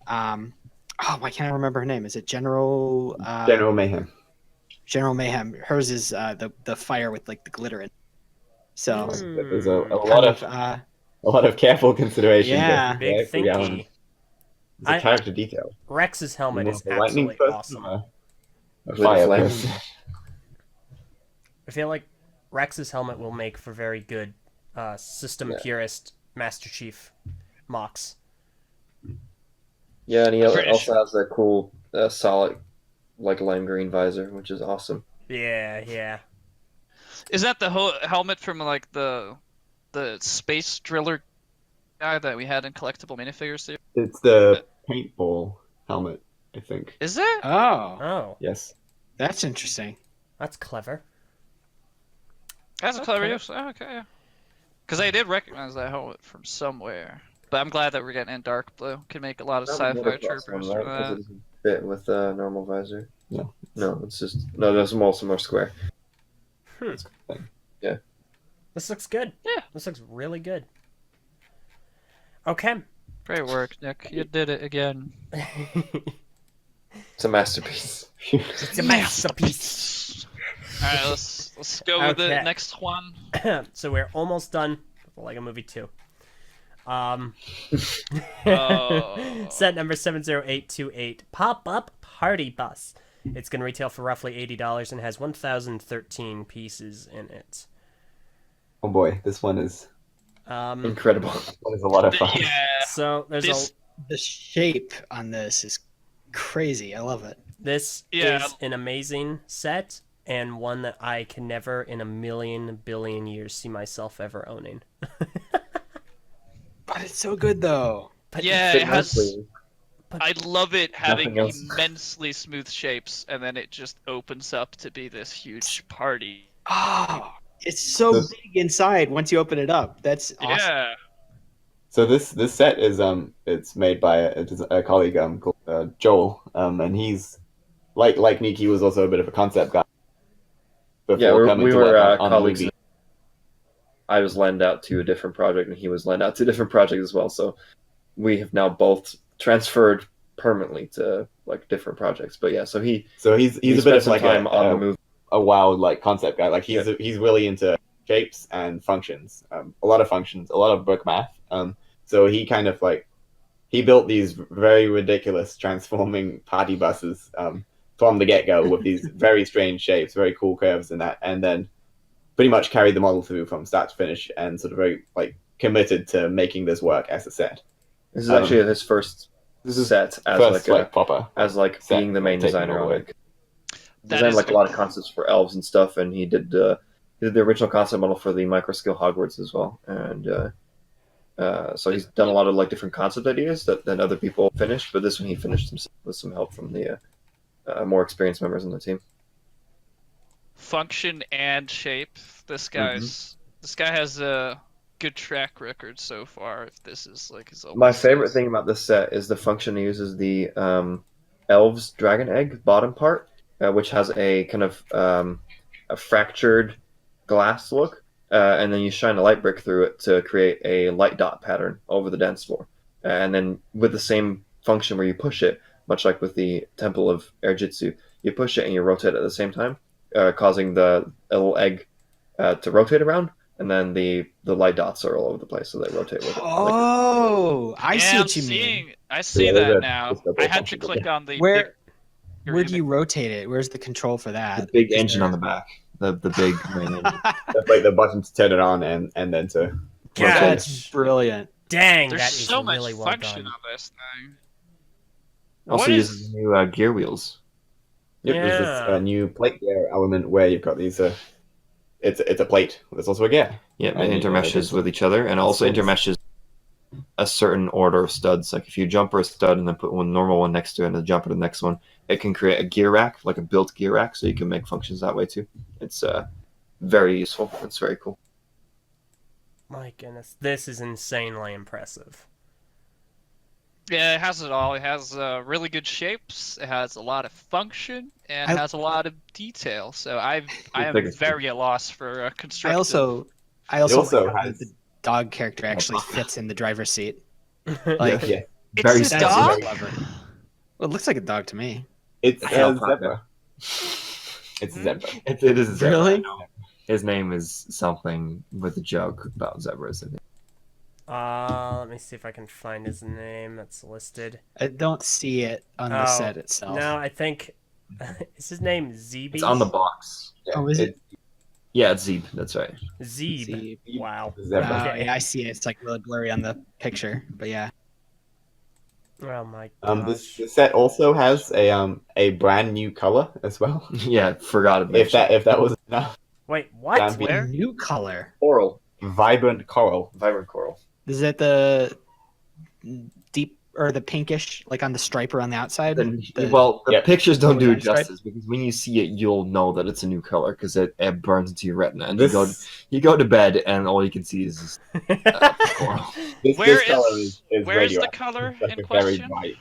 can't I remember her name? Is it General General Mayhem. General Mayhem? Hers is the fire with like the glitter in it. So There's a kind lot of careful consideration. Yeah. Big for Alan. thinky. It's a I- character detail. Rex's helmet You is want a lightning absolutely person awesome. or a With fire flames. person? I feel like Rex's helmet will make for very good system Yeah. purist Master Chief mocks. yeah, and he I'm pretty also sure. has that cool solid, like lime green visor, which is awesome. Yeah. Is that the whole helmet from like the space driller guy that we had in collectible minifigures series? It's the paintball helmet, I think. Is it? oh, Oh, Yes. that's interesting. that's clever. That's a clever Okay. use. Oh, okay, yeah. Because I did recognize that helmet from somewhere. But I'm glad that we're getting in dark blue. Can make a lot of sci-fi troopers from Because that. it doesn't fit with a normal visor. No. No, it's just there's also more square. This looks good. Yeah. This looks really good. Okay. Great work, Nick. You did it again. It's a masterpiece. It's a masterpiece. All right, let's go with the Okay. next one. So we're almost done with the Lego Movie 2. Oh. Set number 70828, Pop-Up Party Bus. It's going to retail for roughly $80 and has 1,013 pieces in it. Oh boy, this one is Incredible. a lot of fun. Yeah. So there's This- The shape on this is crazy. I love it. this Yeah. is an amazing set and one that I can never in a million billion years see myself ever owning. But it's so good though. But Yeah, Fit it has. nicely. I love it having Nothing else. immensely smooth shapes, and then it just opens up to be this huge party. Oh, it's so This- big inside once you open it up. That's awesome. Yeah. So this set is it's made by a colleague called Joel, and he's like Niek, he was also a bit of a concept guy. Yeah, coming we to were work on the colleagues. movie. I was lent out to a different project, and he was lent out to a different project as well. So we have now both transferred permanently to like different projects. But yeah, so he's he's a bit spent of some like time on the movie. a wild like concept guy. Like he's really into shapes and functions. A lot of functions, a lot of book math. So he kind of like he built these very ridiculous transforming party buses from the get go with these very strange shapes, very cool curves and that, and then pretty much carried the model through from start to finish and sort of very like committed to making this work as a set. This is actually his first set as First like proper. being the main taking designer on over. it. That Designed is like a lot of concepts for elves and stuff, and he did the original concept model for the micro scale Hogwarts as well. And So he's done a lot of like different concept ideas that other people finished, but this one he finished himself with some help from the more experienced members on the team. Function and shape. This guy has a good track record so far. If this is like his old My favorite thing about this set is the function he uses the elves dragon egg bottom part, which has a kind of a fractured glass look, and then you shine a light brick through it to create a light dot pattern over the dance floor. And then with the same function where you push it, much like with the Temple of Erjitsu, you push it and you rotate it at the same time, causing the little egg to rotate around, and then the light dots are all over the place, so they rotate with it. Oh, I see what you mean. I see Yeah, that there's a- now. there's a I had to function. click on the Where big where do you rotate it? Where's the control for The that? big Is engine there- on the back, the big main engine. That's like the button to turn it on and then to. That's brilliant. Dang, There's that is so much really well function done. on this thing. Also What uses is- new gear wheels. Yep, there's this Yeah. new plate gear element where you've got these. It's a plate. There's also a gear. Yeah, And, it you know, intermeshes there's- with each other, and also Swords. intermeshes a certain order of studs. Like if you jumper a stud and then put one normal one next to it and then jumper the next one, it can create a gear rack, like a built gear rack, so you can make functions that way too. It's very useful. It's very cool. My goodness, this is insanely impressive. Yeah, it has it all. It has really good shapes. It has a lot of function and I- has a lot of detail. So I am biggest- very at loss for I constructive. also also like how has- the dog character actually fits in the driver's seat. Like, Like, Yeah, It's very a that's dog. clever. Well, it looks like a dog to me. it's I a don't zebra. It's a zebra. It is a zebra. Really? I know. His name is something with a joke about zebras. I think. let me see if I can find his name that's listed. I don't see it on the Oh, set itself. No, I think is his name Zeeb? It's on the box. Yeah, Oh, is it? Yeah, it's Zeeb. That's right. Zeeb. Zeeb. Wow. It's a zebra. Okay. Yeah, I see it. It's like really blurry on the picture, but yeah. Oh my This gosh. set also has a brand new color as well. Yeah, forgot about If that was enough, Wait, what? Champion. Where? New color. Coral, vibrant coral. vibrant coral. Is it the deep or the pinkish, like on the stripe around the outside? The- Well, the Yep. pictures don't do it That's right. justice because when you see it, you'll know that it's a new color because it burns into your retina, and This, you go to bed and all you can see is coral. this, Where this color is- is where is the radioactive. color It's like in a very question? bright.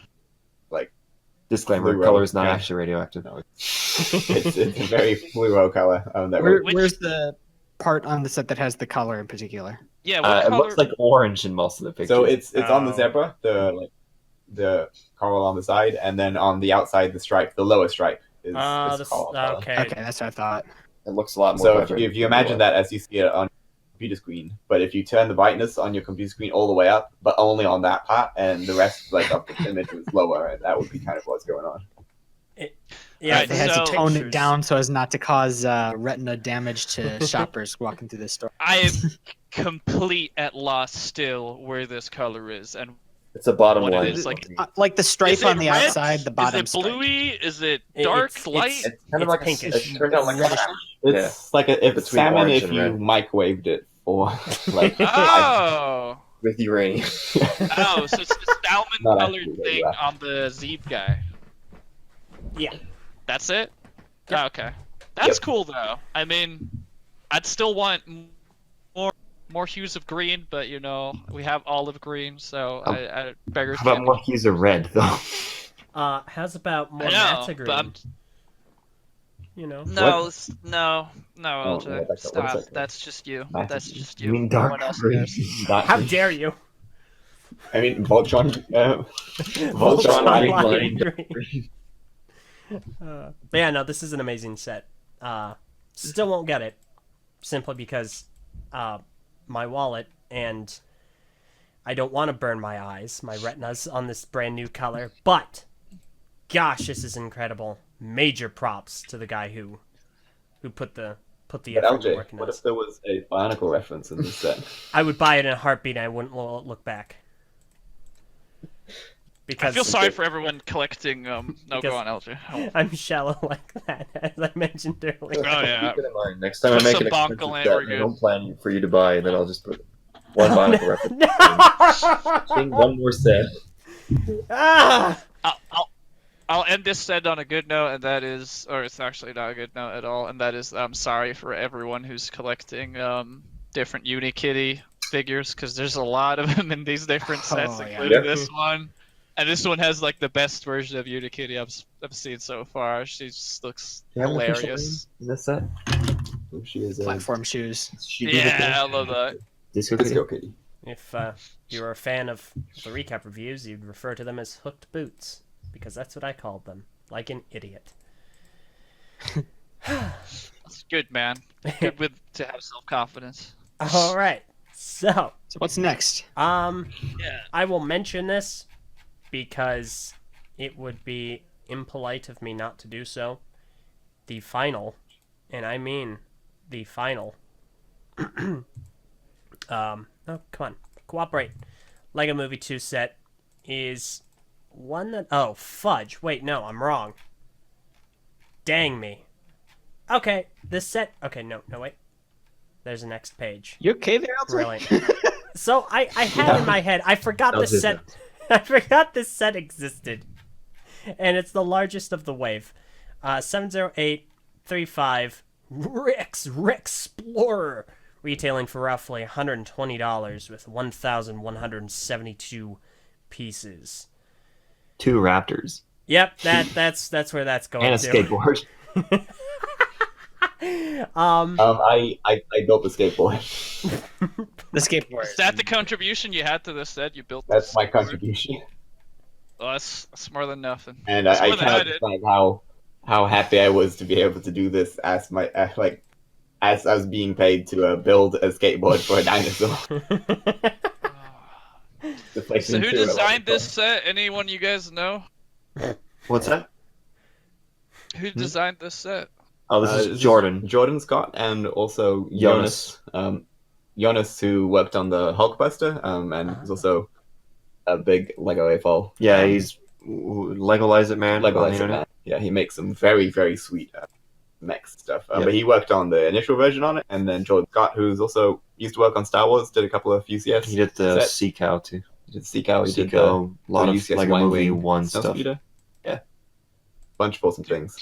Disclaimer: Fluoro, color is not yeah. actually radioactive. It's a very fluoro color. That Where, Which- where's the part on the set that has the color in particular? Yeah, what It color? looks like orange in most of the pictures. So it's on the Oh. zebra, the coral on the side, and then on the outside, the stripe, the lower stripe is This, coral color. okay. Okay, that's what I thought. It looks a lot more. So vibrant. if you imagine that as you see it on your computer screen, but if you turn the brightness on your computer screen all the way up, but only on that part, and the rest like of the image was lower, and that would be kind of what's going on. Yeah, Alright, They had so- to tone it pictures. down so as not to cause retina damage to shoppers walking through the store. I am complete at loss still where this color is and it's a bottom what it line. is, like- Like the stripe Is it on the red? outside, the bottom Is it bluey? Is it It- dark, it's- light? it's- It's kind of It's like pinkish. It turned out like Reddish. It's like if Between salmon orange if and you red. microwaved it for like Oh, with uranium. oh, so it's the salmon Not colored actually, thing yeah. on the Zeeb guy. Yeah. That's it? Yep. Oh, okay. That's cool though. I mean, I'd still want more hues of green, but you know, we have olive green, so I beggars How about can't more hues of red though? How's about more I know, Matagreen? but I'm, You know. no, no, Oh, LJ, yeah, that's- stop. what is it? That's just you. Matagreen. That's just You you. mean No dark one else green? cares. How dare you? I mean, Voltron. Voltron Voltron. Lime Green. But yeah, no, this is an amazing set. Still won't get it, simply because my wallet and I don't want to burn my eyes, my retinas on this brand new color. But gosh, this is incredible. Major props to the guy who put the But effort into LJ, working what on if this. there was a Bionicle reference in this set? I would buy it in a heartbeat. And I wouldn't look back. I Because feel sorry for everyone collecting. No, Because- go on, LJ. Oh. I'm shallow like that, as I mentioned earlier. Oh, yeah. Keep it in mind. Next time Put I make some an bonk expensive in, set, we're I good. don't plan for you to buy, and then I'll just put One Bionicle reference. No! Seeing one more set. Ah! I'll end this set on a good note, and that is, or it's actually not a good note at all, and that is I'm sorry for everyone who's collecting different Unikitty figures, because there's a lot of them in these different sets, Oh, yeah. including this one. And this one has like the best version of Unikitty I've seen so far. She just looks Do you have an official hilarious. name in this set? Oh, she is Platform shoes. Yeah, I love that. Disco Disco Kitty. Kitty. If you were a fan of the recap reviews, you'd refer to them as hooked boots, because that's what I called them, like an idiot. It's good, man. Good with to have self-confidence. All right, so So what's next? Yeah. I will mention this because it would be impolite of me not to do so. The final, and I mean the final. Oh, come on, cooperate. Lego Movie 2 set is one that. Oh, fudge. Wait, no, I'm wrong. Dang me. Okay, this set. Okay, no, wait. There's the next page. You okay there, Eljay? Brilliant. So I had in my head, I forgot That was this his set. I forgot this set existed, and it's the largest of the wave. 70835 Rex Explorer, retailing for roughly $120 with 1,172 pieces. 2 raptors Yep, that's where that's going and a to. skateboard. I built the skateboard. The skateboard. Is that the contribution you had to this set? You built That's this my skateboard? contribution. Well, that's more than nothing. And That's I more than I cannot did. describe how happy I was to be able to do this as my as I was being paid to build a skateboard for a dinosaur. So who designed this set? Anyone you guys know? What's that? Who designed this set? Oh, this is Jordan. Jordan Scott, and also Jonas. Jonas, who worked on the Hulkbuster, and is also a big Lego AFOL. Yeah, he's Legolize It Man. Lego on the Legend internet. Man. Yeah, he makes some very, very sweet mech stuff. Yeah. But he worked on the initial version on it, and then Jordan Scott, who's also used to work on Star Wars, did a couple of UCS. He did the set. Sea Cow too. He did Seacow, he Sea did Cow, a lot the of UCS Lego Movie Y-Wing 1 Snow stuff. Speeder. Yeah. Bunch of awesome things.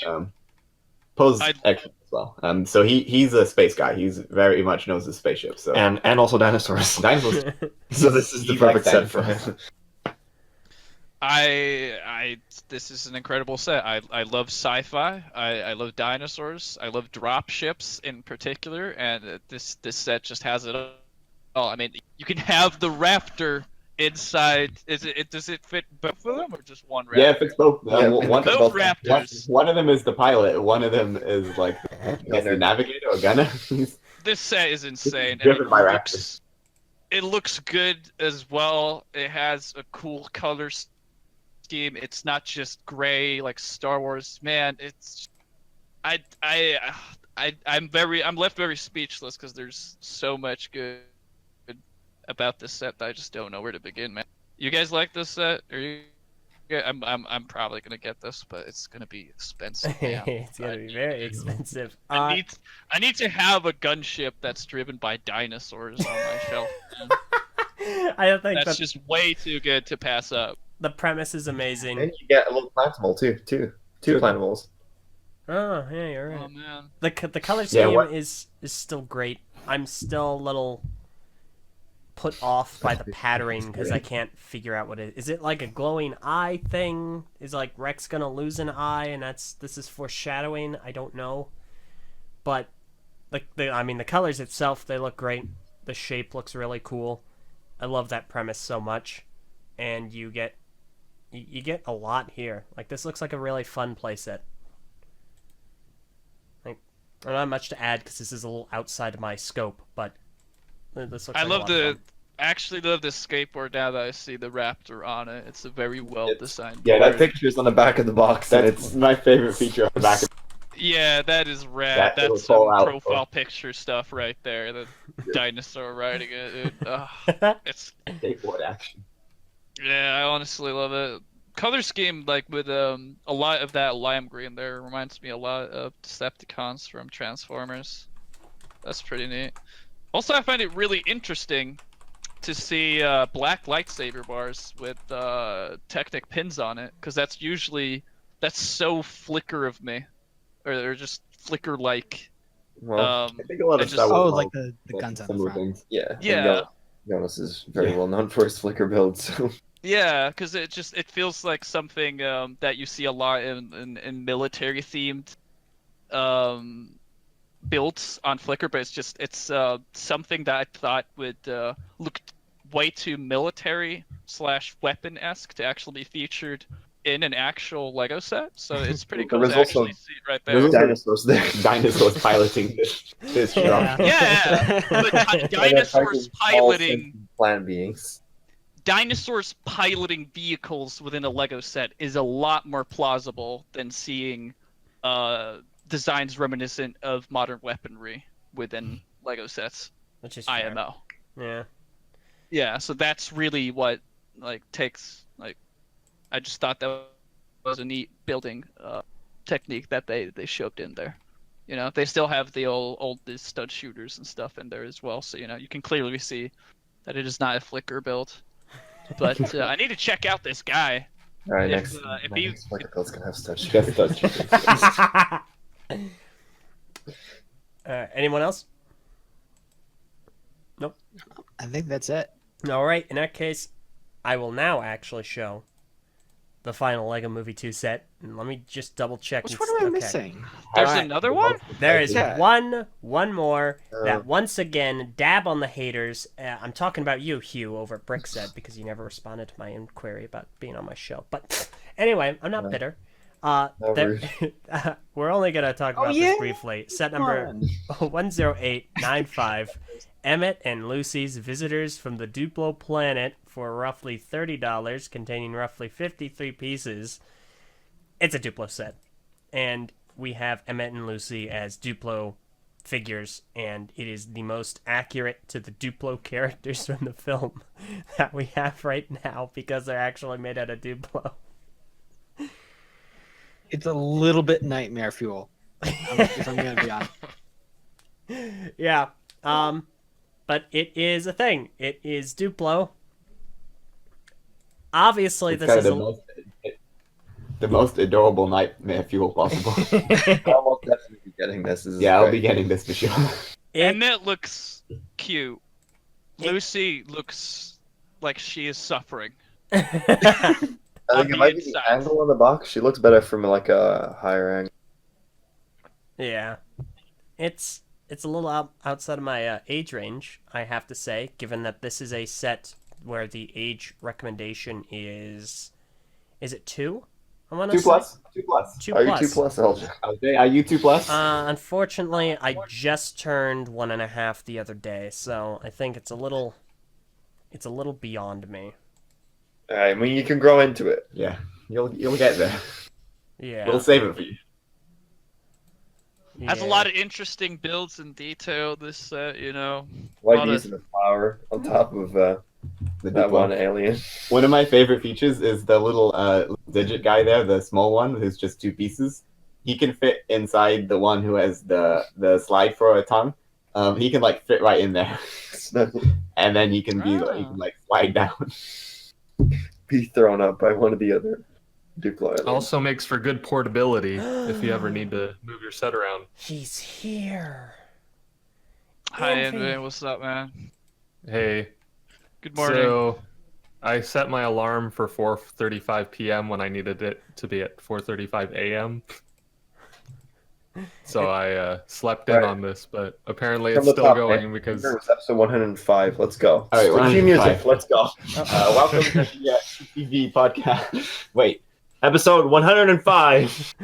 Pose I'd- excellent as well. So he's a space guy. He's very much knows his spaceship. So And also dinosaurs. dinosaurs. So this is the He perfect likes set for dinosaurs. him. This is an incredible set. I love sci-fi. I love dinosaurs. I love drop ships in particular, and this set just has it all. I mean, you can have the raptor inside. Does it fit both of them or just one raptor? Yeah, if it's both. Yeah, One both raptors. one of them is the pilot. One of them is like the navigator or gunner. This set is insane. And driven by raptors. it looks good as well. It has a cool color scheme. It's not just gray like Star Wars. Man, it's I'm left very speechless because there's so much good about this set that I just don't know where to begin, man. You guys like this set? Are you? Yeah, I'm probably gonna get this, but it's gonna be expensive. Man. It's gonna be very expensive. I need to have a gunship that's driven by dinosaurs on my shelf. Man. I don't think That's that just way too good to pass up. the premise is amazing. And you get a little plantable too. Two plantables. Oh, yeah, you're right. Oh man. The color Yeah, scheme what- is still great. I'm still a little put off by the patterning because I can't figure out what it is. Is it like a glowing eye thing? Is like Rex gonna lose an eye and this is foreshadowing? I don't know. But the colors itself, they look great. The shape looks really cool. I love that premise so much. And you get a lot here. Like this looks like a really fun playset. I don't have much to add because this is a little outside of my scope, but this looks I like love a lot of fun. actually love this skateboard now that I see the raptor on it. It's a very well designed. Yeah, board. that Pictures on the back of the box. And That's it's my favorite feature on the back. Yeah, that is rad. That That's little some call out. profile picture stuff right there. The dinosaur riding it. Dude. It's Skateboard action. yeah, I honestly love it. Color scheme like with a lot of that lime green there reminds me a lot of Decepticons from Transformers. That's pretty neat. Also, I find it really interesting to see black lightsaber bars with Technic pins on it, because that's so flicker of me, or they're just flicker like. Well, I think a lot of just- Star Wars Oh, like the models guns on the similar front. things. yeah. and Yeah. Jonas is very Yeah. well known for his flicker build, so Yeah, because it feels like something that you see a lot in military themed builds on Flickr, but it's something that I thought would look way too military / weapon-esque to actually be featured in an actual Lego set. So it's pretty There cool was to also- actually see it right There was there. dinosaurs there. Dinosaurs piloting this Yeah. shop. Yeah, but dinosaurs piloting plant beings. dinosaurs piloting vehicles within a Lego set is a lot more plausible than seeing designs reminiscent of modern weaponry within Lego sets. Which is fair. IMO. Yeah. Yeah, so that's really what takes I just thought that was a neat building technique that they shoved in there. You know, they still have the old stud shooters and stuff in there as well, so you know you can clearly see that it is not a flicker build. But I need to check out this guy. All right, If, next, if my you- next flicker build's gonna have such. Just touch. Anyone else? I think that's it. All right. In that case, I will now actually show the final Lego Movie 2 set. And let me just double check. Which and one am I okay. missing? There's Alright. another one? There is Yeah. one more Uh. that once again dab on the haters. I'm talking about you, Hugh, over at BrickFeed, because you never responded to my inquiry about being on my show. But anyway, I'm not bitter. There- we're only gonna talk about yeah? this briefly. Set number 10895. Emmett and Lucy's Visitors from the Duplo Planet for roughly $30, containing roughly 53 pieces. It's a Duplo set. And we have Emmett and Lucy as Duplo figures, and it is the most accurate to the Duplo characters from the film that we have right now, because they're actually made out of Duplo. It's a little bit nightmare fuel. If I'm gonna be honest. Yeah. But it is a thing. It is Duplo. Obviously, It's this kind is of the most adorable nightmare fuel possible. I'll almost definitely be getting this. This is Yeah, I'll great. be getting this for sure. Emmett looks cute. Lucy looks like she is suffering. I think it might be the inside. angle on the box. She looks better from like a higher angle. Yeah. It's a little outside of my age range, I have to say, given that this is a set where the age recommendation is it 2? I want to 2 plus. 2 plus. 2 Are plus. you 2 plus, Eljay? Okay, are you 2 plus? Unfortunately, I just turned 1.5 the other day, so I think it's a little beyond me. All right, I mean you can grow into it. Yeah, you'll get there. Yeah. We'll save it for you. Has a Yeah. lot of interesting builds and detail. This set, you know. Like Lot of- using the flower on top of The that Duplo. one alien. One of my favorite features is the little digit guy there, the small one who's just 2 pieces. He can fit inside the one who has the slide for a tongue. He can like fit right in there, and then he can slide down. Be thrown up by one of the other Duplo aliens. Also makes for good portability if you ever need to move your set around. He's here. Hi, Invi. Invi. What's up, man? Hey, Good morning. so I set my alarm for 4:35 p.m. when I needed it to be at 4:35 a.m. So I slept in Right. on this, but apparently From it's the still top, going man. because Remember, it's episode 105. Let's go. All right, Switch your 105. music. Let's go. Welcome to the TV podcast. Wait, Episode 105.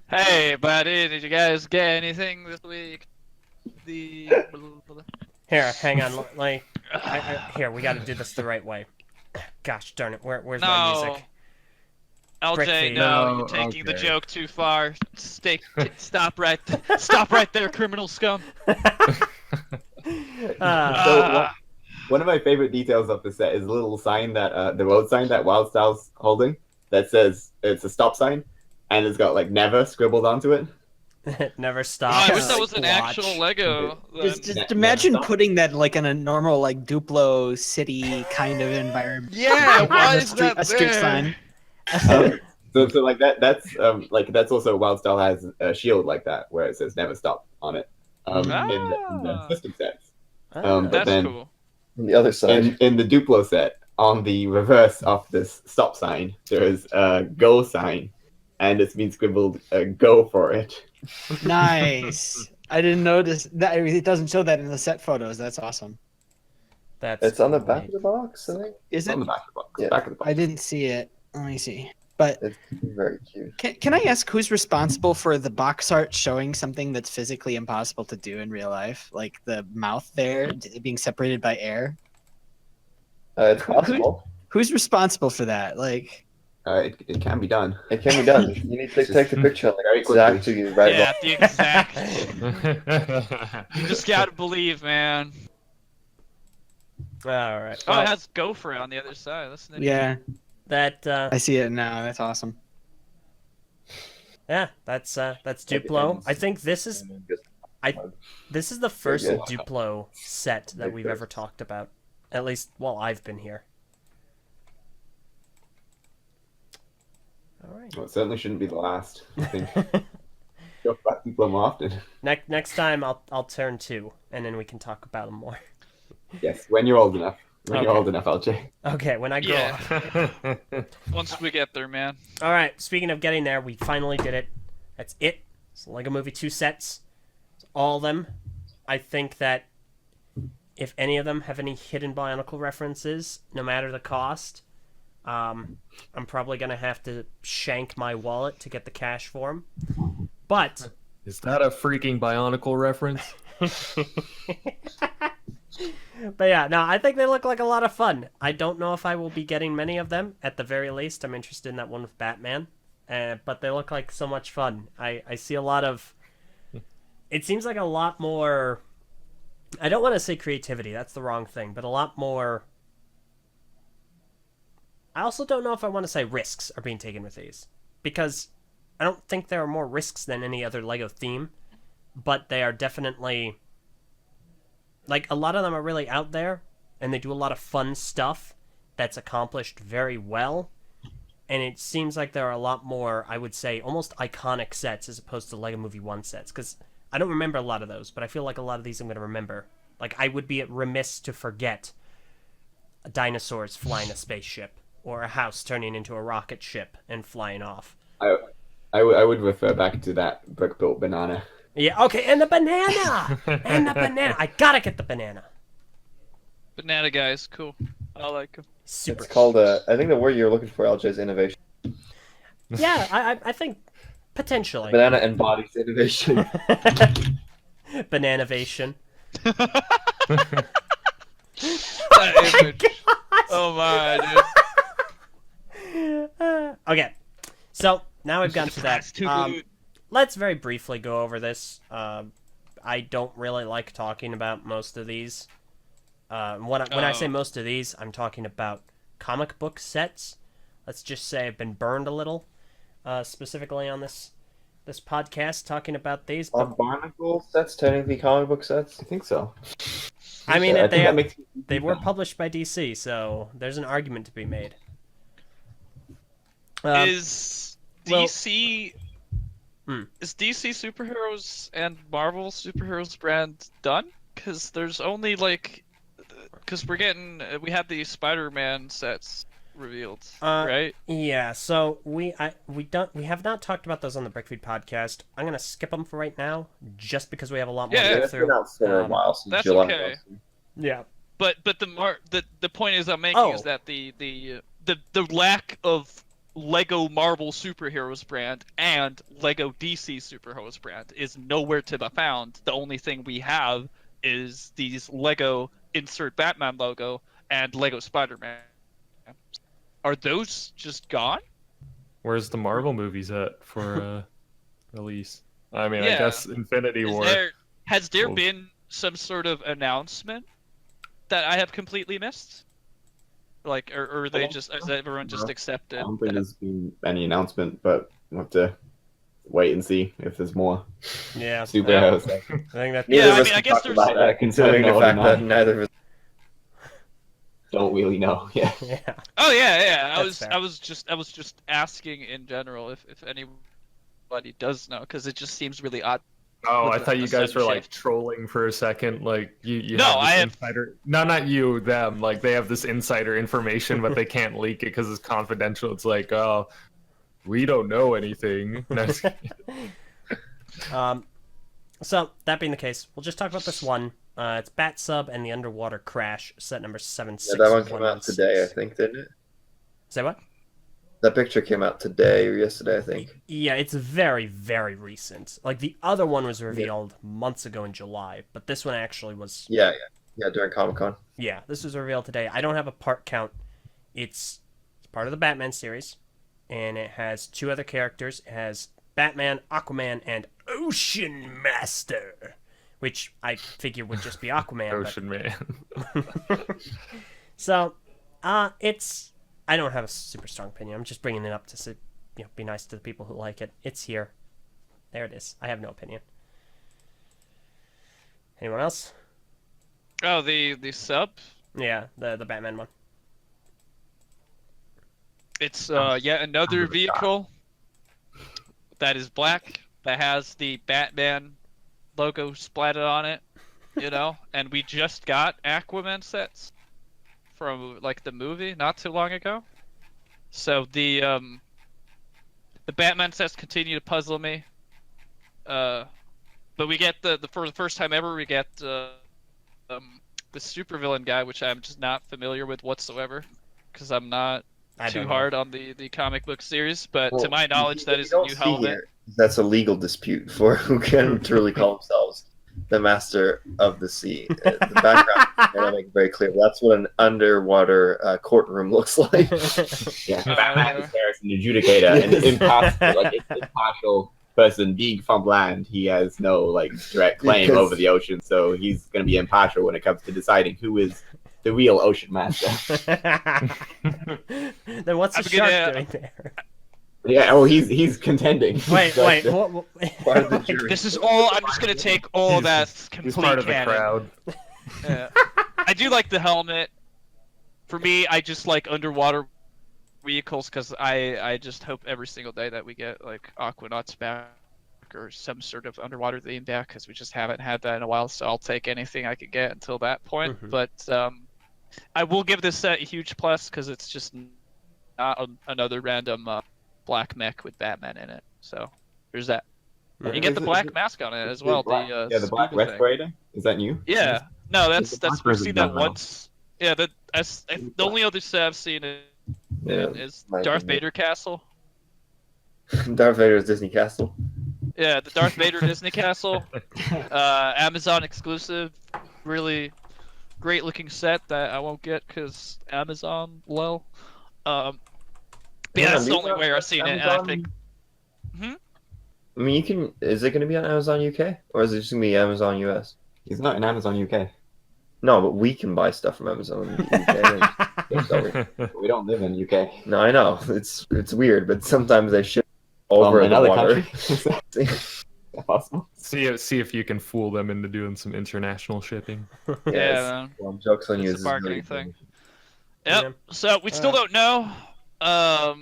Hey, buddy. Did you guys get anything this week? Here, hang on. Here, we got to do this the right way. Gosh darn it! Where's my No. music? LJ, BrickFeed. no, No, you're taking the okay. joke too far. Stop right there, criminal scum. One of my favorite details of the set is a little sign that the road sign that Wild Style's holding that says it's a stop sign, and it's got like never scribbled onto it. It never Oh, stops. I wish that was an Watch. actual Lego. Just imagine putting that like in a normal like Duplo city kind of environment. Yeah, why A is street- that a street there? sign? So like that's also WildStyle has a shield like that where it says never stop on it. In the Ah. system sets. Ah. But That's then cool. On the other side. in the Duplo set, on the reverse of this stop sign, there is a go sign, and it's been scribbled go for it. Nice. I didn't notice that. It doesn't show that in the set photos. That's awesome. That's It's on the great. back of the box, I think. Is It's it? on the back of the box. Yeah. Back of the box. I didn't see it. Let me see. But It's very cute. can I ask who's responsible for the box art showing something that's physically impossible to do in real life, like the mouth there being separated by air? It's possible. Who's responsible for that? Like, It can be done. It can be done. You need to take the picture on Very the quickly. exactly right. Yeah, the exact. You just gotta believe, man. All right. Oh, Well, it has gopher on the other side. That's neat. yeah, that I see it now. That's awesome. yeah, that's Duplo. I think this is this is the first good. Duplo set that Very we've good. ever talked about. At least while I've been here. All right. Well, it certainly shouldn't be the last. I think. Go back to them often. Next time I'll turn 2, and then we can talk about them more. Yes, when you're old enough. When you're Okay. old enough, Eljay. Okay, when I grow Yeah. up. Once we get there, man. All right. Speaking of getting there, we finally did it. That's it. It's the Lego Movie 2 sets. It's all of them. I think that if any of them have any hidden Bionicle references, no matter the cost, I'm probably gonna have to shank my wallet to get the cash for them. But Is that a freaking Bionicle reference? but yeah, no, I think they look like a lot of fun. I don't know if I will be getting many of them. At the very least, I'm interested in that one with Batman. But they look like so much fun. I see a lot of... It seems like a lot more... I don't want to say creativity. That's the wrong thing. But a lot more... I also don't know if I want to say risks are being taken with these. Because I don't think there are more risks than any other LEGO theme. But they are definitely... Like, a lot of them are really out there, and they do a lot of fun stuff that's accomplished very well. And it seems like there are a lot more, I would say, almost iconic sets as opposed to LEGO Movie 1 sets. Because I don't remember a lot of those, but I feel like a lot of these I'm going to remember. Like, I would be remiss to forget dinosaurs flying a spaceship, or a house turning into a rocket ship and flying off. I would refer back to that brick-built banana. Yeah, okay, and the banana! And the banana! I gotta get the banana! Banana guys, cool. I like them. Super. It's called, I think the word you're looking for, Eljay, is innovation. Yeah, I think potentially. Banana embodies innovation. Bananavation. That image. Oh my, dude. Okay, so now we've gotten to that. That's too good. Let's very briefly go over this. I don't really like talking about most of these. When I say most of these, I'm talking about comic book sets. Let's just say I've been burned a little, specifically on this podcast talking about these. Are But, Barnacle sets technically comic book sets? I think so. I mean, I think that makes they were published by DC, so there's an argument to be made. Is well- DC Hmm. is DC superheroes and Marvel superheroes brand done? Because there's only like, because we have the Spider-Man sets revealed, right? Yeah, so we have not talked about those on the BrickFeed podcast. I'm gonna skip them for right now, just because we have a lot more Yeah, to go It's through. been out for a while since That's July. okay. Yeah. But the point is I'm making is Oh. that the lack of Lego Marvel superheroes brand and Lego DC superheroes brand is nowhere to be found. The only thing we have is these Lego insert Batman logo and Lego Spider-Man. Are those just gone? Where's the Marvel movies at for release? I mean, I Yeah. guess Infinity War. Has there Well- been some sort of announcement that I have completely missed? Like, or are they just, is everyone just No. accepted? I don't think there's been any announcement, but we'll have to wait and see if there's more Yeah, superhero stuff. I think that. Neither Yeah, of I us mean, can I guess talk there's. about that, considering the fact that neither of us. Don't really know. Yeah. Yeah. Oh yeah. That's fair. I was just asking in general if anybody does know, because it just seems really odd. Oh, With I the thought you guys were sudden like shift. trolling for a second. Like you No, have this I have- insider. No, not you. Them. Like they have this insider information, but they can't leak it because it's confidential. It's like, oh, we don't know anything. No, So that being the case, we'll just talk about this one. It's Bat Sub and the Underwater Crash, set number 76116. Yeah, that one came out today, I think, didn't it? Say what? That picture came out today or yesterday, I think. Yeah, it's very, very recent. Like, the other one was revealed months ago in July, but this one actually was... Yeah, during Comic-Con. Yeah, this was revealed today. I don't have a part count. It's part of the Batman series, and it has 2 other characters. It has Batman, Aquaman, and Ocean Master, which I figure would just be Aquaman. Ocean Man. So, it's... I don't have a super strong opinion. I'm just bringing it up to be nice to the people who like it. It's here. There it is. I have no opinion. Anyone else? Oh, the sub. Yeah, the Batman one. It's yet another vehicle that is black, that has the Batman logo splatted on it, and we just got Aquaman sets from like the movie not too long ago. So the Batman sets continue to puzzle me. But we get for the first time ever we get the supervillain guy, which I'm just not familiar with whatsoever, because I'm not too hard on the comic book series. But to my knowledge, that is a new helmet. That's a legal dispute for who can truly call themselves the master of the sea. The background, I make it very clear. That's what an underwater courtroom looks like. Yeah, Batman is there as an adjudicator, an impartial person being from land. He has no direct claim over the ocean, so he's going to be impartial when it comes to deciding who is the real ocean master. Then what's the shark doing there? Yeah, oh, he's contending. Wait. What? This is all. I'm just gonna take all that complete He's part of the canon. crowd. Yeah. I do like the helmet. For me, I just like underwater vehicles because I just hope every single day that we get like Aquanauts back or some sort of underwater theme back, because we just haven't had that in a while. So I'll take anything I could get until that point. Mm-hmm. But I will give this set a huge plus because it's just not another random black mech with Batman in it. So there's that. Yeah. You get the black mask on it as well. The black Scuba thing. respirator. Is that new? Yeah. No, The that's black we've seen that version's done well. once. Yeah, the only other set I've seen is my Darth opinion. Vader Castle. Darth Vader's Disney Castle. Yeah, the Darth Vader Disney Castle. Amazon exclusive. Really great looking set that I won't get because Amazon low. But yeah, that's the only way I've seen it, and I think. I mean, you can. Is it going to be on Amazon UK or is it just going to be Amazon US? He's not in Amazon UK. No, but we can buy stuff from Amazon UK. We don't live in UK. No, I know it's weird, but sometimes they ship over another the water. country. Is that possible? See if you can fool them into doing some international shipping. Yeah, man. Well, jokes on you. It's a this is marketing really thing. funny. Yep. So we still don't know. Yeah,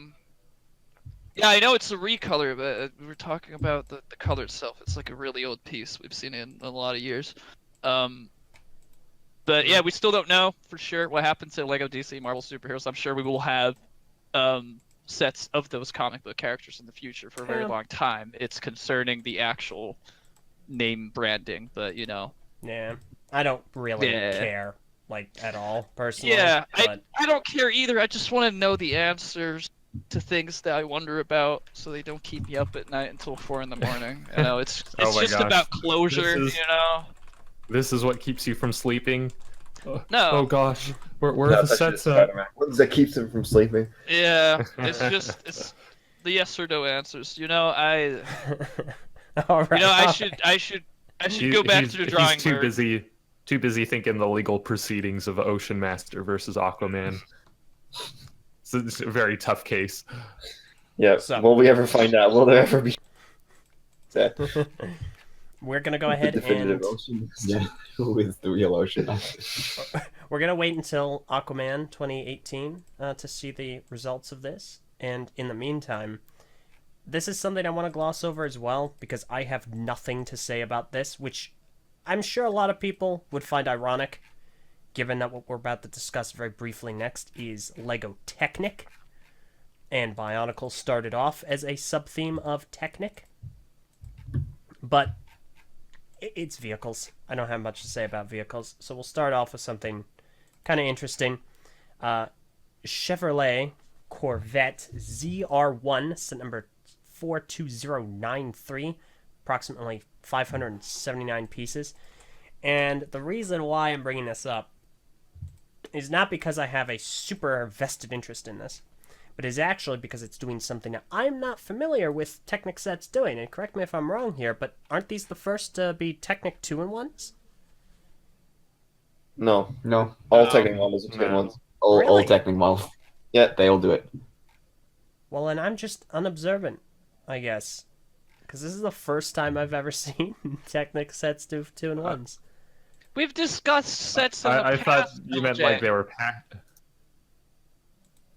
I know it's a recolor, but we were talking about the color itself. It's like a really old piece. We've seen it in a lot of years. But yeah, we still don't know for sure what happens to Lego DC Marvel superheroes. I'm sure we will have sets of those comic book characters in the future for a very long time. It's concerning the actual name branding, but Yeah, I don't really care, at all, personally. Yeah, but... I don't care either. I just want to know the answers to things that I wonder about, so they don't keep me up at night until 4 in the morning. It's Oh my just gosh. about closure. This is what keeps you from sleeping. No. Oh gosh, where No, are the that's just sets at? Spider-Man. What that keeps him from sleeping? Yeah, it's the yes or no answers. I All right. I should go back to the drawing He's too board. too busy thinking the legal proceedings of Ocean Master versus Aquaman. It's a very tough case. Yeah. So- Will we ever find out? Will there ever be? Yeah. We're gonna go The ahead definitive and ocean. Yeah, with the real ocean. we're gonna wait until Aquaman 2018 to see the results of this. And in the meantime, this is something I want to gloss over as well because I have nothing to say about this, which I'm sure a lot of people would find ironic, given that what we're about to discuss very briefly next is Lego Technic. And Bionicle started off as a sub-theme of Technic. But it's vehicles. I don't have much to say about vehicles, so we'll start off with something kind of interesting. Chevrolet Corvette ZR1, set number 42093, approximately 579 pieces. And the reason why I'm bringing this up is not because I have a super vested interest in this, but is actually because it's doing something that I'm not familiar with Technic sets doing. And correct me if I'm wrong here, but aren't these the first to be Technic 2-in-1s? No, No, all Technic models are 2 ones. all Really? Technic models. Yeah. They all do it. Well, and I'm just unobservant, I guess. Because this is the first time I've ever seen Technic sets do 2-in-1s. We've discussed sets in the I thought past, you meant Eljay. like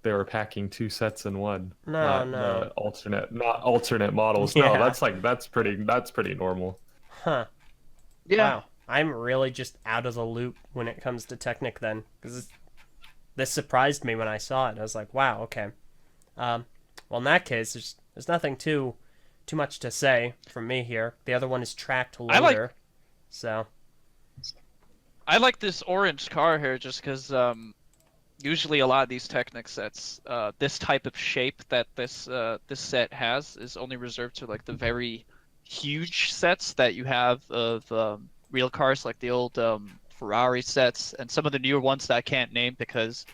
they were packing 2 sets in one. No, not no. not alternate models. Yeah. No, that's pretty normal. Huh. Yeah. Wow. I'm really just out of the loop when it comes to Technic then. Because this surprised me when I saw it. I was like, wow, okay. Well, in that case, there's nothing too much to say from me here. The other one is tracked loader. So... I like this orange car here just because usually a lot of these Technic sets, this type of shape that this set has is only reserved to like the very huge sets that you have of real cars, like the old Ferrari sets and some of the newer ones that I can't name because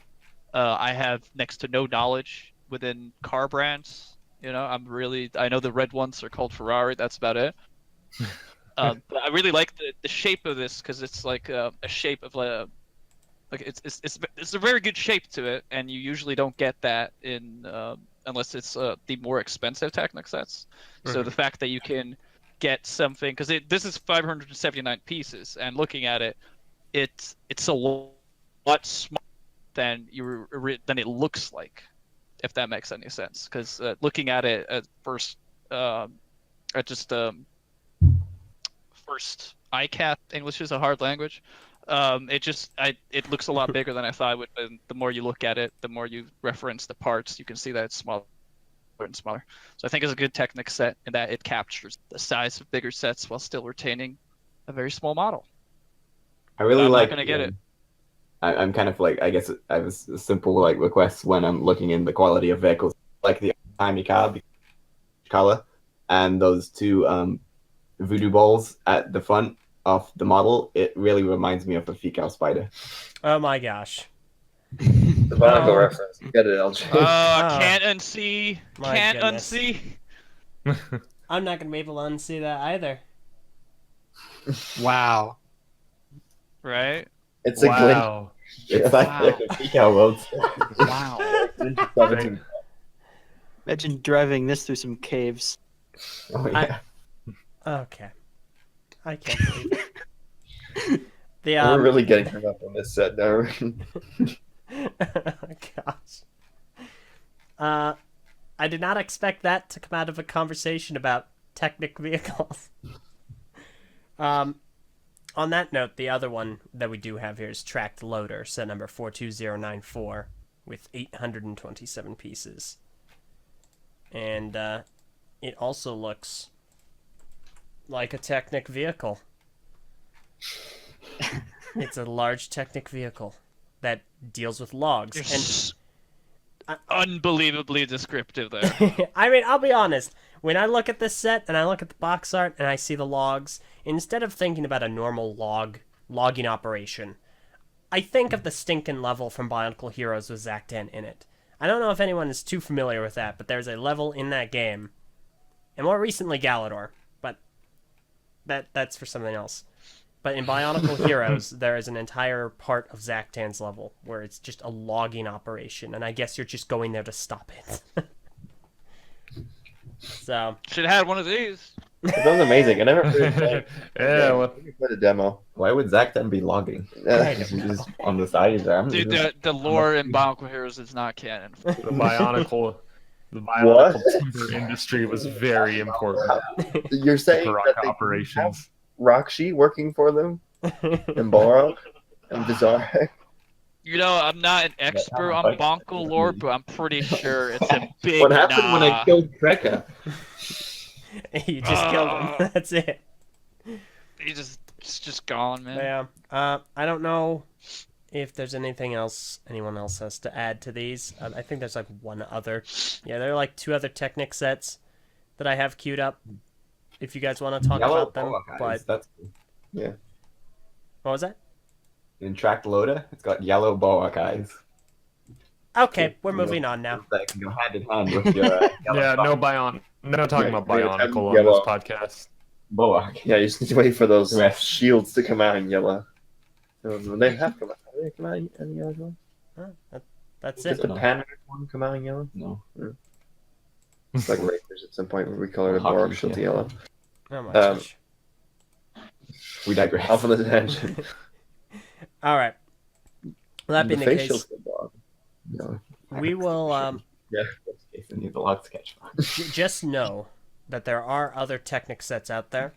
I have next to no knowledge within car brands. You know, I know the red ones are called Ferrari. That's about it. But I really like the shape of this because it's like a shape of like it's a very good shape to it, and you usually don't get that in unless it's the more expensive Technic sets. So the fact that you can get something because this is 579 pieces, and looking at it, it's a lot smaller than than it looks like, if that makes any sense. Because looking at it at first, at just first ICAT, English is a hard language. It looks a lot bigger than I thought it would. And the more you look at it, the more you reference the parts, you can see that it's smaller and smaller. So I think it's a good Technic set in that it captures the size of bigger sets while still retaining a very small model. I really I'm like. not gonna get it. I'm kind of like, I guess I have a simple like request when I'm looking in the quality of vehicles, like the tiny car color, and those two voodoo balls at the front of the model. It really reminds me of a fecal spider. Oh my gosh. The Bionicle Oh. reference. Get it, Eljay. Oh. Can't unsee. My Can't goodness. unsee. I'm not going to be able to unsee that either. Wow. Right? It's a glint. Wow. It's like Wow. the fecal roads. Wow. Ninja 17. Imagine driving this through some caves. Oh yeah. Okay. I can't believe it. The, We're really getting hung up on this set now. gosh. I did not expect that to come out of a conversation about Technic vehicles. On that note, the other one that we do have here is tracked loader, set number 42094, with 827 pieces. And it also looks like a Technic vehicle. It's a large Technic vehicle that deals with logs. You're And unbelievably descriptive there. I mean, I'll be honest. When I look at this set and I look at the box art and I see the logs, instead of thinking about a normal logging operation, I think of the stinkin' level from Bionicle Heroes with Zack 10 in it. I don't know if anyone is too familiar with that, but there's a level in that game, and more recently Galador, but that's for something else. But in Bionicle Heroes, there is an entire part of Zack 10's level where it's just a logging operation, and I guess you're just going there to stop it. So Should have had one of these. It sounds amazing. I never heard Yeah, well, we can play the demo. Why would Zach then be logging? Uh, He's just on the side. He's like, Dude, the lore in Bionicle Heroes is not canon. the bionicle timber industry was very important. You're saying Baraka that they operations. Rakshi working for them and Balrog and Vizarek. You know, I'm not an expert on like- Bonko lore, but I'm pretty sure it's a big What happened when I nah. killed Trekka? You just killed him. That's it. He's just gone, man. Yeah. I don't know if there's anything else anyone else has to add to these. I think there's like one other. Yeah, there are like 2 other Technic sets that I have queued up. If you guys want to talk Yellow about them, boa guys. but That's what was that? in track loader. It's got yellow boa guys. Okay, we're moving on now. That can go hand in hand with your yellow Yeah, boa. no talking about Right, bionicle on yellow. this podcast. boa. Yeah, you just need to wait for those Yes. shields to come out in yellow. They have come out. Have they come out in yellow as well? That's Did it. the Panda one come out in yellow? No. It's like Rangers at some point where we colored a Hockey, Borg shield to yeah. yellow. Oh my Um, gosh. We digress. Off on the tangent. All right. Well, that being the face case, shields to Borg. No. we will Yeah. Case I need the log sketch. just know that there are other Technic sets out there.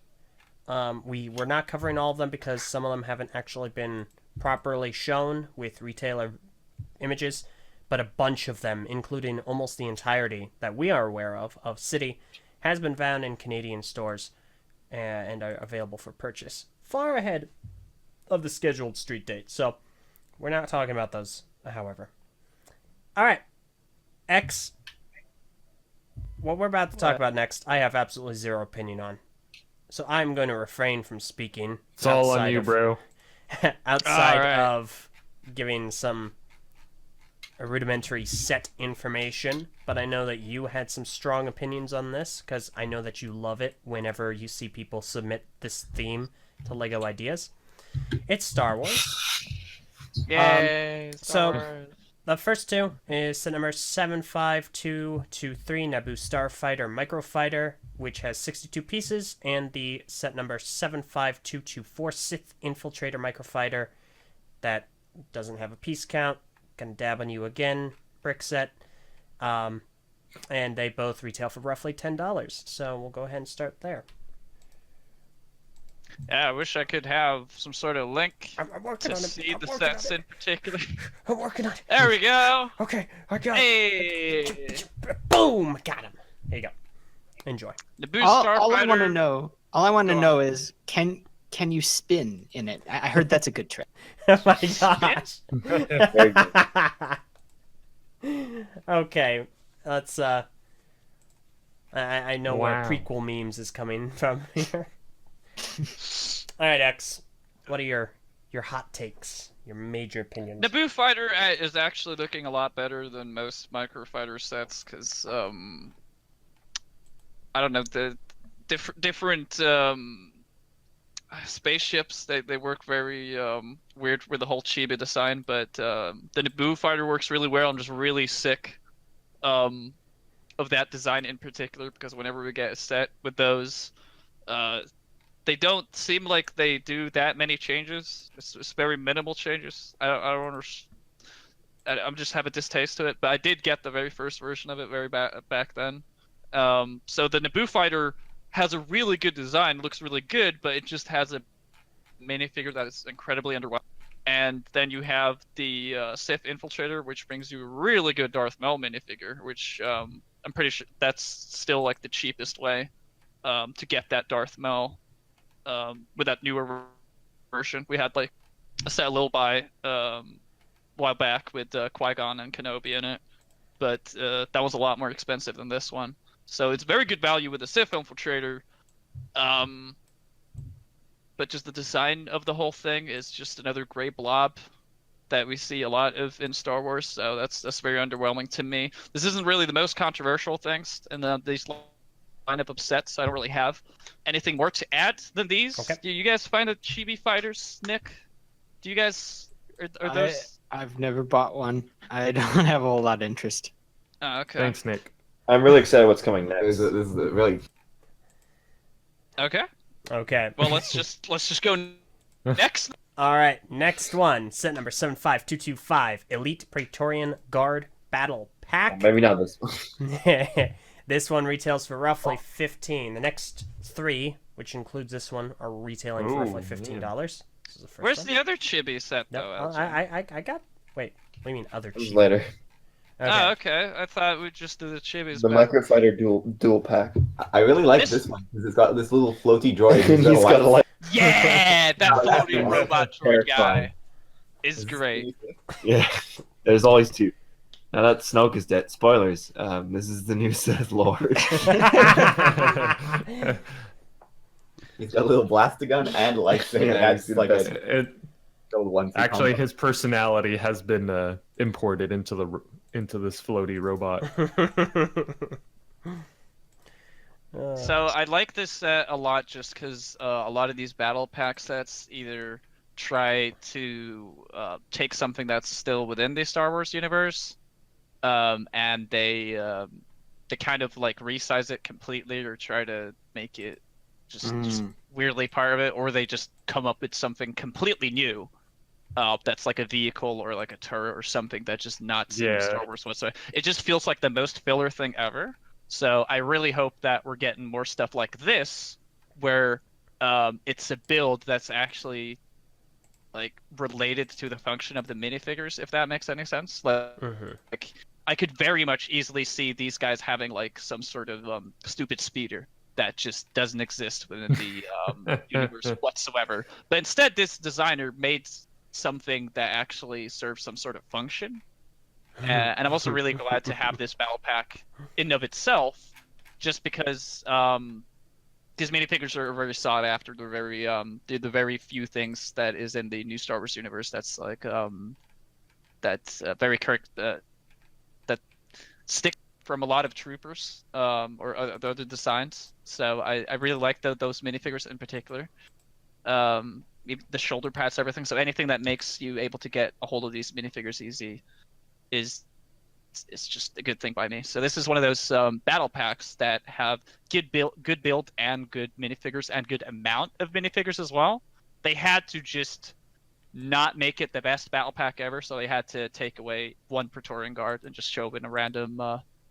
We're not covering all of them because some of them haven't actually been properly shown with retailer images, but a bunch of them, including almost the entirety that we are aware of City, has been found in Canadian stores and are available for purchase far ahead of the scheduled street date. So we're not talking about those, however. All right, X. What we're about to talk about next, I have absolutely zero opinion on. So I'm going to refrain from speaking. It's all on outside you, of- bro. outside All right. of giving some rudimentary set information, but I know that you had some strong opinions on this because I know that you love it whenever you see people submit this theme to Lego Ideas. It's Star Wars. Yay! so- Star Wars. The first 2 is set number 75223 Naboo Starfighter Microfighter, which has 62 pieces, and the set number 75224 Sith Infiltrator Microfighter that doesn't have a piece count. Gonna dab on you again, brick set. And they both retail for roughly $10. So we'll go ahead and start there. Yeah, I wish I could have some sort of link I'm working to on it. see I'm the working on sets it. in particular. I'm working on it. There we go. Okay, I got it. Hey, Boom! Got him. There you go. Enjoy. Naboo All Starfighter. I want to know, all I want to Go know is, can you spin in it? I heard that's a good trick. Oh my gosh. Very good. Okay, let's I know Wow. where prequel memes is coming from here. All right, X. What are your hot takes? Your major opinions? Naboo Fighter is actually looking a lot better than most microfighter sets because I don't know, the different spaceships they work very weird with the whole Chiba design, but the Naboo Fighter works really well. I'm just really sick of that design in particular because whenever we get a set with those, they don't seem like they do that many changes. It's very minimal changes. I don't understand. I'm just have a distaste to it, but I did get the very first version of it back then. So the Naboo Fighter has a really good design, looks really good, but it just has a minifigure that is incredibly underwhelming. And then you have the Sith Infiltrator, which brings you a really good Darth Maul minifigure, which I'm pretty sure that's still like the cheapest way to get that Darth Maul with that newer version. We had like a set a little by while back with Qui-Gon and Kenobi in it, but that was a lot more expensive than this one. So it's very good value with the Sith Infiltrator, but just the design of the whole thing is just another gray blob that we see a lot of in Star Wars. So that's very underwhelming to me. This isn't really the most controversial things in these lineup of sets. I don't really have anything more to add than these. Okay. Do you guys find the Chibi fighters, Nick? Do you guys are those? I've never bought one. I don't have a whole lot of interest. Oh, okay. Thanks, Nick. I'm really excited what's coming next. This is a really Okay. Okay. Well, let's just go next. All right, next one. Set number 75225. Elite Praetorian Guard Battle Pack. Maybe not this one. This one retails for roughly 15. The next three, which includes this one, are retailing for roughly $15. This is the first Where's one. the other chibi set No, though? I got. Wait, what do you mean other This is cheap? later. Okay. Oh, okay. I thought we'd just do the chibis. The back. Microfighter dual pack. I really like This- this one because it's got this little floaty droid. He's got a light. Yeah, that No, that's floating the robot droid terrifying. guy is great. Yeah, there's always two. Now that Snoke is dead. Spoilers. This is the new Sith Lord. He's got a little blaster gun and lightsaber. Yeah, That's he's like the best. a one. Actually, his personality has been imported into this floaty robot. So I like this set a lot just because a lot of these battle pack sets either try to take something that's still within the Star Wars universe, and they kind of like resize it completely or try to make it just weirdly part of it, or they just come up with something completely new. That's like a vehicle or like a turret or something that's just not seen in Star Wars whatsoever. It just feels like the most filler thing ever. So I really hope that we're getting more stuff like this, where it's a build that's actually like related to the function of the minifigures, if that makes any sense. Like I could very much easily see these guys having like some sort of stupid speeder that just doesn't exist within the universe whatsoever. But instead, this designer made something that actually serves some sort of function. And I'm also really glad to have this battle pack in and of itself, just because these minifigures are very sought after. They're very the very few things that is in the new Star Wars universe that's like that's very correct that stick from a lot of troopers or other designs. So I really like those minifigures in particular. The shoulder pads, everything. So anything that makes you able to get a hold of these minifigures easy is just a good thing by me. So this is one of those battle packs that have good build and good minifigures and good amount of minifigures as well. They had to just not make it the best battle pack ever, so they had to take away one Praetorian Guard and just show in a random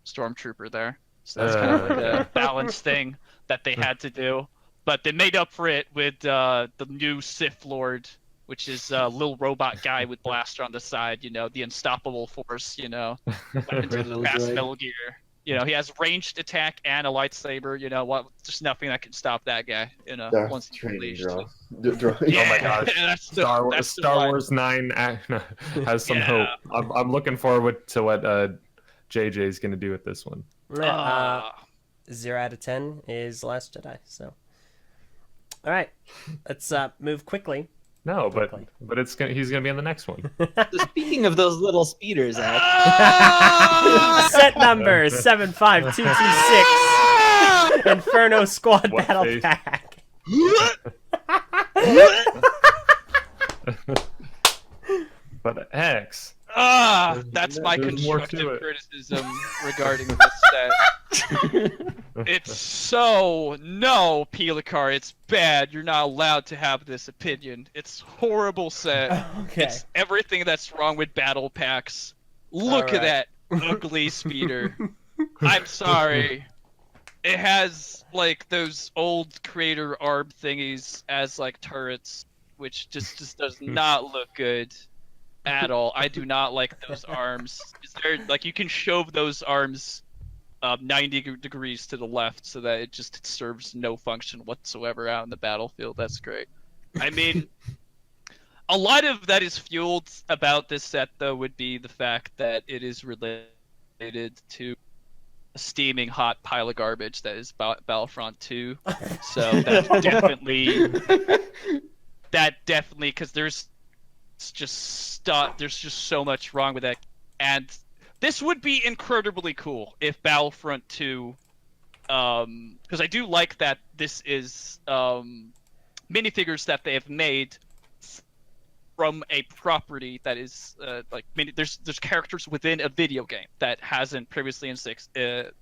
stormtrooper there. So that's kind of like a balanced thing that they had to do. But they made up for it with the new Sith Lord, which is a little robot guy with blaster on the side, the unstoppable force, weapons of the fast Metal Gear. He has ranged attack and a lightsaber, there's nothing that can stop that guy, once he's released. Draw. Yeah, Oh my gosh. that's the, Star that's the Star one. Wars 9 has some Yeah. hope. I'm looking forward to what JJ's going to do with this one. 0 out of 10 is Last Jedi. So, all right, let's move quickly. No, but he's going to be in the next one. So speaking of those little speeders, Ed, Set number 75226. Inferno Squad What Battle face? Pack. But X. That's my There's more to constructive it. criticism regarding this set. It's no, Pelicar, it's bad. You're not allowed to have this opinion. It's horrible set. Okay. It's everything that's wrong with battle packs. Look at that ugly speeder. I'm sorry. It has like those old creator arm thingies as like turrets, which just does not look good at all. I do not like those arms. Is there like you can shove those arms 90 degrees to the left so that it just serves no function whatsoever out in the battlefield. That's great. I mean, a lot of that is fueled about this set though would be the fact that it is related to a steaming hot pile of garbage that is Battlefront 2. So that's definitely because there's just so much wrong with that. And this would be incredibly cool if Battlefront 2 because I do like that this is minifigures that they have made from a property that is like there's characters within a video game that hasn't previously existed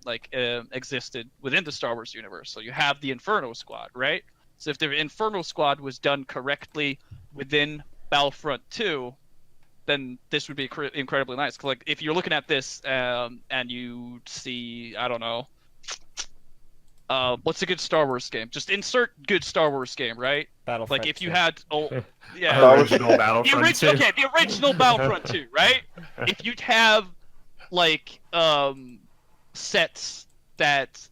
within the Star Wars universe. So you have the Inferno Squad, right? So if the Inferno Squad was done correctly within Battlefront 2, then this would be incredibly nice. 'Cause, like, if you're looking at this and you see, I don't know, what's a good Star Wars game? Just insert good Star Wars game, right? Battlefront. Like if you 2. had, yeah, The original Battlefront 2. okay, the original Battlefront 2, right? If you'd have like sets that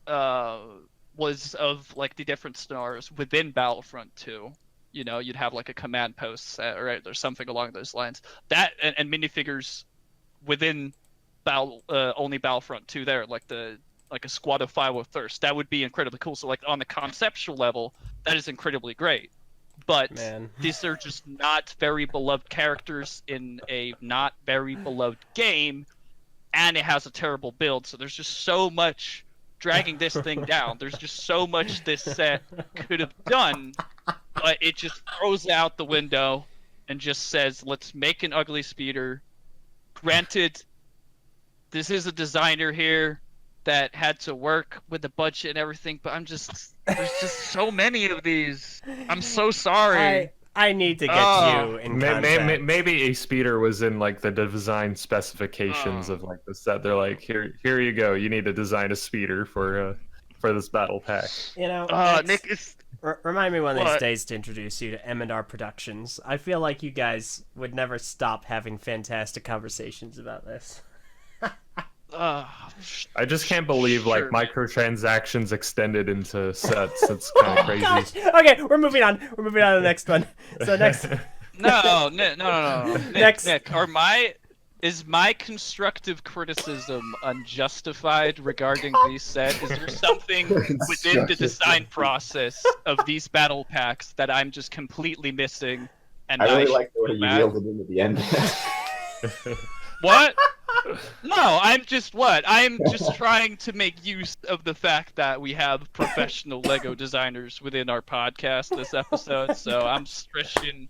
was of like the different stars within Battlefront 2. You know, you'd have like a command post set, right, or something along those lines. That and minifigures within only Battlefront 2 there, like a squad of 5 with Thirst. That would be incredibly cool. So like on the conceptual level, that is incredibly great. But these are just not very beloved characters in a not very beloved game, and it has a terrible build. So there's just so much dragging this thing down. There's just so much this set could have done, but it just throws it out the window and just says, let's make an ugly speeder. Granted, this is a designer here that had to work with the budget and everything, but there's just so many of these. I'm so sorry. I need to get you in contact. Maybe a speeder was in like the design specifications of like the set. They're like, here you go. You need to design a speeder for this battle pack. You know, Nick is. Remind me one of these days to introduce you to M&R Productions. I feel like you guys would never stop having fantastic conversations about this. I just can't believe like microtransactions extended into sets. It's kind of crazy. Gosh. Okay, we're moving on. We're moving on to the next one. So next. No. Next. Nick, is my constructive criticism unjustified regarding these sets? Is there something within the design process of these battle packs that I'm just completely missing? And I really like the way you reeled it in at the end. What? No, I'm just trying to make use of the fact that we have professional Lego designers within our podcast this episode, so I'm stretching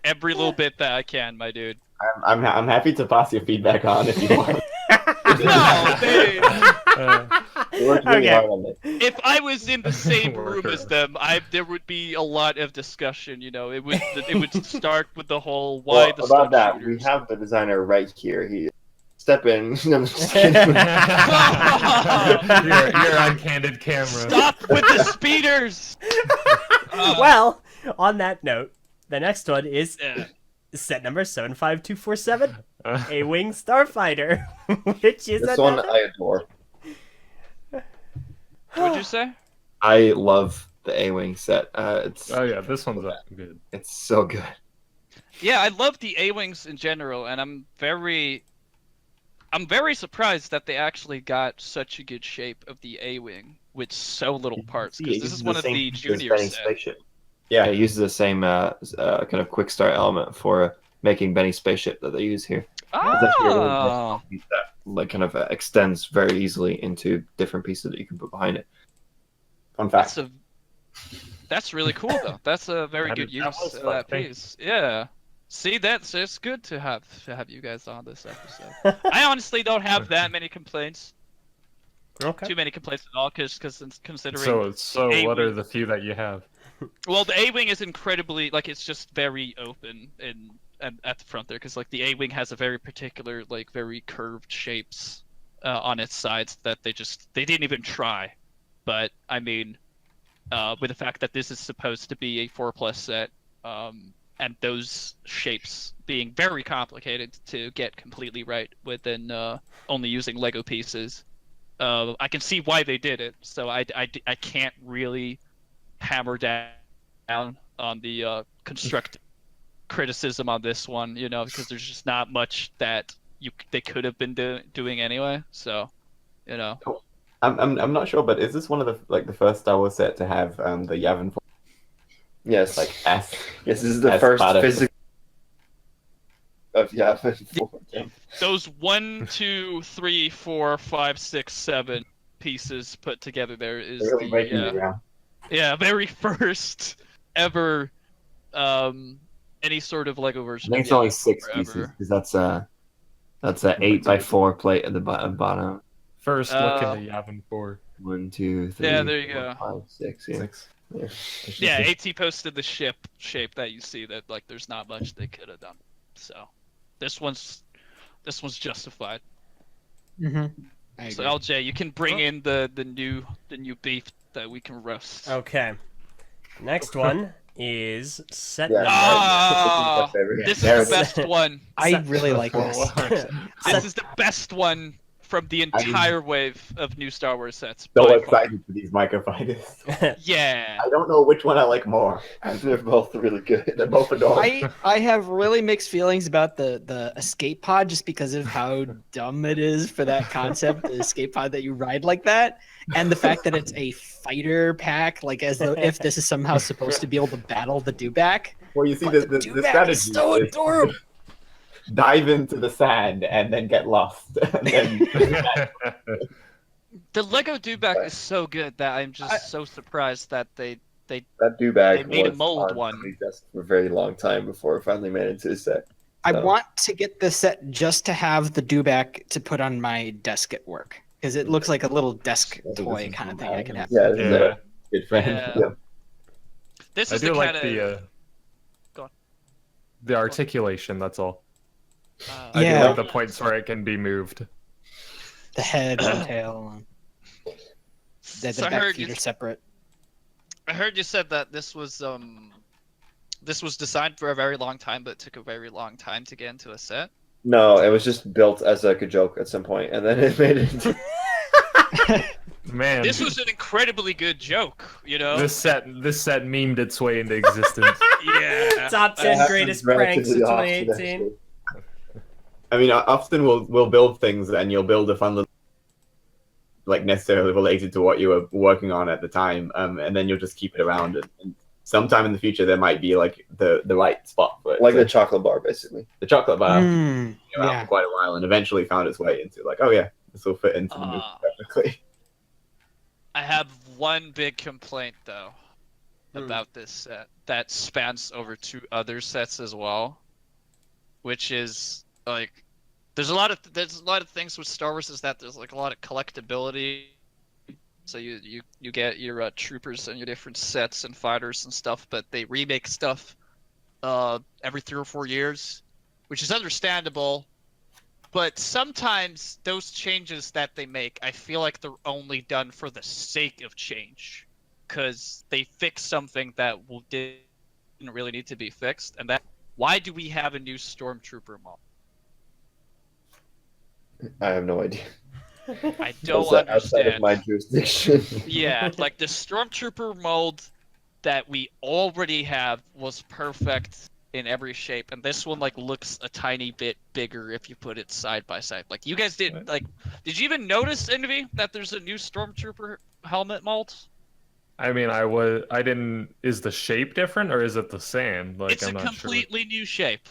every little bit that I can, my dude. I'm happy to pass your feedback on if you want. No, dude. Really hard on this. If I was in the same room as them, there would be a lot of discussion. You know, it would start with the whole why Well, the about that, shooters. we have the designer right here. He step in. I'm just kidding. You're on candid camera. Stop with the speeders. Well, on that note, the next one is set number 75247, A-Wing Starfighter, which is This one I adore. What'd you say? I love the A-Wing set. It's Oh yeah, this one's good. it's so good. Yeah, I love the A-Wings in general, and I'm very surprised that they actually got such a good shape of the A-Wing with so little parts, because this is one of the junior sets. Spaceship. Yeah, It uses the same kind of quick start element for making Benny's spaceship that they use here. It's actually a really nice piece that like kind of extends very easily into different pieces that you can put behind it. fun fact. That's really cool though. That's a very good use was of fun, that thank piece. Yeah. See, it's good to have you guys on this episode. I honestly don't have that many complaints. Okay. Too many complaints at all, because considering. So what are the few that you have? Well, the A-Wing is incredibly it's just very open and at the front there, because like the A-Wing has a very particular very curved shapes on its sides that they didn't even try. But I mean, with the fact that this is supposed to be a 4+ set, and those shapes being very complicated to get completely right within only using Lego pieces, I can see why they did it. So I can't really hammer down on the constructive criticism on this one, because there's just not much that they could have been doing anyway. So, I'm not sure, but is this one of the first Star Wars set to have the Yavin form? Yes. S? Yes, this is the as first part of- physical of Yavin form. Those 1, 2, 3, 4, 5, 6, 7 pieces put together there is They're really breaking the it down. very first ever any sort of Lego I version. think of it's only Yavin six forever. pieces because that's a 8x4 plate at the bottom. First, look into Yavin 4. 1, 2, 3. Yeah, there you 4, go. 5, 6. Yeah. 6. Yeah, AT posted the ship shape that you see. That like, there's not much they could have done. So, this one's justified. I So agree. LJ, you can bring in the new beef that we can roast. Okay. Next one is set Yeah. number. Ah, My favorite. this There is the it best one. I really like this. This is the best one from the entire wave of new Star Wars sets. So by far. excited for these microfighters. Yeah. I don't know which one I like more. They're both really good. They're both adorable. I have really mixed feelings about the escape pod just because of how dumb it is for that concept, the escape pod that you ride like that, and the fact that it's a fighter pack, like as though if this is somehow supposed to be able to battle the dewback. Well, you see, But the Dewback strategy is so is adorable. dive into the sand and then get lost. And then The Lego Dewback is so good that I'm just so surprised that they That dewback They made a was mold on one. somebody's desk for a very long time before it finally made it to the set. I So- want to get the set just to have the dewback to put on my desk at work because it looks like a little desk toy kind of thing I can have. Yeah, this is Yeah. a good friend. Yeah. Yeah. this I is do the like kind the of the articulation. That's all. I Yeah. do like the points where it can be moved. The head and tail. The So I back heard feet you are separate. I heard you said that this was designed for a very long time, but it took a very long time to get into a set. No, it was just built as like a joke at some point, and then it made it into Man, This was an incredibly good joke, you know? this set memed its way into existence. Yeah. Top 10 happens greatest pranks of relatively often, 2018. actually. I mean, often we'll build things and you'll build a fun little, like necessarily related to what you were working on at the time, and then you'll just keep it around. And sometime in the future, there might be like the right spot for it. like So the chocolate bar, basically. the chocolate bar Mm, been around yeah. for quite a while and eventually found its way into like, oh yeah, this will fit into the movie perfectly. I have one big complaint though about this set that spans over 2 other sets as well, which is like there's a lot of things with Star Wars is that there's like a lot of collectability. So you get your troopers and your different sets and fighters and stuff, but they remake stuff every 3 or 4 years, which is understandable. But sometimes those changes that they make, I feel like they're only done for the sake of change, because they fix something that didn't really need to be fixed. And that, why do we have a new Stormtrooper model? I have no idea. I don't Outside of understand. my jurisdiction. Yeah, like the Stormtrooper mold that we already have was perfect in every shape, and this one like looks a tiny bit bigger if you put it side by side. Like you guys did you even notice, Invi, that there's a new Stormtrooper helmet mold? I mean, I didn't. Is the shape different or is it the same? Like, It's I'm a not completely new shape.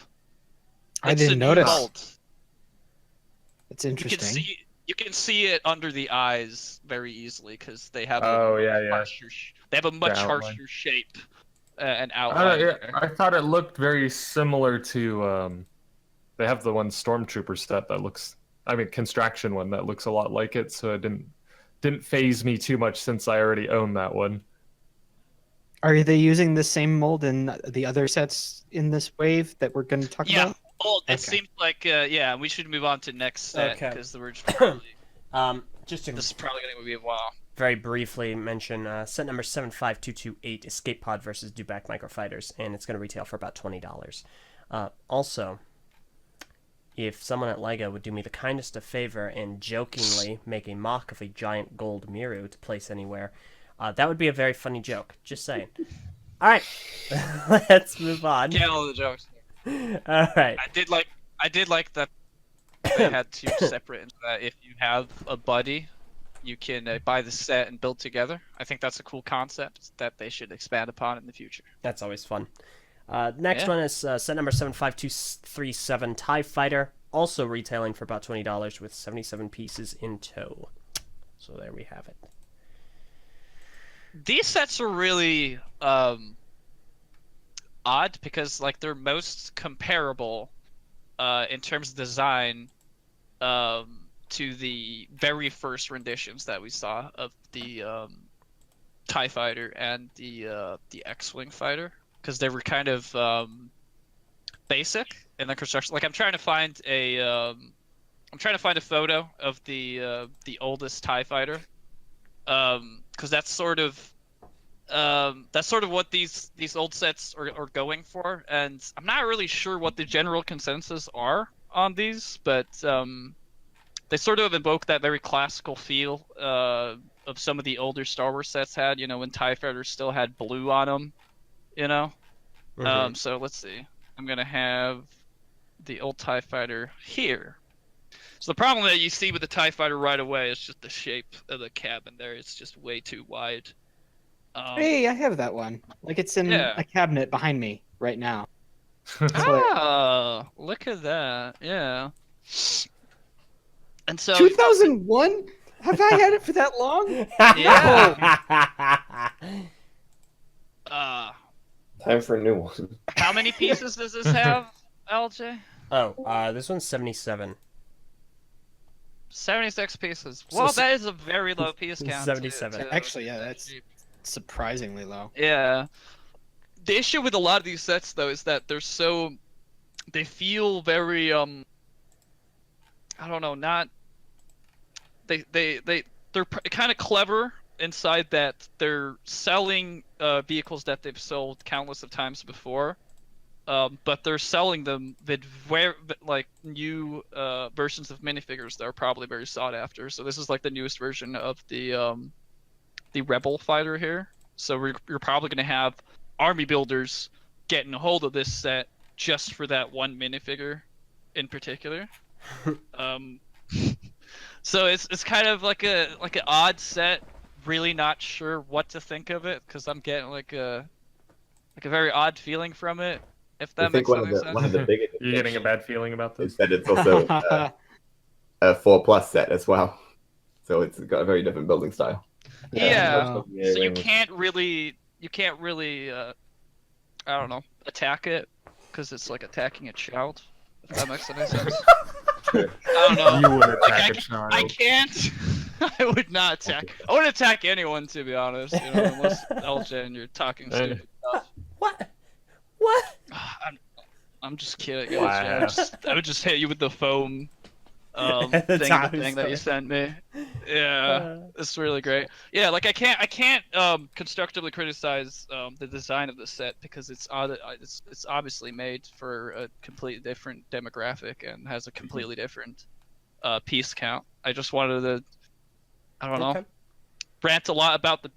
I It's a didn't new notice. mold. It's You interesting. can see it under the eyes very easily because they have Oh, a yeah, yeah. harsher they have a much outline. harsher shape and sure. outline. there. I thought it looked very similar to. They have the one Stormtrooper set that looks. I mean, construction one that looks a lot like it. So it didn't phase me too much since I already own that one. Are they using the same mold in the other sets in this wave that we're going to talk Yeah. about? Well, it Okay. seems like yeah, we should move on to next set Okay. because we're just probably, Just to this is probably going to be a while. very briefly mention set number 75228 Escape Pod versus Dewback Microfighters, and it's going to retail for about $20. Also, if someone at LEGO would do me the kindest of favor and jokingly make a mock of a giant gold Miru to place anywhere, that would be a very funny joke. Just saying. All right, let's move on. Get all the jokes. All right. I did like that they had 2 separate. That if you have a buddy, you can buy the set and build together. I think that's a cool concept that they should expand upon in the future. That's always fun. Next Yeah. one is set number 75237 TIE Fighter, also retailing for about $20 with 77 pieces in tow. So there we have it. These sets are really odd because like they're most comparable in terms of design to the very first renditions that we saw of the TIE fighter and the X-wing fighter, because they were kind of basic in the construction. Like I'm trying to find a photo of the oldest TIE fighter, because that's sort of what these old sets are going for, and I'm not really sure what the general consensus are on these, but they sort of evoke that very classical feel of some of the older Star Wars sets had, you know, when TIE fighters still had blue on them, you know. So let's see. I'm gonna have the old TIE fighter here. So the problem that you see with the TIE fighter right away is just the shape of the cabin there. It's just way too wide. Hey, I have that one. Like it's in Yeah. a cabinet behind me right now. Ah, look at that. Yeah. And so 2001? Have I had it for that long? Time for a new one. how many pieces does this have, LJ? This one's 77. 76 pieces. So Well, s- that is a very low piece count. 77. Actually, yeah, that's surprisingly low. Yeah. The issue with a lot of these sets, though, is that they feel very I don't know, not they're kind of clever inside that they're selling vehicles that they've sold countless of times before, but they're selling them with like new versions of minifigures that are probably very sought after. So this is like the newest version of the Rebel fighter here. So you're probably going to have army builders getting a hold of this set just for that one minifigure in particular. So it's kind of like an odd set. Really not sure what to think of it because I'm getting like a very odd feeling from it. If I that think makes any sense. one of the biggest You're getting a bad feeling about is this? that it's also a 4+ set as well. So it's got a very different building style. Yeah. So you A-wing. can't really I don't know, attack it because it's like attacking a child. If that makes any sense. I don't know. You would Like, attack a child. I can't. I would not attack. I wouldn't attack anyone, to be honest. You know, unless Eljay and you're talking stupid stuff. What? What? I'm just kidding. Wow. I would just hit you with the foam The thing that you sent me. Yeah, Uh. it's really great. Yeah, like I can't constructively criticize the design of the set because it's obviously made for a completely different demographic and has a completely different piece count. I just wanted to, I don't know, Okay. rant a lot about the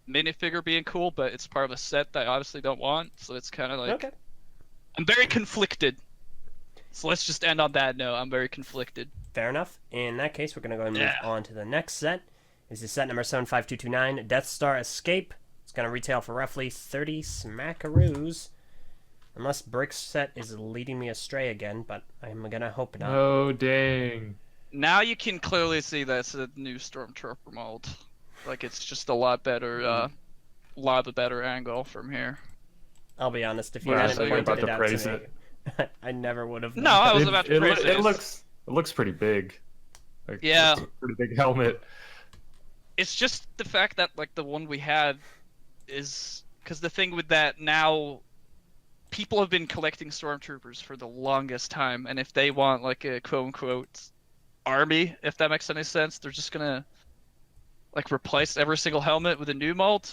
minifigure being cool, but it's part of a set that I obviously don't want, so it's kind of like Okay. I'm very conflicted. So let's just end on that note. I'm very conflicted. Fair enough. In that case, we're going to go and move Yeah. on to the next set. This is set number 75229, Death Star Escape. It's going to retail for roughly 30 smackaroos. Unless Brick's set is leading me astray again, but I'm going to hope not. Oh, dang. Now you can clearly see that's a new Stormtrooper mold. Like it's just a lot better, lot of a better angle from here. I'll be honest, if you Well, I hadn't thought you were pointed about it to out praise to me, it. I never would have. No, I was about to praise it looks pretty big. Like, Yeah. it's a pretty big helmet. It's just the fact that like the one we had is because the thing with that now, people have been collecting Stormtroopers for the longest time, and if they want like a quote unquote army, if that makes any sense, they're just gonna like replace every single helmet with a new mold,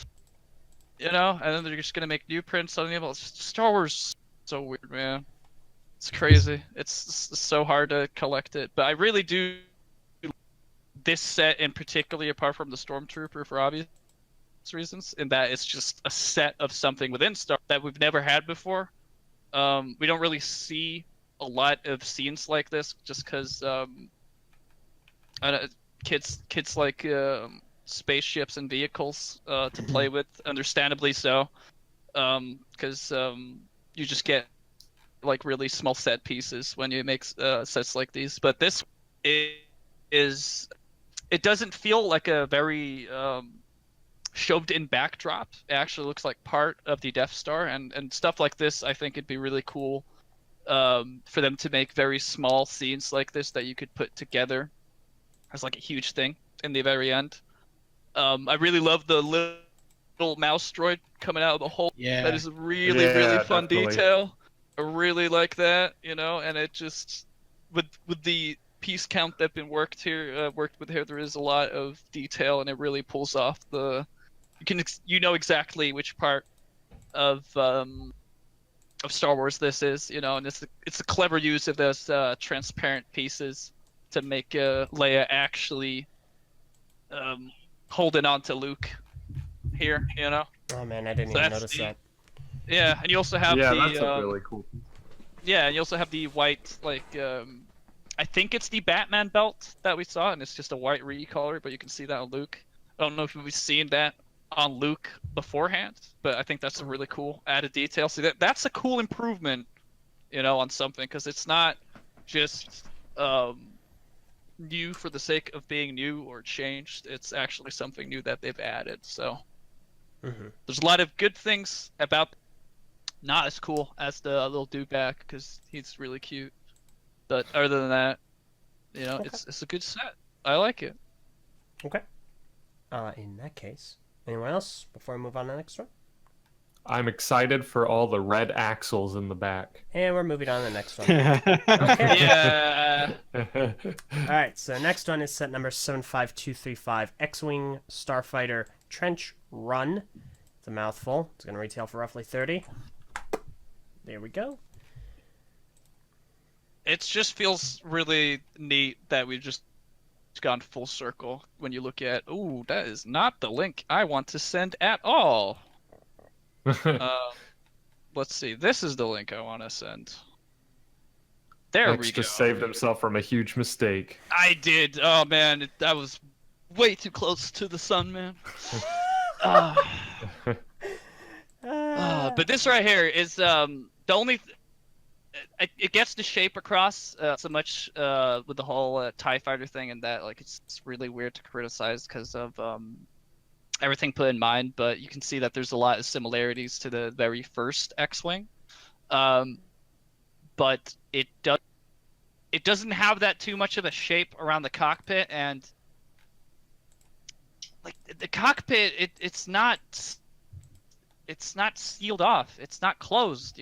you know, and then they're just gonna make new prints on the mold. Star Wars is so weird, man. It's crazy. It's so hard to collect it, but I really do this set in particular, apart from the Stormtrooper for obvious reasons, in that it's just a set of something within Star that we've never had before. We don't really see a lot of scenes like this, just because kids like spaceships and vehicles to play with, understandably so, because you just get like really small set pieces when you make sets like these. But this it doesn't feel like a very shoved in backdrops. It actually looks like part of the Death Star, and stuff like this. I think it'd be really cool for them to make very small scenes like this that you could put together as like a huge thing in the very end. I really love the little mouse droid coming out of the hole. Yeah. That is a really fun definitely. detail. I really like that, and it just with the piece count that's been worked with here, there is a lot of detail, and it really pulls off you know exactly which part of Star Wars this is, and it's a clever use of those transparent pieces to make Leia actually holding on to Luke here, Oh man, I didn't So even that's notice the- that. Yeah, and you also have Yeah, the that's a really cool. yeah, and you also have the white I think it's the Batman belt that we saw, and it's just a white recolor, but you can see that on Luke. I don't know if we've seen that on Luke beforehand, but I think that's a really cool added detail. See, that's a cool improvement, on something, because it's not just new for the sake of being new or changed. It's actually something new that they've added. So there's a lot of good things about. Not as cool as the little dude back, because he's really cute. But other than that, it's a good set. I like it. Okay. In that case, anyone else before we move on to the next one? I'm excited for all the red axles in the back. And we're moving on to the next one. Okay. Yeah. All right, so the next one is set number 75235, X-Wing Starfighter Trench Run. It's a mouthful. It's going to retail for roughly 30. There we go. It just feels really neat that we've just gone full circle when you look at, ooh, that is not the link I want to send at all. Let's see. This is the link I want to send. There Max we go. just saved himself from a huge mistake. I did. Oh man, I was way too close to the sun, man. But this right here is the only. It gets the shape across so much with the whole TIE fighter thing, and that it's really weird to criticize because of everything put in mind. But you can see that there's a lot of similarities to the very first X-wing, but it doesn't have that too much of a shape around the cockpit, and the cockpit it's not sealed off, it's not closed,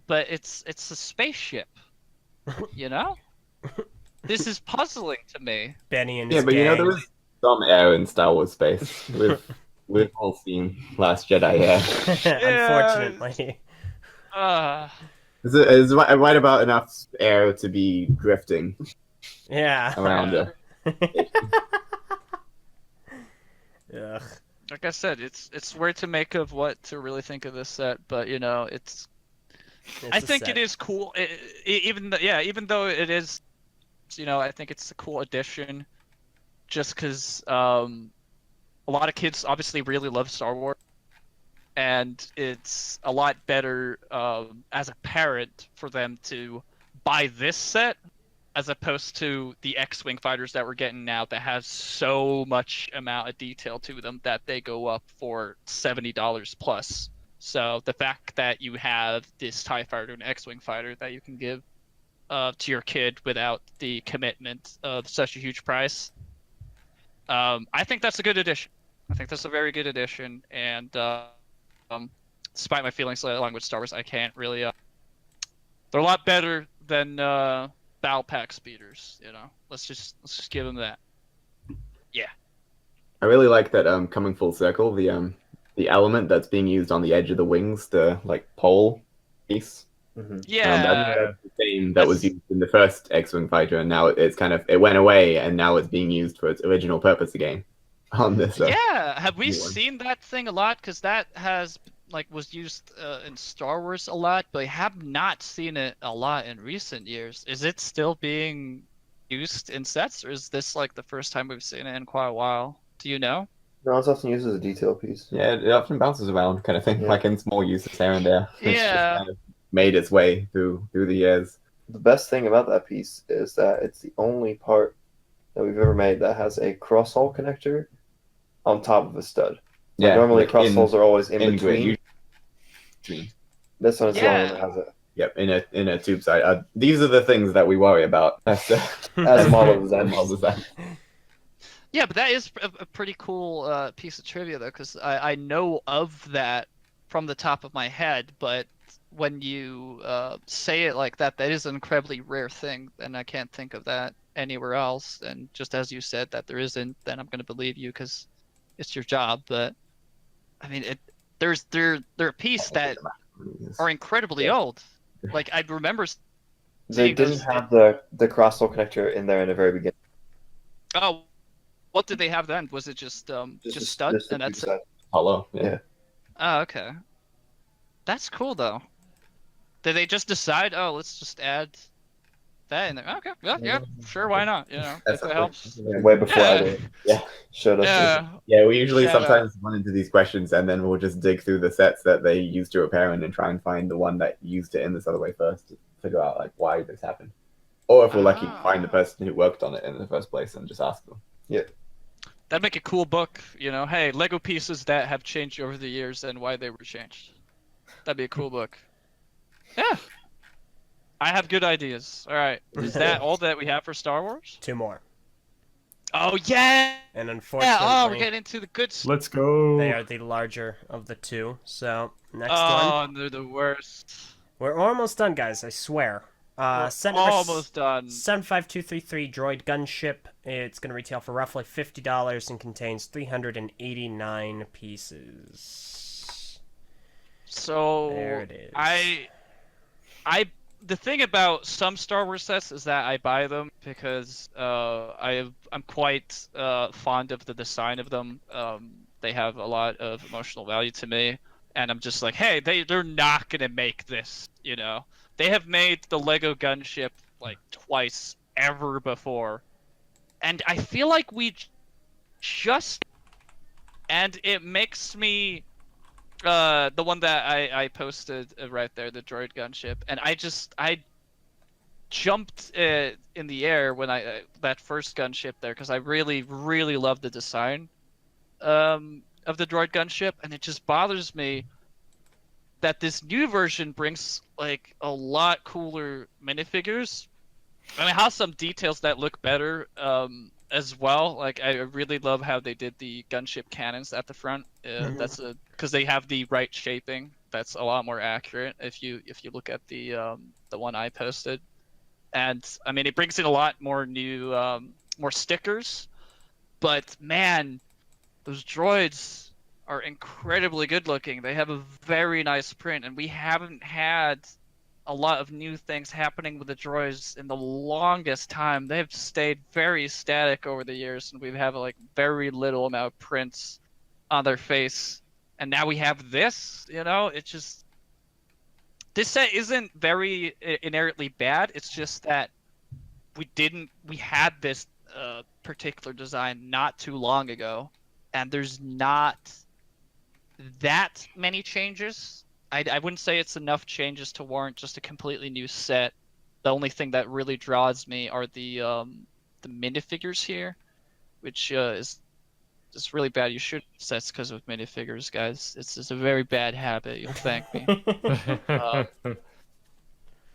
but it's a spaceship, This is puzzling to me. Benny and Yeah, his but gang. there is some air in Star Wars space. We've all seen Last Jedi air. Unfortunately. It's right about enough air to be drifting Yeah. around it. Ugh. Like I said, it's weird to make of what to really think of this set, but It's I a think set. it is cool. Even though it is, I think it's a cool addition, just because a lot of kids obviously really love Star Wars, and it's a lot better as a parent for them to buy this set as opposed to the X-Wing fighters that we're getting now that has so much amount of detail to them that they go up for $70 plus. So the fact that you have this TIE fighter and X-Wing fighter that you can give to your kid without the commitment of such a huge price, I think that's a good addition. I think that's a very good addition, and despite my feelings along with Star Wars, I can't really. They're a lot better than Battle Pack speeders. Let's just give them that. Yeah. I really like that coming full circle, the element that's being used on the edge of the wings, the pole piece. Yeah. That's the same that was used in the first X-Wing fighter, and now it went away, and now it's being used for its original purpose again on this. Yeah. Have we new one. seen that thing a lot? Because that was used in Star Wars a lot, but I have not seen it a lot in recent years. Is it still being used in sets, or is this the first time we've seen it in quite a while? Do you know? No, it's often used as a detail piece. Yeah, it often bounces around, kind of thing, Yeah. in small uses here and there. It's just Yeah. kind of made its way through the years. The best thing about that piece is that it's the only part that we've ever made that has a cross-hole connector on top of a stud. Like, normally like cross holes are always in grid, between. between. This one is the only one Yeah. that has it. Yep, in a tube side. These are the things that we worry about as As model as designers. model design. Yeah, but that is a pretty cool piece of trivia, though, because I know of that from the top of my head, but when you say it like that, that is an incredibly rare thing, and I can't think of that anywhere else. And just as you said that there isn't, then I'm going to believe you because it's your job. But I mean, they're a piece that are incredibly old. Like I remember They seeing didn't those. have the cross hole connector in there in the very beginning. Oh, what did they have then? Was it just stud Just the and that's tube it? side. Hollow. Yeah. Oh, okay. That's cool though. Did they just decide, oh, let's just add that in there? Okay, yeah, sure, why not? You know, That's if it helps. Yeah, way before I Yeah, did. Yeah. Showed us. yeah. Yeah, we usually Shout out. sometimes run into these questions and then we'll just dig through the sets that they used to repair and try and find the one that used it in this other way first to figure out like why this happened. Or if we're lucky, find the person who worked on it in the first place and just ask them. That'd make a cool book, you know. Hey, Lego pieces that have changed over the years and why they were changed. That'd be a cool book. Yeah. I have good ideas. All right. Is that all that we have for Star Wars? 2 more. Oh, yeah. And Yeah. unfortunately, Oh, we're getting into the good stuff. Let's go. they are the larger of the two. So, next one. Oh, and they're the worst. We're almost done, guys, I swear. We're Set number almost done. 75233 Droid Gunship. It's going to retail for roughly $50 and contains 389 pieces. So There it is. the thing about some Star Wars sets is that I buy them because I'm quite fond of the design of them. They have a lot of emotional value to me, and I'm just like, hey, they're not gonna make this, you know. They have made the Lego gunship like twice ever before, and I feel like and it makes me the one that I posted right there, the droid gunship, and I jumped in the air when that first gunship there because I really love the design of the droid gunship, and it just bothers me that this new version brings like a lot cooler minifigures. I mean, it has some details that look better as well. Like I really love how they did the gunship cannons at the front. That's because they have the right shaping. That's a lot more accurate if you look at the one I posted. And I mean, it brings in a lot more new more stickers. But man, those droids are incredibly good looking. They have a very nice print, and we haven't had a lot of new things happening with the droids in the longest time. They've stayed very static over the years, and we've had like very little amount of prints on their face. And now we have this, you know, it's just this set isn't very inherently bad. It's just that we had this particular design not too long ago, and there's not that many changes. I wouldn't say it's enough changes to warrant just a completely new set. The only thing that really draws me are the minifigures here, which is really bad. You should sets because of minifigures, guys. It's just a very bad habit. You'll thank me.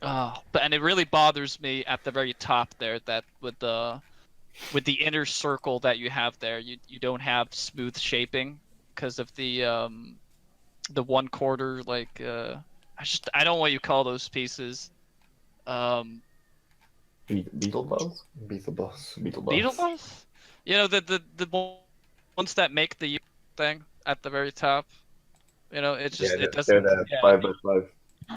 And it really bothers me at the very top there that with the inner circle that you have there, you don't have smooth shaping because of the 1/4 like I don't know what you call those pieces. Beetle balls? Beetle boss. Beetle Balls? You know the ones that make the thing at the very top. You know, it just it doesn't. They're the Yeah, 5x5.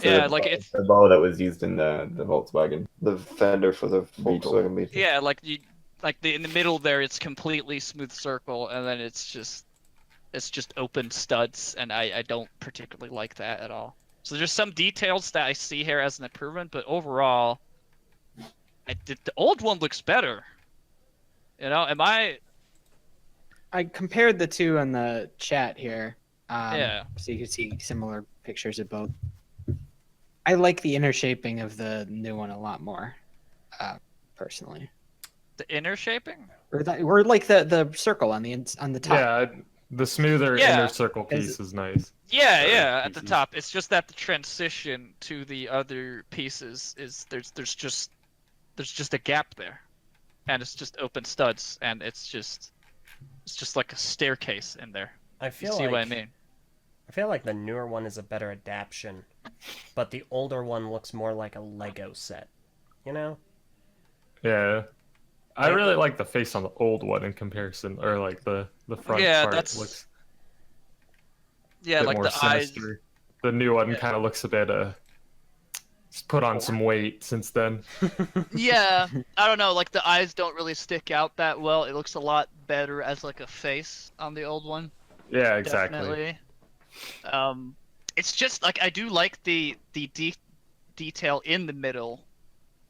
yeah, like it's the ball that was used in the Volkswagen. The fender for the Volkswagen Beetle. yeah, like in the middle there, it's completely smooth circle, and then it's just open studs, and I don't particularly like that at all. So there's some details that I see here as an improvement, but overall, the old one looks better. You know, I compared the two in the chat here. Yeah. So you can see similar pictures of both. I like the inner shaping of the new one a lot more, personally. The inner shaping? Or like the circle on the top. Yeah, The smoother Yeah. inner circle piece is nice. Yeah, Or yeah, at the pieces. top. It's just that the transition to the other pieces is there's just a gap there, and it's just open studs, and it's just like a staircase in there. I You feel see like what I mean? I feel like the newer one is a better adaptation, but the older one looks more like a Lego set. You know? Yeah. I really like the face on the old one in comparison, or like the front Yeah, part that's- looks Yeah, a bit like more the eyes. sinister. The new one Yeah. kind of looks a bit it's put on some weight since then. Yeah, I don't know. Like the eyes don't really stick out that well. It looks a lot better as like a face on the old one. Yeah, exactly. Definitely. It's just like I do like the detail in the middle,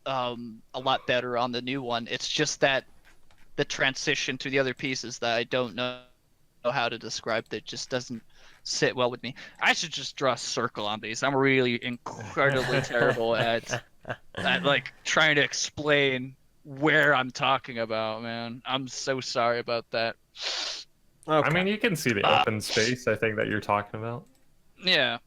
a lot better on the new one. It's just that the transition to the other pieces that I don't know how to describe that just doesn't sit well with me. I should just draw a circle on these. I'm really incredibly terrible at like trying to explain where I'm talking about, man. I'm so sorry about that. Okay. I mean, you can see the open space, I think, that you're talking about. Yeah,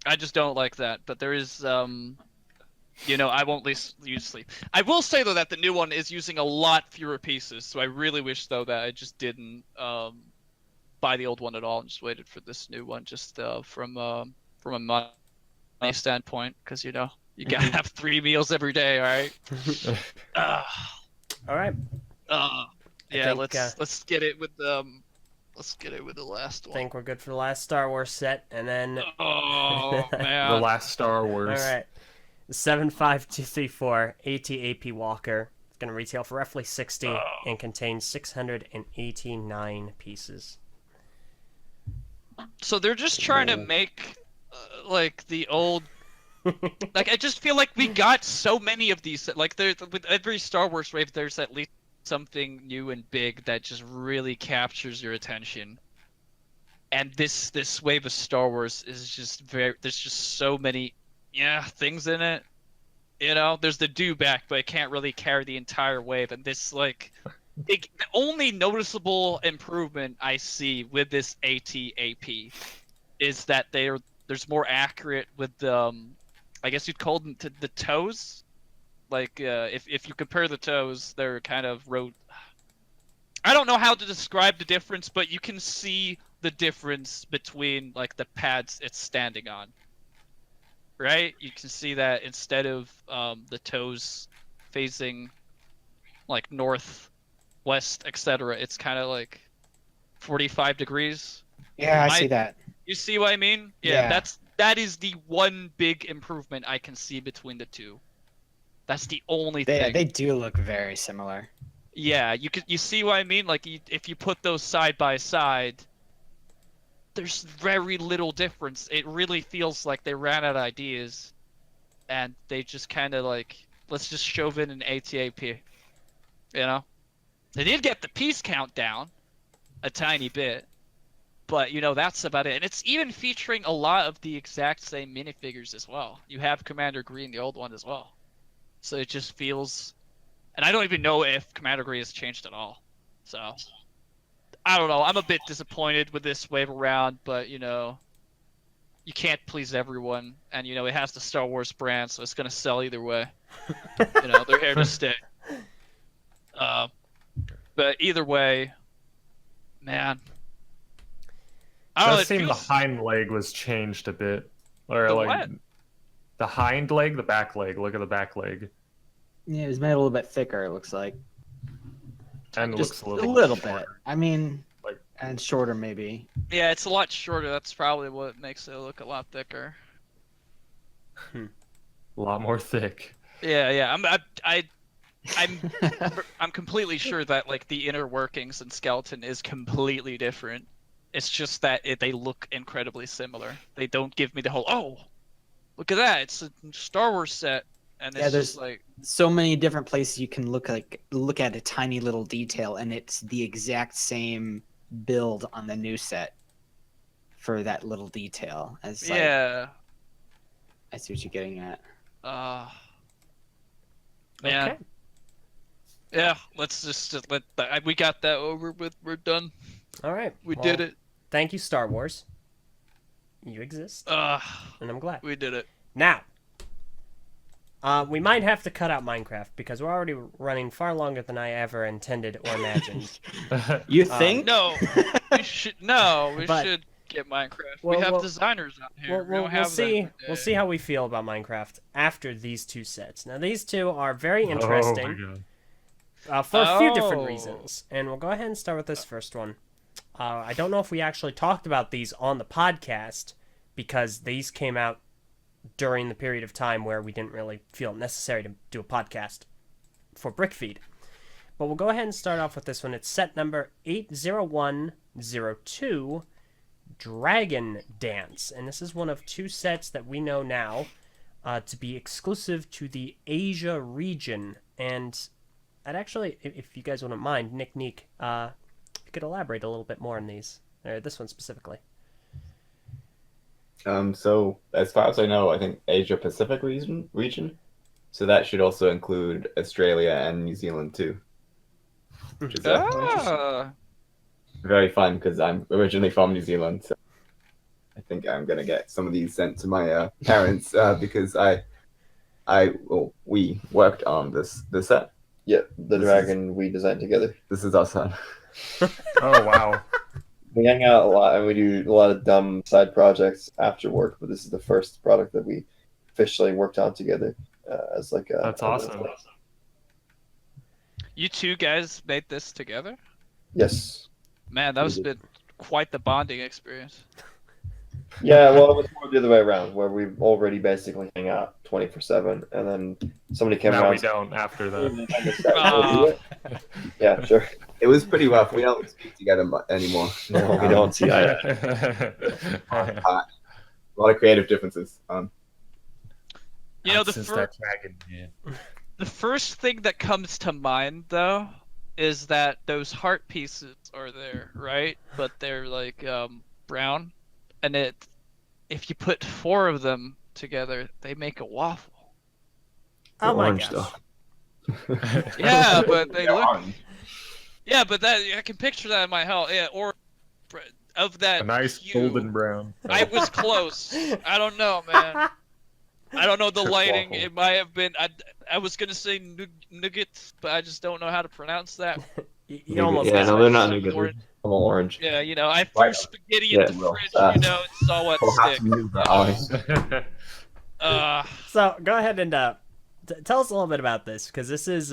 I just don't like that. But there is, you know, I won't use sleep. I will say though that the new one is using a lot fewer pieces, so I really wish though that I just didn't buy the old one at all and just waited for this new one, just from a money standpoint, because you know you gotta have 3 meals every day, all right? All right. Yeah, think, let's get it with the last I one. think we're good for the last Star Wars set, and then Oh The man. last Star Wars. all right, the 75234 AT-AP Walker. It's gonna retail for roughly 60 and contains 689 pieces. So they're just trying to make like the old. Like I just feel like we got so many of these. Like there, with every Star Wars wave, there's at least something new and big that just really captures your attention. And this wave of Star Wars is just very. There's just so many, things in it. You know, there's the dewback, but it can't really carry the entire wave. And this like. The only noticeable improvement I see with this AT-AP is that there's more accurate with I guess you'd call them the toes. Like if you compare the toes, they're kind of I don't know how to describe the difference, but you can see the difference between like the pads it's standing on. Right? You can see that instead of the toes facing like north, west, etc., it's kind of like 45 degrees. Yeah, I see that. You see what I mean? Yeah. That is the one big improvement I can see between the two. That's the only thing. They do look very similar. Yeah, you see what I mean? Like if you put those side by side, there's very little difference. It really feels like they ran out of ideas, and they just kind of like, let's just shove in an AT-AP. You know? They did get the piece count down a tiny bit, but you know that's about it. And it's even featuring a lot of the exact same minifigures as well. You have Commander Green, the old one, as well. So it just feels, and I don't even know if Commander Green has changed at all. So I don't know. I'm a bit disappointed with this wave around, but you know, you can't please everyone, and you know it has the Star Wars brand, so it's gonna sell either way. You know, they're here to stay. But either way, man. I don't know. It It seemed feels... the hind leg was changed a bit. Or The like what? the hind leg, the back leg. Look at the back leg. Yeah, it was made a little bit thicker, it looks like. And it Just looks a little shorter. bit. I mean, Like- and shorter maybe. Yeah, it's a lot shorter. That's probably what makes it look a lot thicker. A lot more thick. Yeah. I'm completely sure that like the inner workings and skeleton is completely different. It's just that they look incredibly similar. They don't give me the whole, oh, look at that, it's a Star Wars set, and it's there's just like, so many different places you can look at a tiny little detail, and it's the exact same build on the new set for that little detail. As like, yeah, I see what you're getting at. man. Okay. Yeah, let's just we got that over with. We're done. All right. We did it. thank you, Star Wars. You exist, and I'm glad. We did it. Now, we might have to cut out Minecraft because we're already running far longer than I ever intended or imagined. You think? No, we should. No, we But- should get Minecraft. Well, we have well, designers on here. we don't We'll have see. them. We'll see how we feel about Minecraft after these two sets. Now, these two are very interesting. Oh my god. For a few different Oh. reasons. And we'll go ahead and start with this first one. I don't know if we actually talked about these on the podcast because these came out during the period of time where we didn't really feel it necessary to do a podcast for BrickFeed. But we'll go ahead and start off with this one. It's set number 80102, Dragon Dance. And this is one of two sets that we know now to be exclusive to the Asia region. And I'd actually, if you guys wouldn't mind, Nick and Niek, if you could elaborate a little bit more on these, or this one specifically. So as far as I know, I think Asia Pacific region. So that should also include Australia and New Zealand too. Which is very fun because I'm originally from New Zealand. So I think I'm gonna get some of these sent to my parents because we worked on this set. Yeah, the This dragon we designed together. This is our son. Oh wow. We hang out a lot and we do a lot of dumb side projects after work, but this is the first product that we officially worked on together as like a. That's awesome. You two guys made this together? Yes. Man, that was been quite the bonding experience. Yeah, well, it was more the other way around, where we already basically hang out 24/7, and then somebody came Now around. we don't after that. Yeah, sure. It was pretty rough. We don't speak together anymore. No, we don't see eye. A lot of creative differences. You know, the Since first. that dragon, yeah. The first thing that comes to mind, though, is that those heart pieces are there, right? But they're like brown, and if you put 4 of them together, they make a waffle. Oh my Orange, gosh. Yeah, but they look. Orange. Yeah, but that I can picture that in my head. Yeah, or of that. A nice hue. golden brown. I was close. I don't know, man. I don't know the lighting. Waffle. It might have been. I was gonna say nuggets, but I just don't know how to pronounce that. You almost Yeah, got no, it. they're not Some nougat. orange- I'm all orange. Yeah, you know, I threw Right. spaghetti Yeah, in the well, fridge, you know, and saw what We'll have stick. to move that on. So go ahead and tell us a little bit about this because this is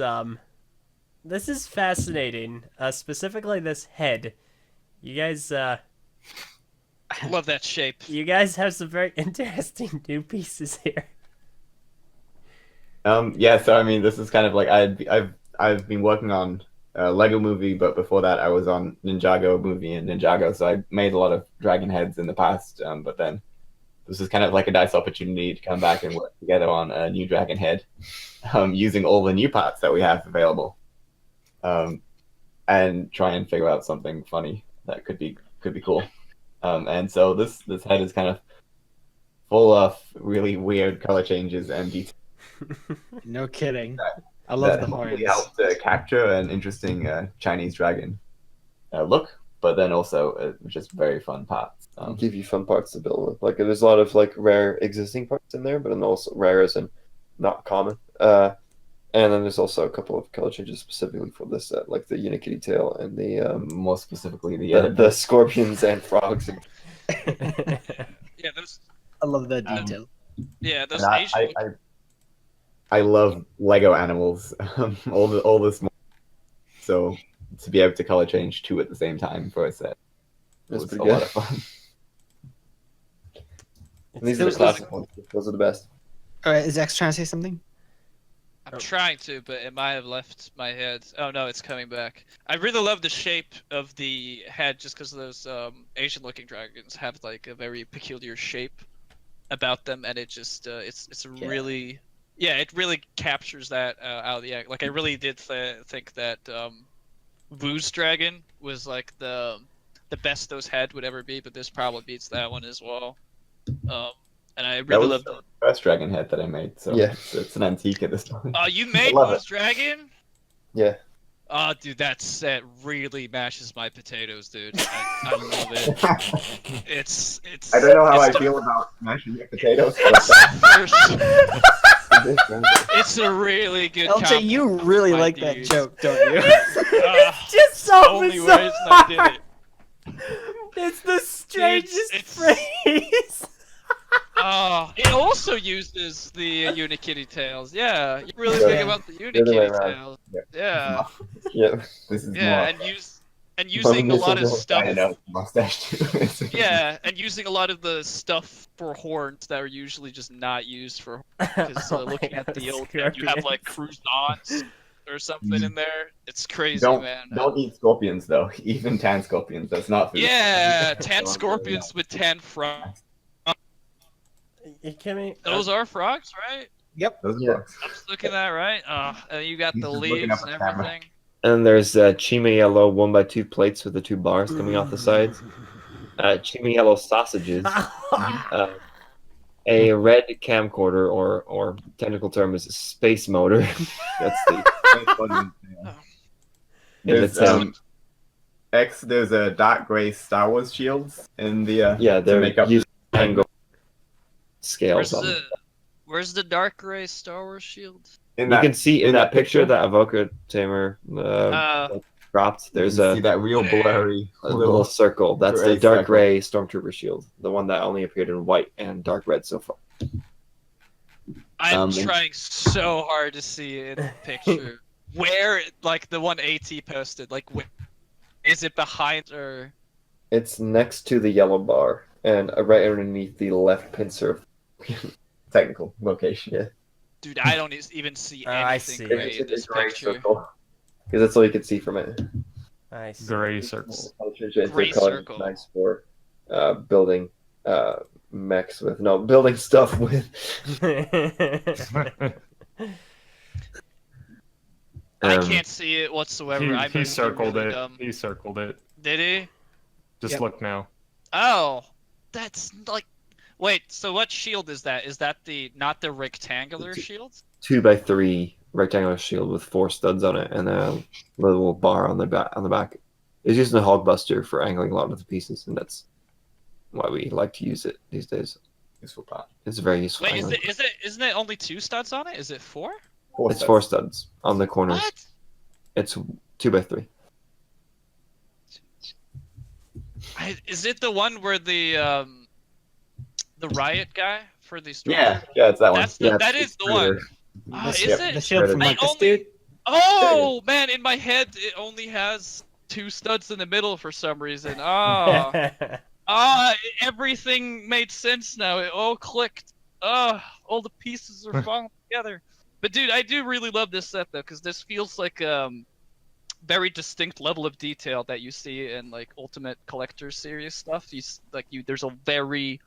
fascinating. Specifically, this head. You guys, Love that shape. you guys have some very interesting new pieces here. Yeah, so I mean, this is kind of like I've been working on a Lego movie, but before that, I was on Ninjago movie and Ninjago, so I made a lot of dragon heads in the past. But then this is kind of like a nice opportunity to come back and work together on a new dragon head, using all the new parts that we have available, and try and figure out something funny that could be cool. And so this head is kind of full of really weird color changes and details. No kidding. I love That the hopefully horns. help to capture an interesting Chinese dragon look, but then also just very fun parts. Give you fun parts to build with. Like there's a lot of like rare existing parts in there, but then also rare as in not common. And then there's also a couple of color changes specifically for this set, like the Unikitty tail and the More specifically, the scorpions and frogs. Yeah, those. I love that detail. Yeah, those and Asian. I love Lego animals, all the small. So to be able to color change 2 at the same time for a set That's was pretty a good. lot of fun. And these are the Those- classic ones. Those are the best. All right, is X trying to say something? I'm trying to, but it might have left my head. Oh no, it's coming back. I really love the shape of the head, just because those Asian-looking dragons have like a very peculiar shape about them, and it just it's really it really captures that out of the act. Like I really did think that Wu's dragon was like the best those head would ever be, but this probably beats that one as well. And I That really was love. the first dragon head that I made, so Yeah. it's an antique at this point. You made love Wu's dragon? Yeah. Oh, dude, that set really mashes my potatoes, dude. I love it. It's. I don't know how it's I feel about mashing your potatoes. It's, But it's a really good. Eljay, you compliment, really my like that dude. joke, don't you? It's just so Only bizarre. reason I did it. It's the strangest it's- phrase. It also uses the Unikitty tails. Yeah, you really Yeah. think about the The other way Unikitty around. tails. Yeah. Yeah, Yeah. this is yeah, more. and using a lot of stuff. I know mustache too. Yeah, and using a lot of the stuff for horns that are usually just not used for because Oh my looking at God, the old you have like croutons or something in there. It's crazy, man. Don't eat scorpions though. Even tan scorpions. That's not food. Yeah, tan scorpions with tan frogs. You kidding me? Those are frogs, right? Those are Yeah. frogs. I'm just looking at that, right? You got He's the just looking leaves up and at the camera. everything. And there's Chima yellow 1x2 plates with the 2 bars coming off the sides. Chima yellow sausages. A red camcorder, or technical term is space motor. That's the. There's It's, there's a dark gray Star Wars shields in the yeah, to they're make up used angle Where's scales on them. where's the dark gray Star Wars shield? in You that, can see in that picture that Avoca Tamer dropped. There's you a, can see that real blurry a little circle. That's the gray dark circle. gray Stormtrooper shield, the one that only appeared in white and dark red so far. I'm and- trying so hard to see it in the picture. Where, like the one AT posted, like where is it behind or? It's next to the yellow bar and right underneath the left pincer. technical location. Yeah. Dude, I don't even see I anything see. gray It's in a this gray picture. circle. Because that's all you can see from it. Nice. Gray circles. I'll change it into Gray a color circle. nice for building mechs with. No, building stuff with. I Um, can't see it whatsoever. I he must be circled really it. dumb. He circled it. Did he? Just Yep. look now. Oh, that's like. Wait, so what shield is that? Is that not the rectangular shield? 2x3 rectangular shield with 4 studs on it and a little bar on the back. It's using the Hogbuster for angling a lot of the pieces, and that's why we like to use it these days. Useful part. It's very useful. Wait, angling. isn't it only 2 studs on it? Is it 4? It's 4 studs on the corners. What? It's 2x3. Is it the one where the riot guy for the storm? Yeah, it's that one. That's Yeah, that it's is the one. The, Is Yep. it? the shield from I like this only- dude? Oh man, in my head it only has 2 studs in the middle for some reason. Everything made sense now. It all clicked. All the pieces are falling together. But dude, I do really love this set though, because this feels like very distinct level of detail that you see in like Ultimate Collector Series stuff. There's a very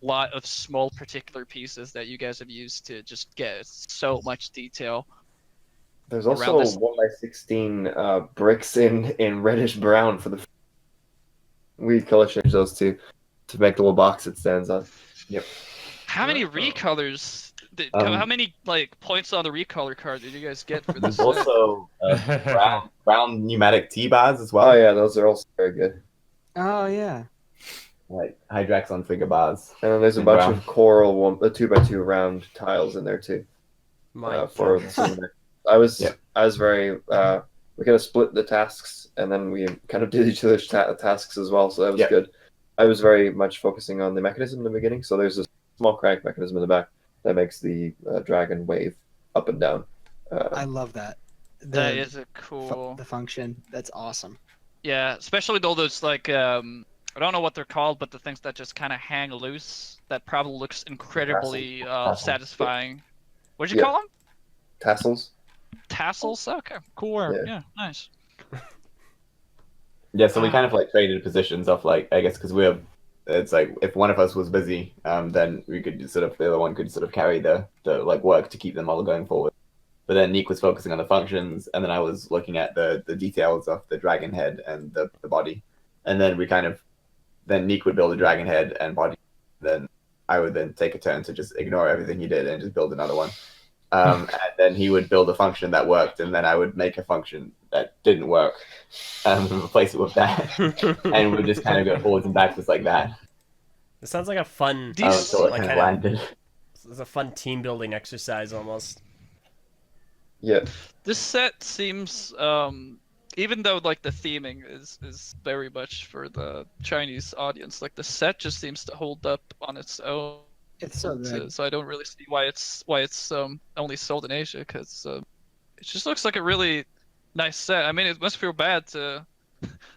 lot of small particular pieces that you guys have used to just get so much detail. There's Around also this- 1x16 bricks in reddish brown for the. We color change those two to make the little box it stands on. How many recolors? How many like points on the recolor card did you guys get for this? There's set? also brown pneumatic T-bars as well. Oh yeah, those are also very good. Oh yeah. Like Hydrax on figure bars. And then there's a And bunch brown. of coral 2x2 round tiles in there too. My For goodness. I was Yeah. very we kind of split the tasks and then we kind of did each other's tasks as well, so that was Yeah. good. I was very much focusing on the mechanism in the beginning, so there's a small crank mechanism in the back that makes the dragon wave up and down. I love that. That is a cool. The function. That's awesome. Yeah, especially all those like I don't know what they're called, but the things that just kind of hang loose. That probably looks incredibly Tassels. satisfying. What'd you Yeah. call them? Tassels. Tassels. Okay, cool word. Yeah. Yeah, nice. Yeah, so we kind of like traded positions of like, I guess because it's like if one of us was busy, then we could sort of, the other one could sort of carry the like work to keep them all going forward. But then Nick was focusing on the functions, and then I was looking at the details of the dragon head and the body. And then then Nick would build a dragon head and body. Then I would then take a turn to just ignore everything he did and just build another one. And then he would build a function that worked, and then I would make a function that didn't work. Replace it with that, and we just kind of go forwards and backwards like that. It sounds like a fun, Until it like kind of landed. it's a fun team building exercise almost. Yeah. This set seems, even though like the theming is very much for the Chinese audience, like the set just seems to hold up on its own. It's so good. So I don't really see why it's only sold in Asia, because it just looks like a really nice set. I mean, it must feel bad to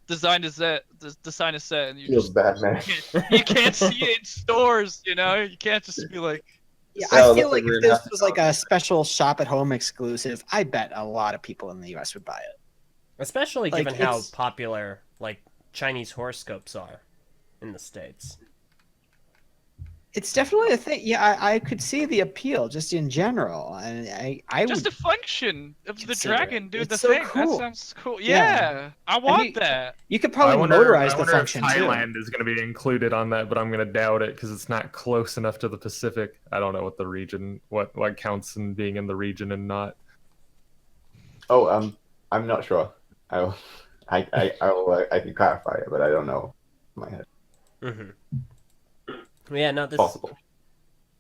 design a set and Feels bad, man. you can't see it in stores. You know, you can't just be like. Yeah, No, I feel that's like what we're if gonna this have to was like talk a special shop at home exclusive, I bet a lot of people in the US would buy it. Especially Like, given how it's- popular like Chinese horoscopes are in the States. It's definitely a thing. Yeah, I could see the appeal just in general, and I Just would. the function of the consider it. dragon doing It's the so thing. cool. That sounds cool. Yeah. Yeah, I want that. You could I probably wonder, motorize I the wonder function if too. Thailand is going to be included on that, but I'm going to doubt it because it's not close enough to the Pacific. I don't know what the region, what counts in being in the region and not. Oh, I'm not sure. I can clarify it, but I don't know in my head. Mm-hmm. Yeah, no, Possible.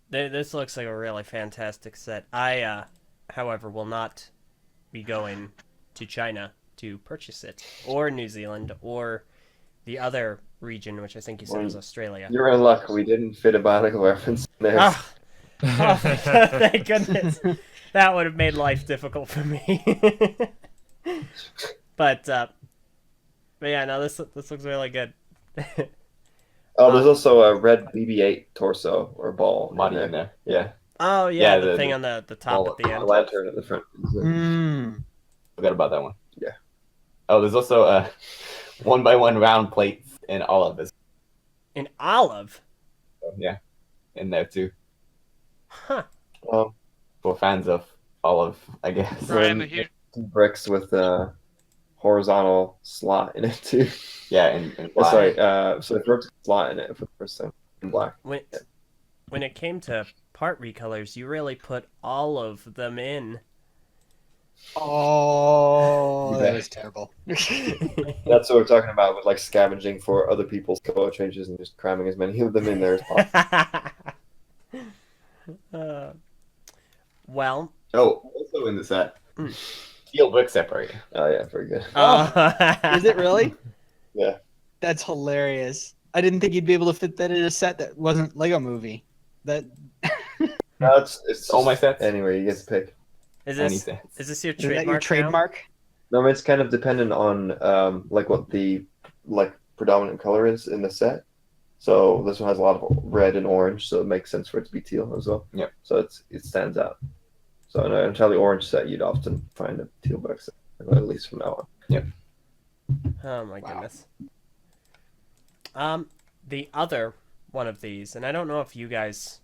this looks like a really fantastic set. I, however, will not be going to China to purchase it, or New Zealand, or the other region, which I think you said was Australia. You're in luck. We didn't fit a bionicle reference in there. Ah! Oh, thank goodness. That would have made life difficult for me. But yeah, no, this looks really good. Oh, there's also a red BB-8 torso or ball Body in there. Yeah. Oh yeah, Yeah, the the- thing on the top at the A end. lantern at the front. Mm. Forgot about that one. Yeah. Oh, there's also 1x1 round plates in olive. In olive. Yeah, in there too. Huh. For fans of olive, I guess. Right, I'm a huge. Bricks with a horizontal slot in it too. Yeah, in Oh, black. sorry, so the vertical slot in it for the first time in black. When it came to part recolors, you really put all of them in. Oh, that bet. was terrible. That's what we're talking about with like scavenging for other people's color changes and just cramming as many of them in there as possible. Well. Oh, also in the set, Hmm. steel brick separator. Oh yeah, very good. Is it really? Yeah. That's hilarious. I didn't think you'd be able to fit that in a set that wasn't Lego Movie. That No, it's All my just sets? anywhere you get to pick. Is Any this sets. is this your is that trademark? your now? trademark? No, I mean, it's kind of dependent on like what the like predominant color is in the set. So this one has a lot of red and orange, so it makes sense for it to be teal as well. Yep. So it stands out. So in an entirely orange set, you'd often find a teal back set, at least from now on. Yep. Oh my Wow. goodness. The other one of these, and I don't know if you guys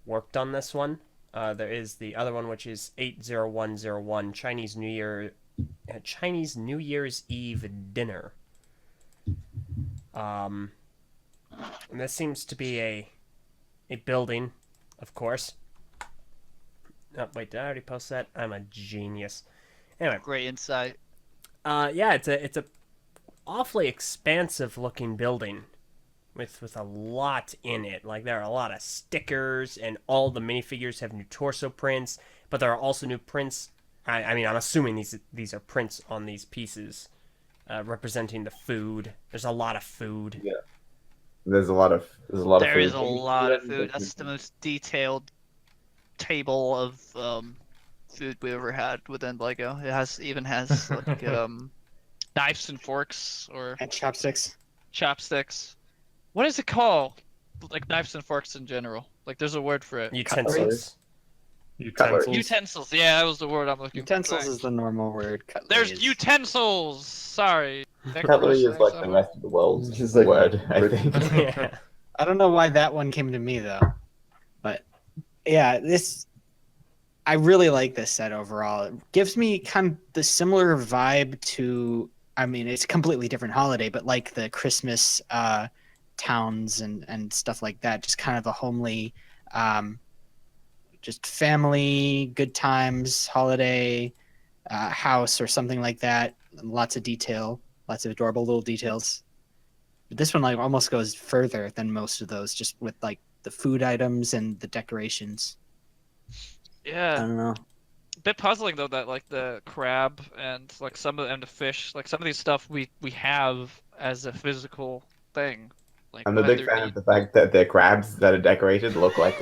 worked on this one. There is the other one, which is 80101 Chinese New Year's Eve dinner. And this seems to be a building, of course. Oh, wait, did I already post that? I'm a genius. Anyway, Great insight. yeah, it's a awfully expansive looking building with a lot in it. Like, there are a lot of stickers, and all the minifigures have new torso prints, but there are also new prints. I mean, I'm assuming these are prints on these pieces representing the food. There's a lot of food. Yeah. There's a lot of There food. is a lot of food. That's the most detailed table of food we ever had within Lego. It even has like knives and forks or And chopsticks. chopsticks. What is it called? Like knives and forks in general. Like there's a word for it. Utensils. Utensils. Utensils. Yeah, that was the word I'm looking Utensils for. is the normal word. Cutlery There's is- utensils. Sorry. Cutlery is like the rest of the world's It's like word, I Brit- think. Yeah. I don't know why that one came to me though, but yeah, I really like this set overall. It gives me kind of the similar vibe to, I mean, it's a completely different holiday, but like the Christmas towns and stuff like that. Just kind of a homely, just family, good times, holiday house or something like that. lots of detail, lots of adorable little details. But this one like almost goes further than most of those, just with like the food items and the decorations. I Yeah, don't know. a bit puzzling though that like the crab and like and the fish, like some of these stuff we have as a physical thing. Like I'm a big fan of the fact that the crabs that are decorated look like.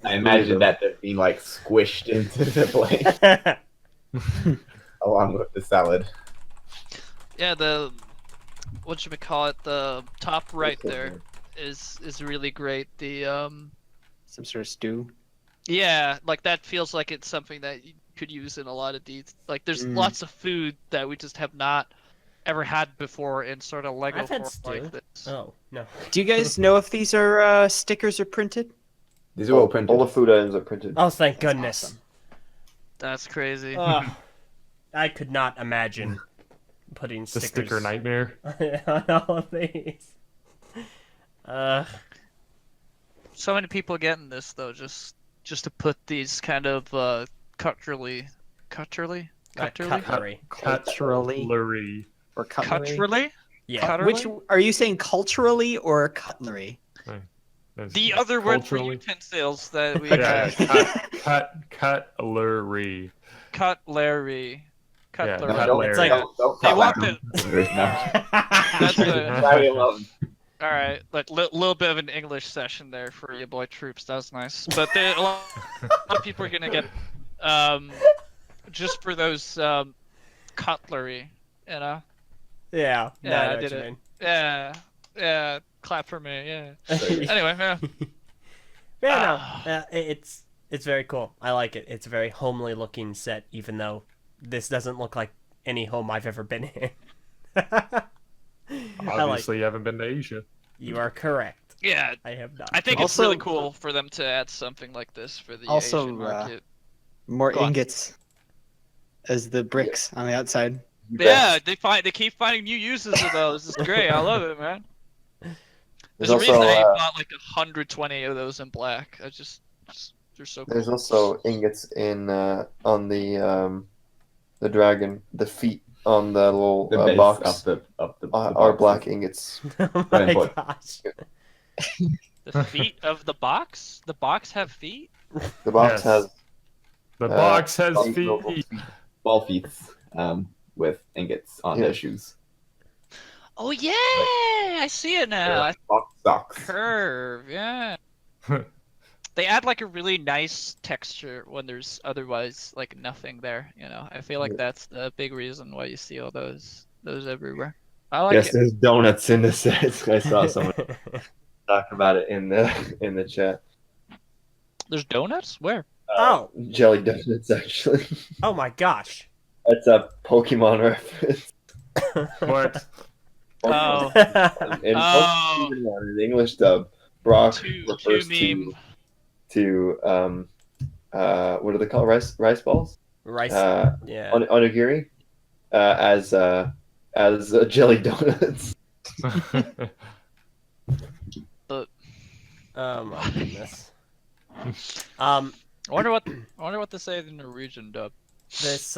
I imagine that they're being like squished into the plate along with the salad. Yeah, the what should we call it? The top right there is really great. The Some sort of stew. yeah, like that feels like it's something that you could use in a lot of these. Like there's lots of food that we just have not ever had before in sort of Lego I've had form stew. like this. Oh no. Do you guys know if these are stickers or printed? These are all printed. All the food items are printed. Oh, thank goodness. awesome. That's crazy. I could not imagine putting The stickers sticker nightmare. on all of these. So many people getting this though, just to put these kind of cutlery. Cutlery. Cutlery. Or cutlery? Cutlery? Yeah. Cutlery? Which are you saying, culturally or cutlery? The other word for Culturally. utensils that we Yeah, have. cutlery. Cutlery. Yeah, Cutlery. cutlery. It's like don't They cut want that. That's a, Sorry, alone. all right, like little bit of an English session there for you boy troops. That was nice. But a lot of people are gonna get just for those cutlery, you know. Yeah. Yeah, no, I know what did you it. mean. Yeah. Clap for me. Yeah. Anyway. Anyway, yeah. Yeah, no, it's very cool. I like it. It's a very homely looking set, even though this doesn't look like any home I've ever been in. Obviously, you haven't been to Asia. You are correct. Yeah. I have not. I think it's Also- really cool for them to add something like this for the Also, Asian market. More Go on. ingots as the bricks on the outside. Yeah, they keep finding new uses of those. It's great. I love it, man. There's There's a reason also, I bought like 120 of those in black. They're so cool. There's also ingots in on the dragon, the feet on the little The base box of the are box. black ingots. Oh Very my important. gosh. The feet of the box? The box have feet? The box Yes. has The box has little feet. Ball feet with ingots on Yeah. their shoes. Oh yeah, I see it They're now. like box socks. Curve, yeah. They add like a really nice texture when there's otherwise like nothing there. You know, I feel like that's the big reason why you see all those everywhere. I like yes, it. there's donuts in the set. I saw someone talking about it in the chat. There's donuts? Where? Oh. Jelly donuts, actually. Oh my gosh. That's a Pokemon reference. What? Oh. In Oh. Season 1, in the English dub, Brock Two refers meme. to what are they called? Rice balls? Rice. Uh, Yeah. onigiri as jelly donuts. Oh my goodness. I wonder what they say in the Norwegian dub. This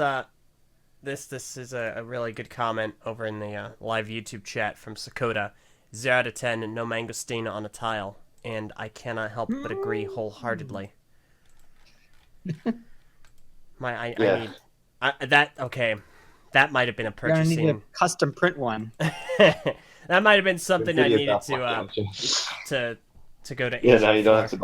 is a really good comment over in the live YouTube chat from Sakota. 0 out of 10, no mangosteen on a tile, and I cannot help but agree wholeheartedly. I need okay. That might have been a You're gonna need a purchasing. custom print one. That might have been something I Video needed stuff, to go to Yeah, Asia now you don't for. have to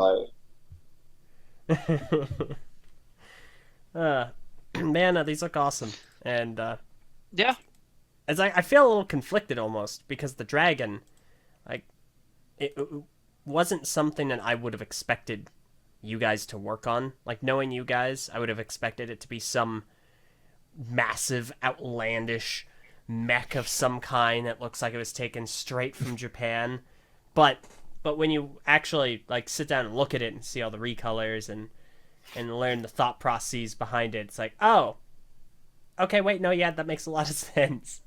buy it. Man, these look awesome, and Yeah. as I feel a little conflicted almost because the dragon, like, it wasn't something that I would have expected you guys to work on. Like, knowing you guys, I would have expected it to be some massive, outlandish mech of some kind that looks like it was taken straight from Japan. But when you actually like sit down and look at it and see all the recolors and learn the thought processes behind it, it's like, oh, okay, wait, no, yeah, that makes a lot of sense.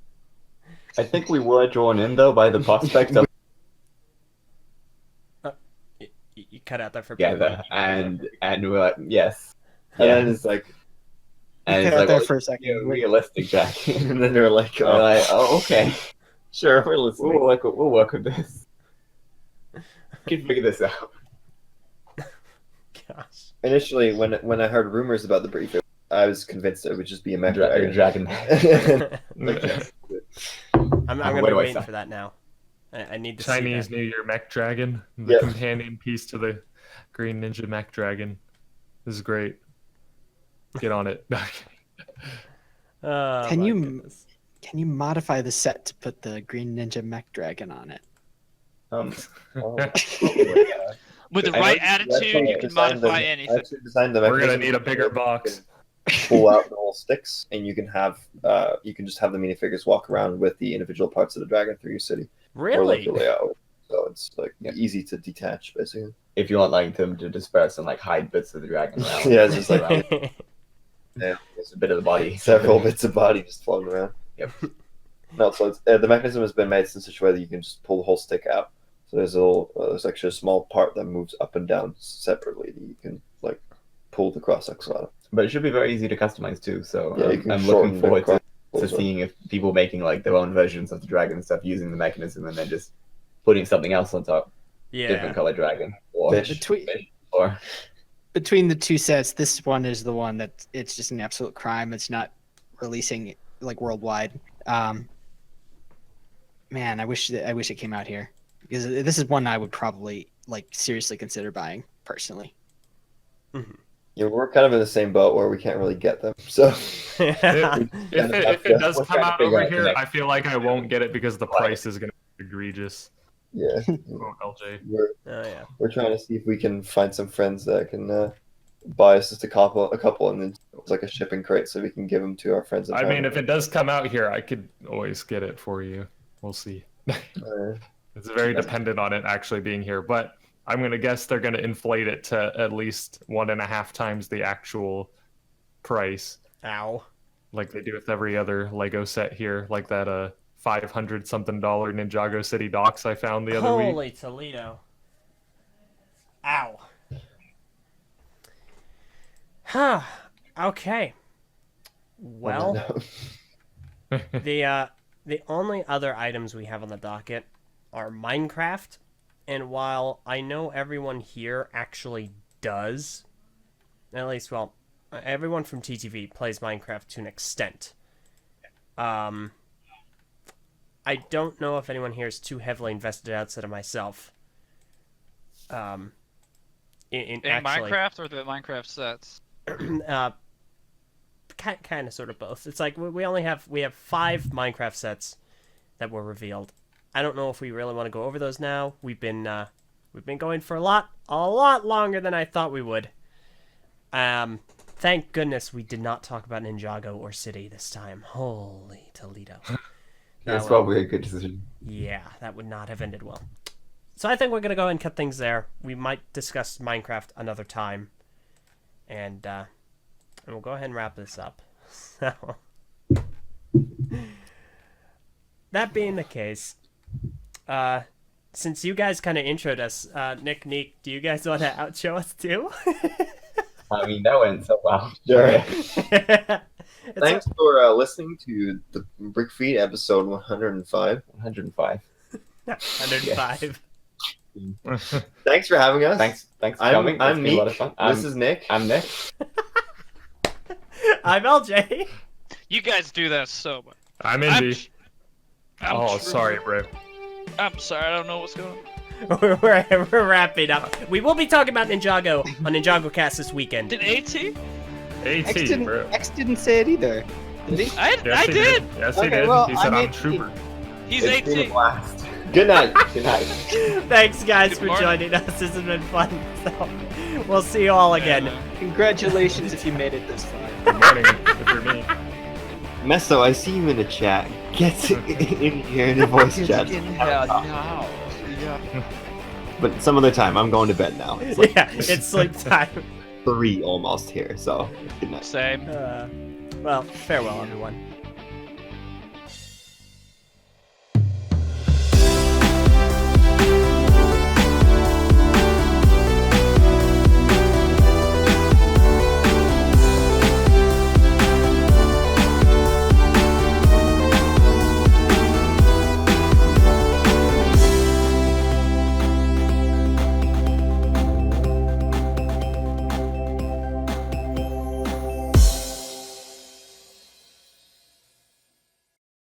I think we were drawn in though by the prospect of You cut out there for together, and we're like, yes. Yeah, and it's like And it's Out like, there well, for a a second. realistic jacket. And then they're like, We're like, oh, okay. sure, we're listening. We'll work with this. We can figure this out. Gosh. Initially, when I heard rumors about the brief, I was convinced it would just be a mech dragon. Dragon. Like, yes. I'm Where gonna do I wait sign? for that now. I need to Chinese see New Year mech dragon, the Yeah. companion piece to the Green Ninja mech dragon. This is great. Get on it. that. Can my you- goodness. Can you modify the set to put the Green Ninja Mech Dragon on it? Oh, With the I right actually attitude, you can designed modify I anything. actually designed the We're gonna mechanism need a so bigger that you box. can pull out the whole sticks, and you can have you can just have the minifigures walk around with the individual parts of the dragon through your city, or like Really? your layout. So it's like Yeah. easy to detach, basically. If you want like them to disperse and like hide bits of the dragon around. Yeah, it's just like yeah, it's a bit of the body. several bits of body just floating around. Yep. No, so it's, the mechanism has been made in such a way that you can just pull the whole stick out. So there's actually a small part that moves up and down separately that you can like pull the cross axle out of. But it should be very easy to customize too. So Yeah, you can I'm shorten looking the forward cross to axle. seeing if people making like their own versions of the dragon and stuff using the mechanism and then just putting something else on top, different Yeah. color dragon or Fish. Between or between the two sets, this one is the one that it's just an absolute crime. It's not releasing like worldwide. Man, I wish it came out here because this is one I would probably like seriously consider buying personally. Yeah, we're kind of in the same boat where we can't really get them. So If it does we're come trying to out figure over out the here, next- I feel like I won't get it because the price is gonna be egregious. yeah, Quote LJ. Oh yeah. we're trying to see if we can find some friends that can buy us just a couple, and then it's like a shipping crate so we can give them to our friends. in I town. mean, if it does come out here, I could always get it for you. We'll see. Uh, It's very dependent on it actually being here, but I'm gonna guess they're gonna inflate it to at least 1.5 times the actual price, Ow. like they do with every other Lego set here, like that $500 something Ninjago City docks I found the other week. Holy Toledo. Ow. Huh. Okay. Well, the only other items we have on the docket are Minecraft, and while I know everyone here actually does, at least, well, everyone from TTV plays Minecraft to an extent. I don't know if anyone here is too heavily invested outside of myself. In In actually, Minecraft or the Minecraft sets? kind of sort of both. It's like we have 5 Minecraft sets that were revealed. I don't know if we really want to go over those now. We've been going for a lot longer than I thought we would. Thank goodness we did not talk about Ninjago or City this time. Holy Toledo. that's That probably a good decision. Yeah, that would not have ended well. So I think we're gonna go ahead and cut things there. We might discuss Minecraft another time, and we'll go ahead and wrap this up. So, that being the case, since you guys kind of introed us, Nick, Niek, do you guys want to outro us too? I mean, that went so well. Sure. It's Thanks for listening to the BrickFeed episode 105. 105. 105. Thanks for having us. Thanks for I'm coming. It's been a lot of Niek. fun. This is Nick. I'm Nick. I'm Eljay. You guys do that so much. I'm I'm Invi. I'm Oh, true. sorry, bro. I'm sorry, I don't know what's going on. we're wrapping up. We will be talking about Ninjago on Ninjago Cast this weekend. Did AT? AT, bro. X didn't say it either. Did he? I he did. Yes, Okay, he did. well, He said, I'm I'm AT. trooper. He's It's been a 18. blast. Good night. Good night. Thanks, guys, Good for morning. joining us. This has been fun. So, we'll see you all again. Congratulations if you made it this far. Good morning, if you're me. Meso, I see you in the chat. Get in here in the voice chat. But some other time. I'm going to bed now. It's like Yeah, it's sleep time. 3 almost here, so good night. Same. Well, farewell, everyone.